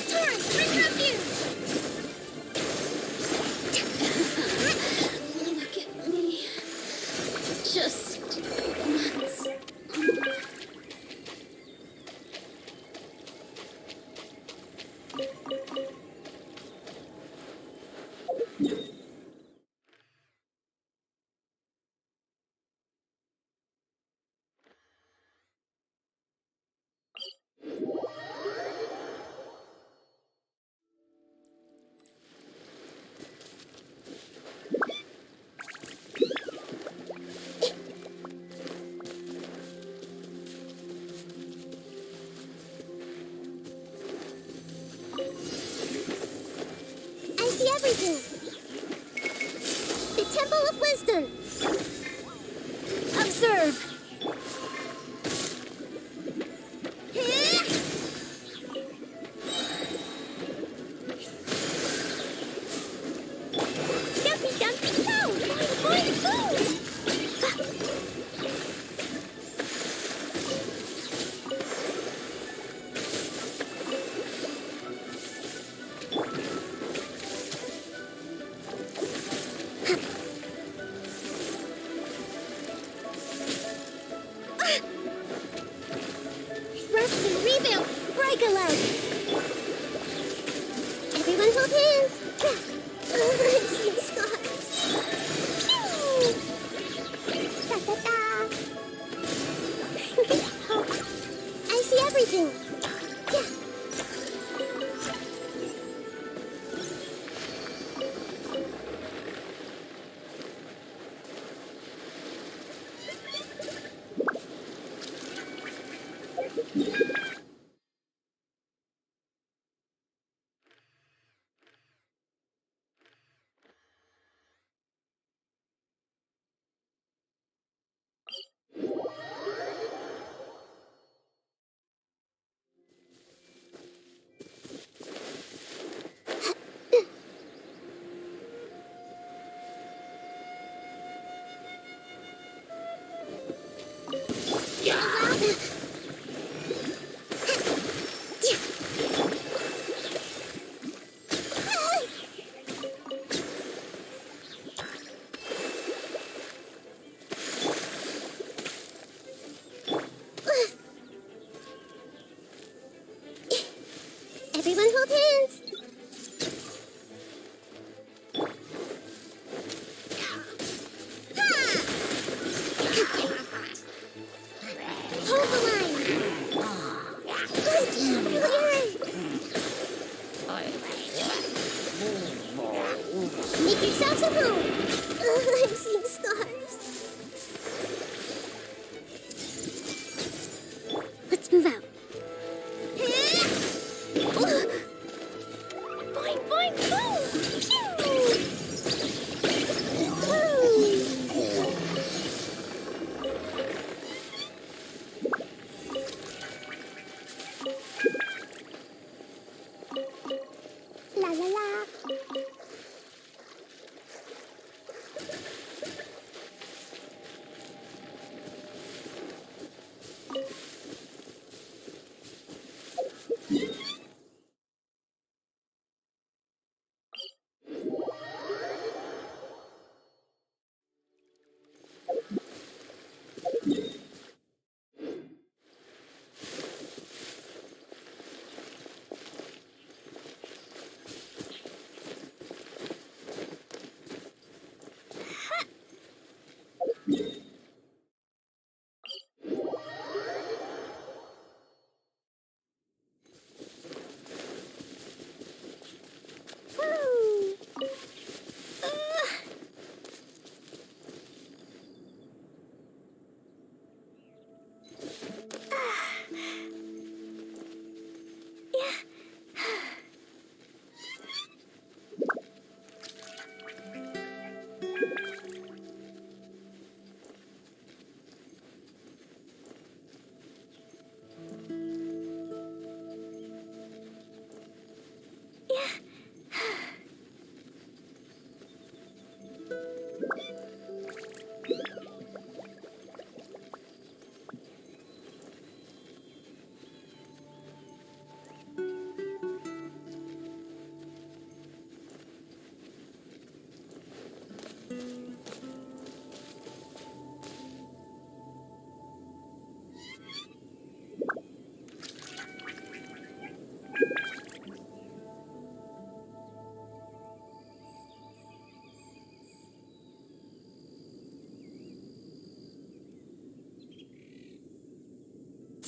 Turn, bring refuge. Look at me. Just once. I see everything. The Temple of Wisdom. Observe. Dumpy, dumpy, go! Boing, boing, Rest and rebuild. Break a leg. Everyone hold hands. I see scars. Da, da, da. I see everything. Yeah. Everyone hold hands. Hold the line. Make yourselves at home. I'm seeing scars. Let's move out. Boing, boing, boom! Pew!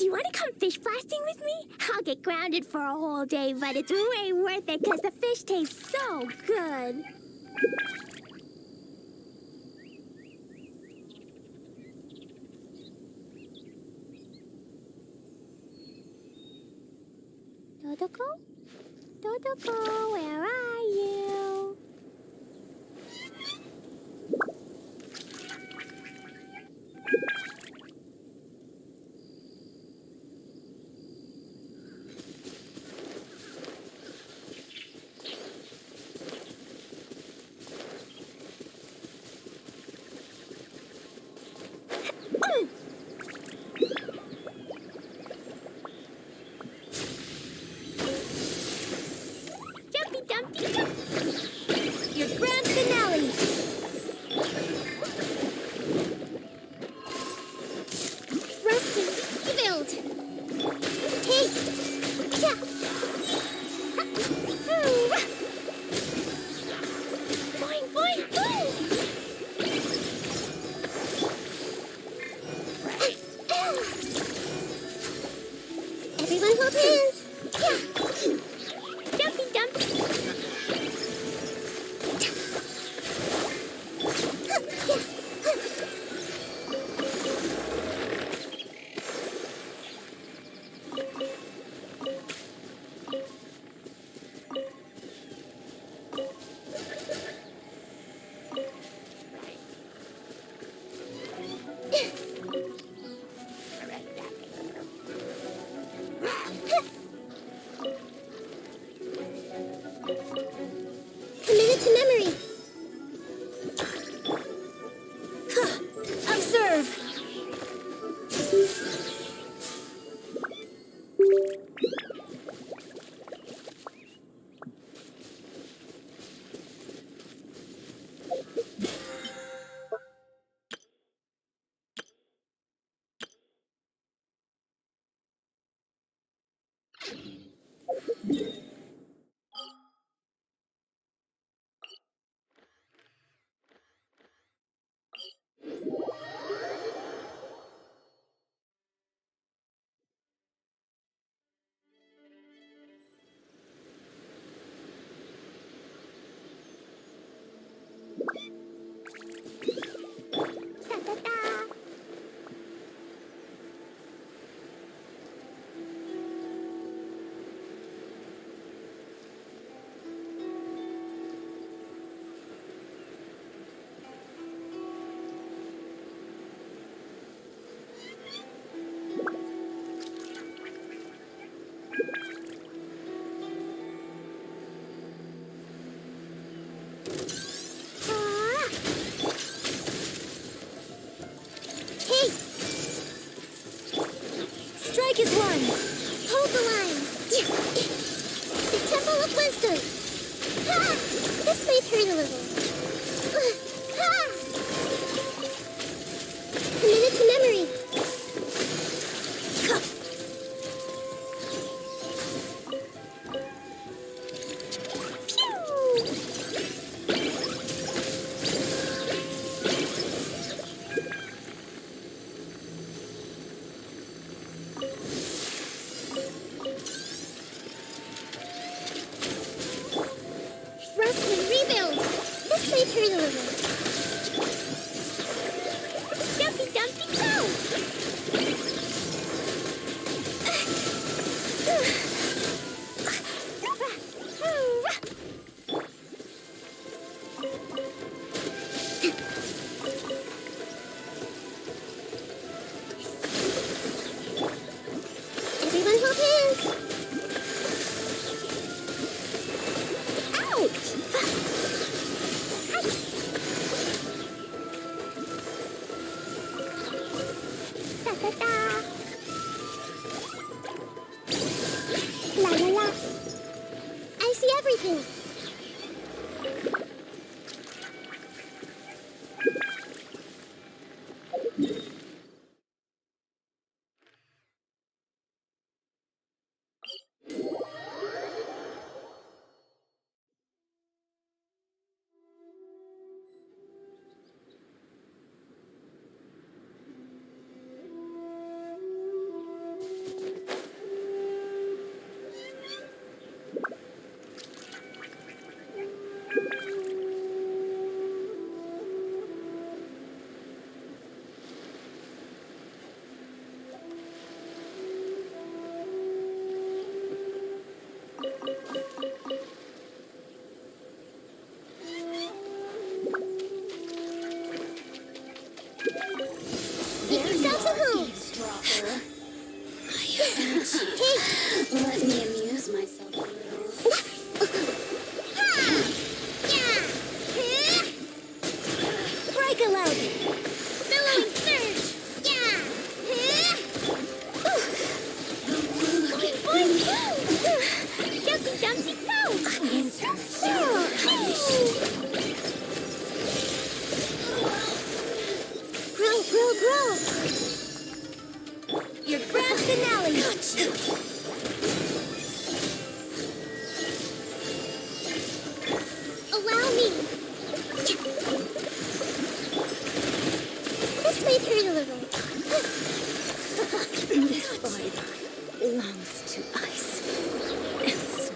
Do you want to come fish blasting with me? I'll get grounded for a whole day, but it's way worth it because the fish taste so good. Dodoko? Dodoko, where are you? Jumpy Dumpty Jump! Your grand finale! Rusty, build! Take! Ja! Boing, boing, boing! Everyone hold hands! Ja! Jumpy Dumpty! Committed to memory. Observe. Ta-ta-ta. Ah. Hey! Strike is one. Hold the line. The Temple of Wisdom. Ha! This may hurt a little. Ha! Committed to memory. Ha! Phew! Rust and rebuild. This may hurt a little. Jumpy Dumpty go! Everyone hold hands. Ouch! Ta-ta-ta. La la la. I see everything. Make yourselves at home. Hey! Let me amuse myself a little. Ha! Yeah! Break a leg. Billowing surge. Yeah! Boing, boing, boom! Jumpy, jumpy, go! Grow, grow, grow! Your grand finale! Allow me! This may hurt a little. This body belongs to ice and snow.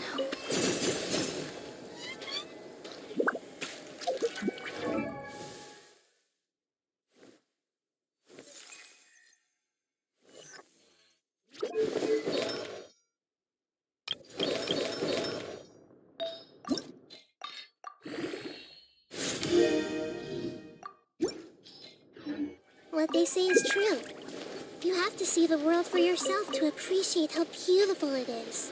What they say is true. You have to see the world for yourself to appreciate how beautiful it is.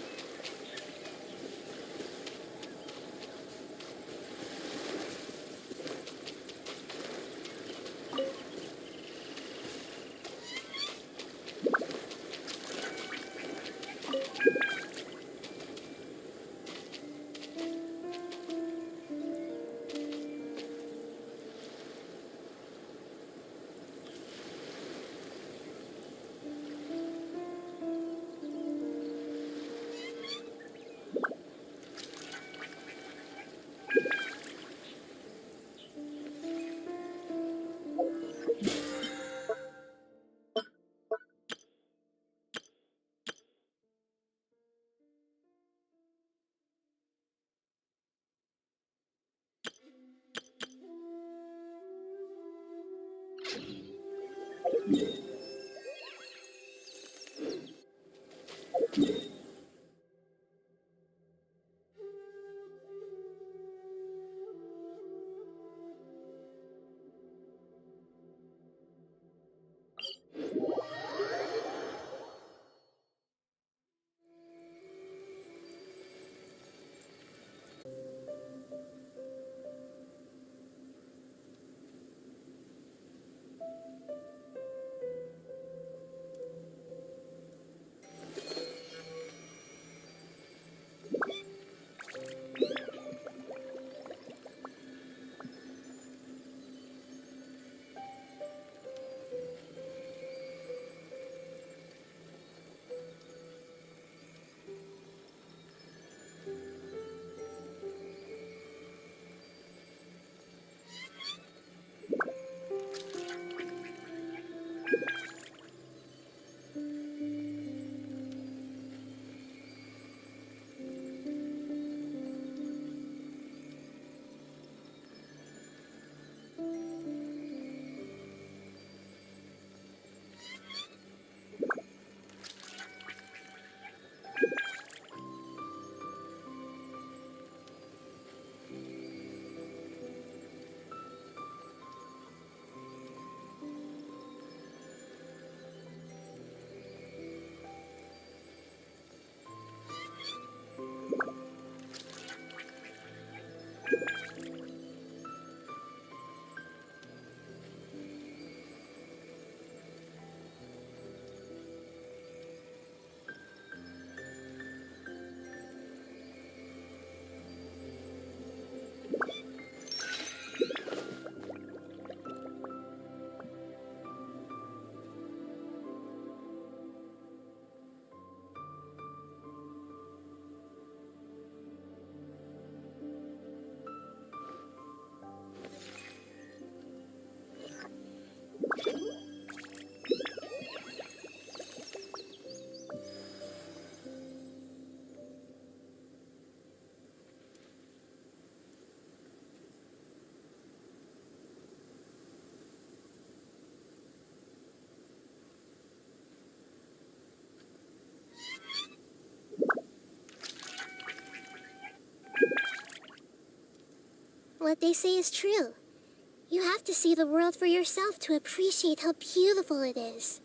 What they say is true. You have to see the world for yourself to appreciate how beautiful it is.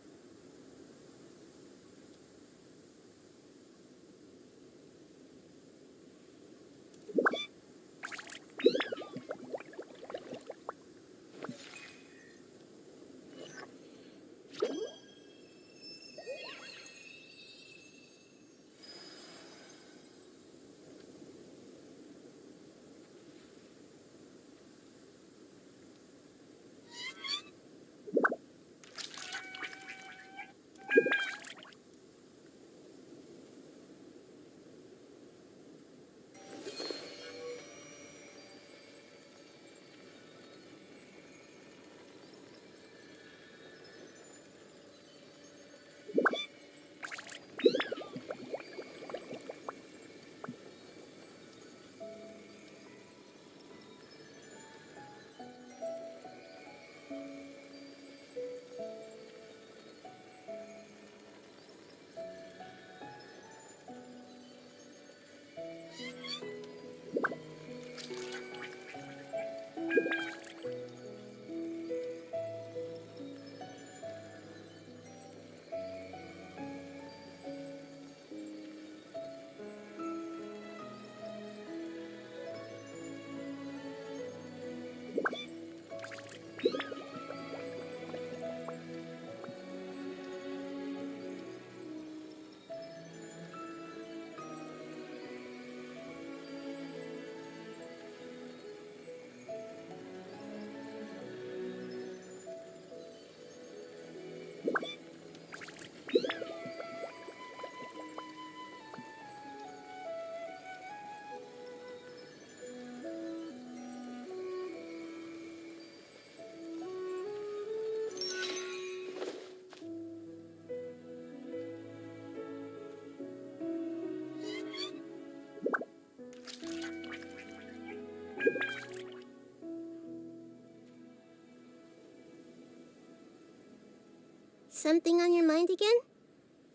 Something on your mind again?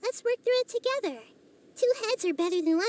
Let's work through it together. 2 heads are better than 1.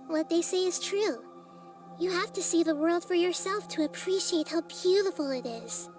What they say is true. You have to see the world for yourself to appreciate how beautiful it is.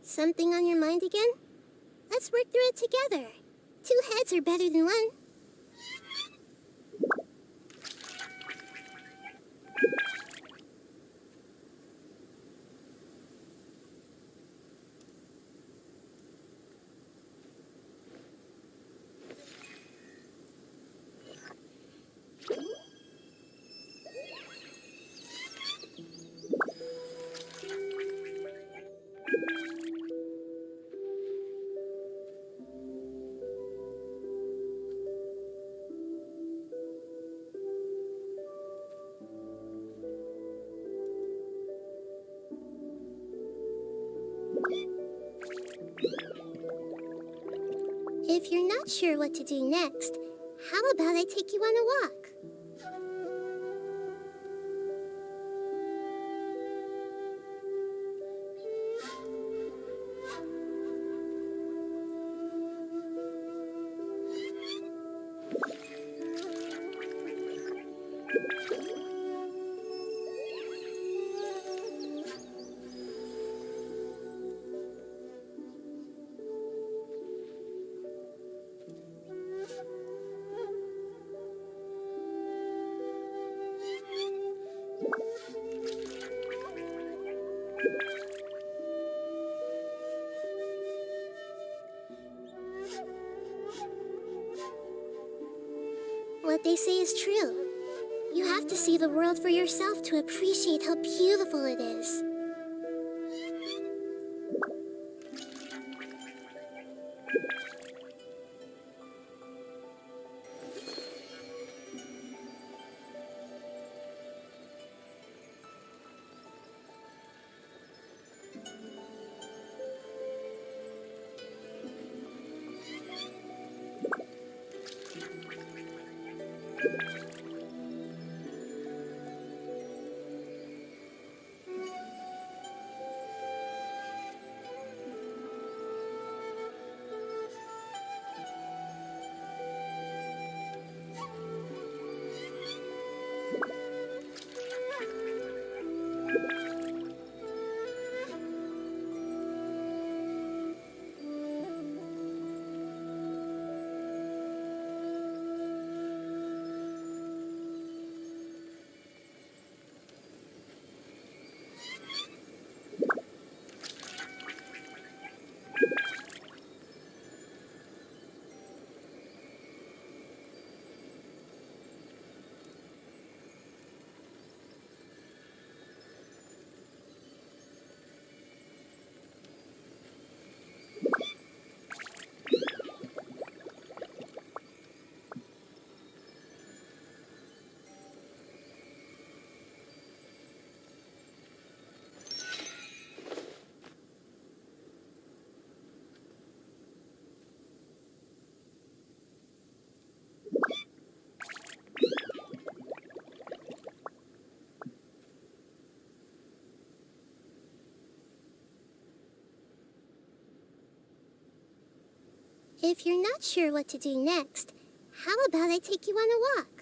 Something on your mind again? Let's work through it together. 2 heads are better than 1. If you're not sure what to do next, how about I take you on a walk? What they say is true. You have to see the world for yourself to appreciate how beautiful it is. If you're not sure what to do next, how about I take you on a walk?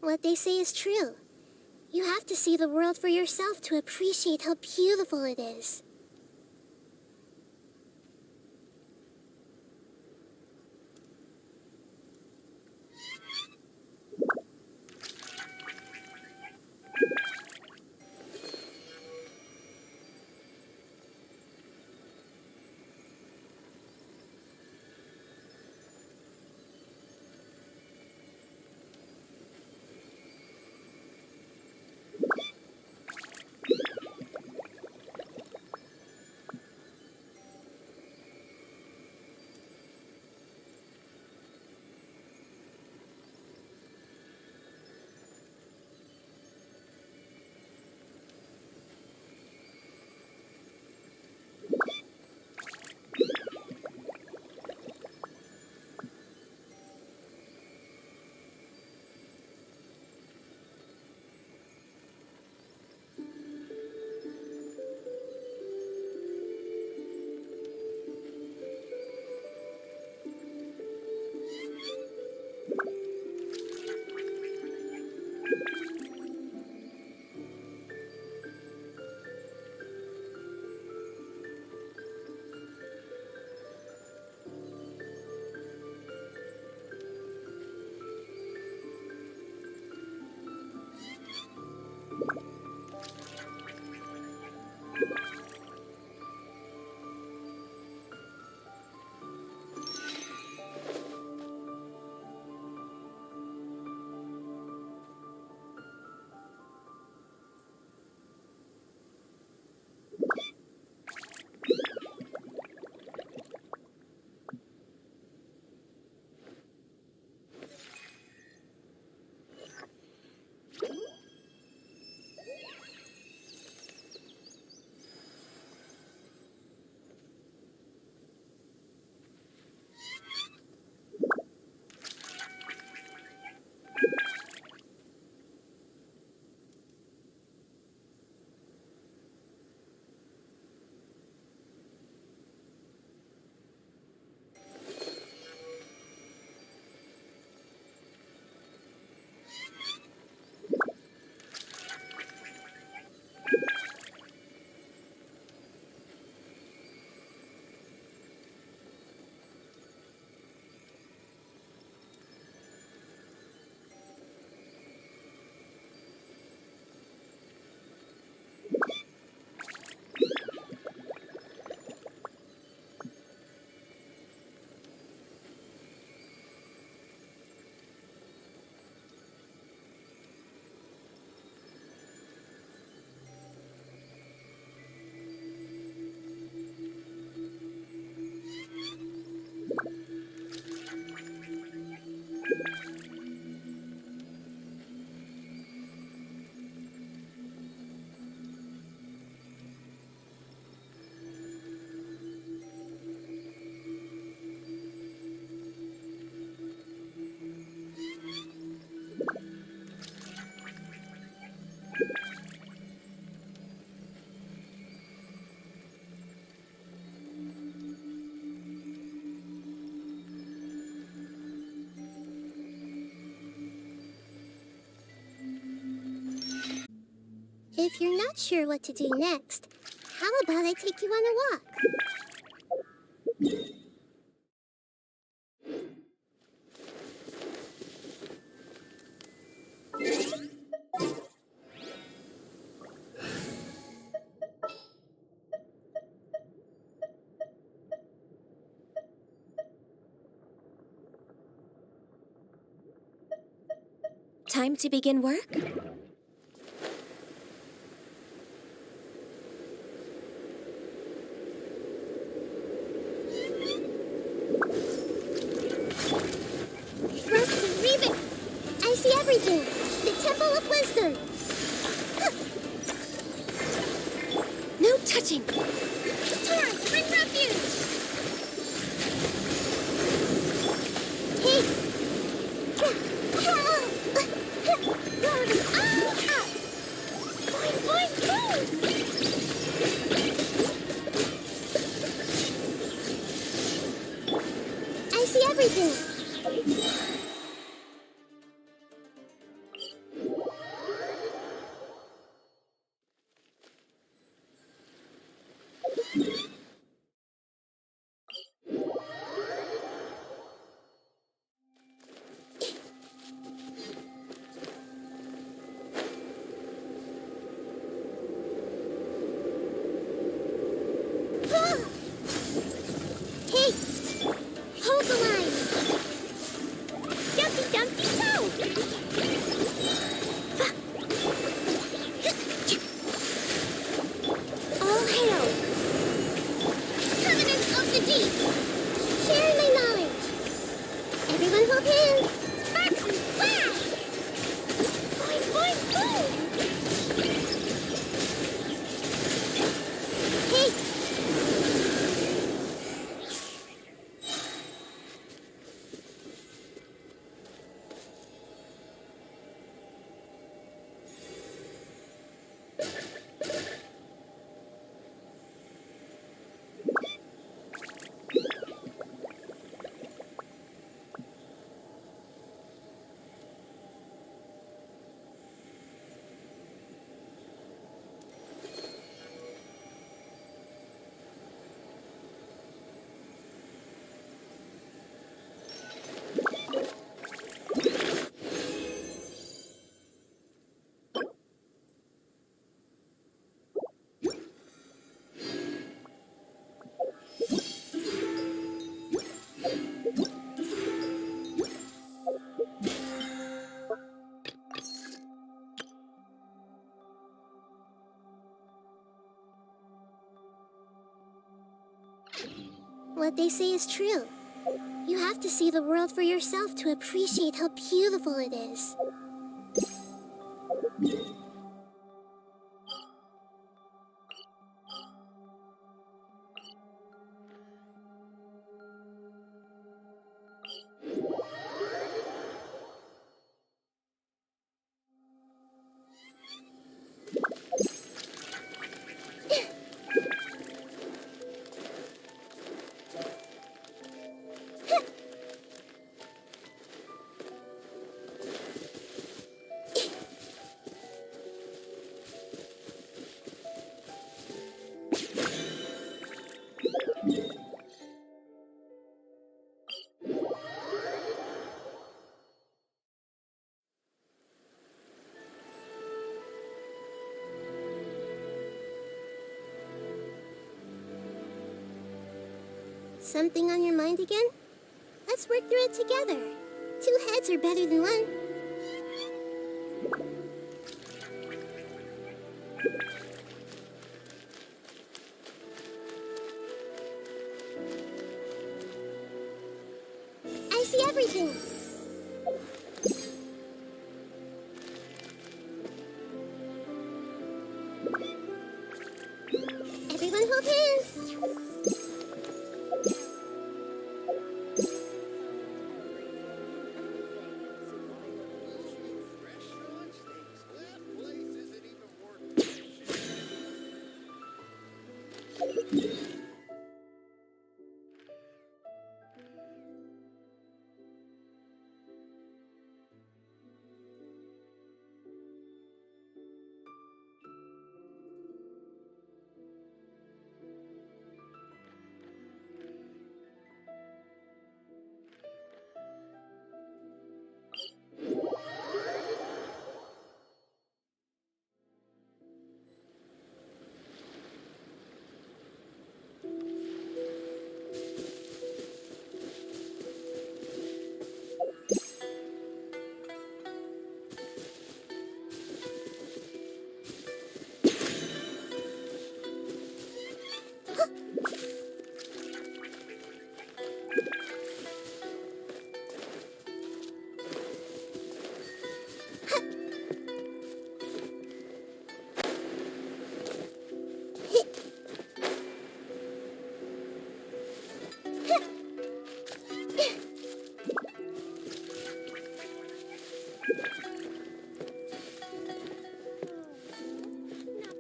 What they say is true. You have to see the world for yourself to appreciate how beautiful it is. If you're not sure what to do next, how about I take you on a walk? Time to begin work? Rusty, Reeve, I see everything. The Temple of Wisdom. No touching! Torrent, bring refuge! Hey! Boing, boing, boing! I see everything. Hey! Hold the line! Dumpty Dumpty Go! All hail! Covenant of the Deep! Share my knowledge! Everyone hold hands! Sparks and flash! Boing, boing, boing! Hey! What they say is true. You have to see the world for yourself to appreciate how beautiful it is. Something on your mind again? Let's work through it together. 2 heads are better than 1. I see everything. Everyone hold hands. Not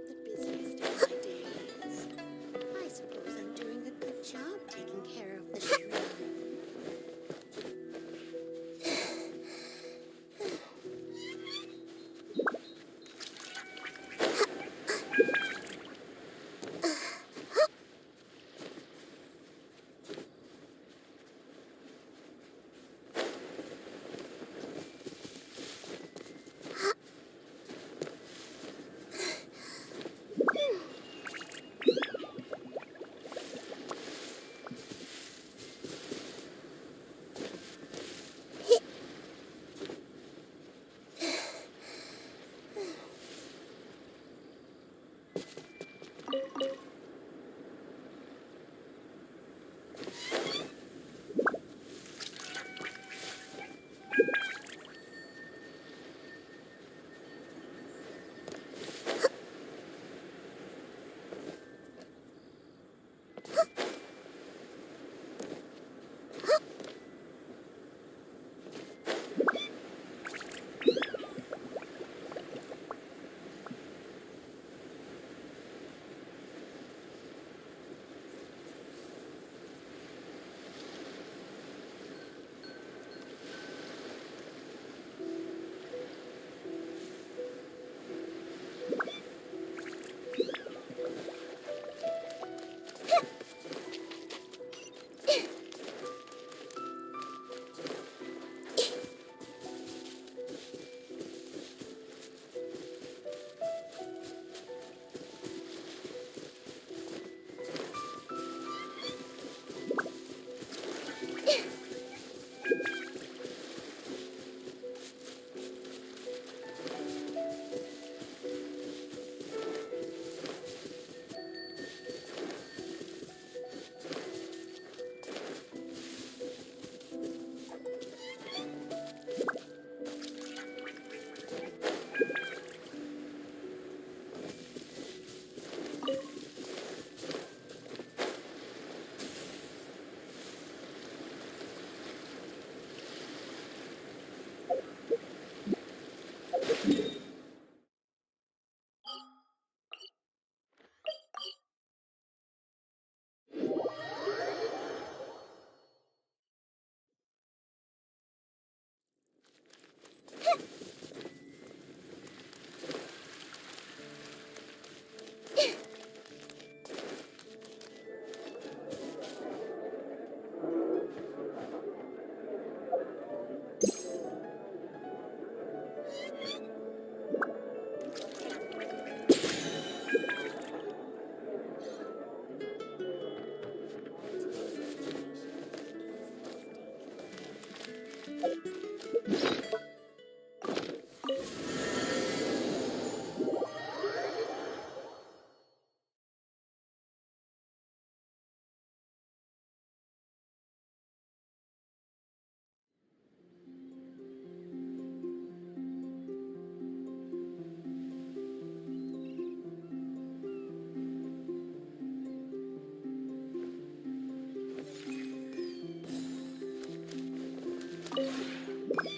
the busiest of my days. I suppose I'm doing a good job taking care of the shrine.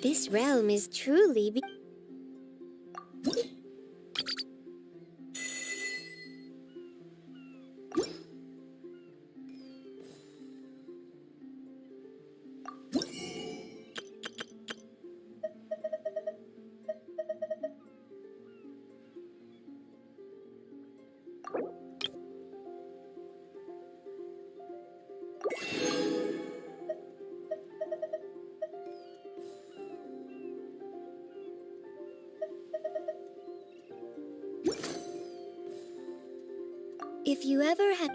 This realm is truly If you ever had...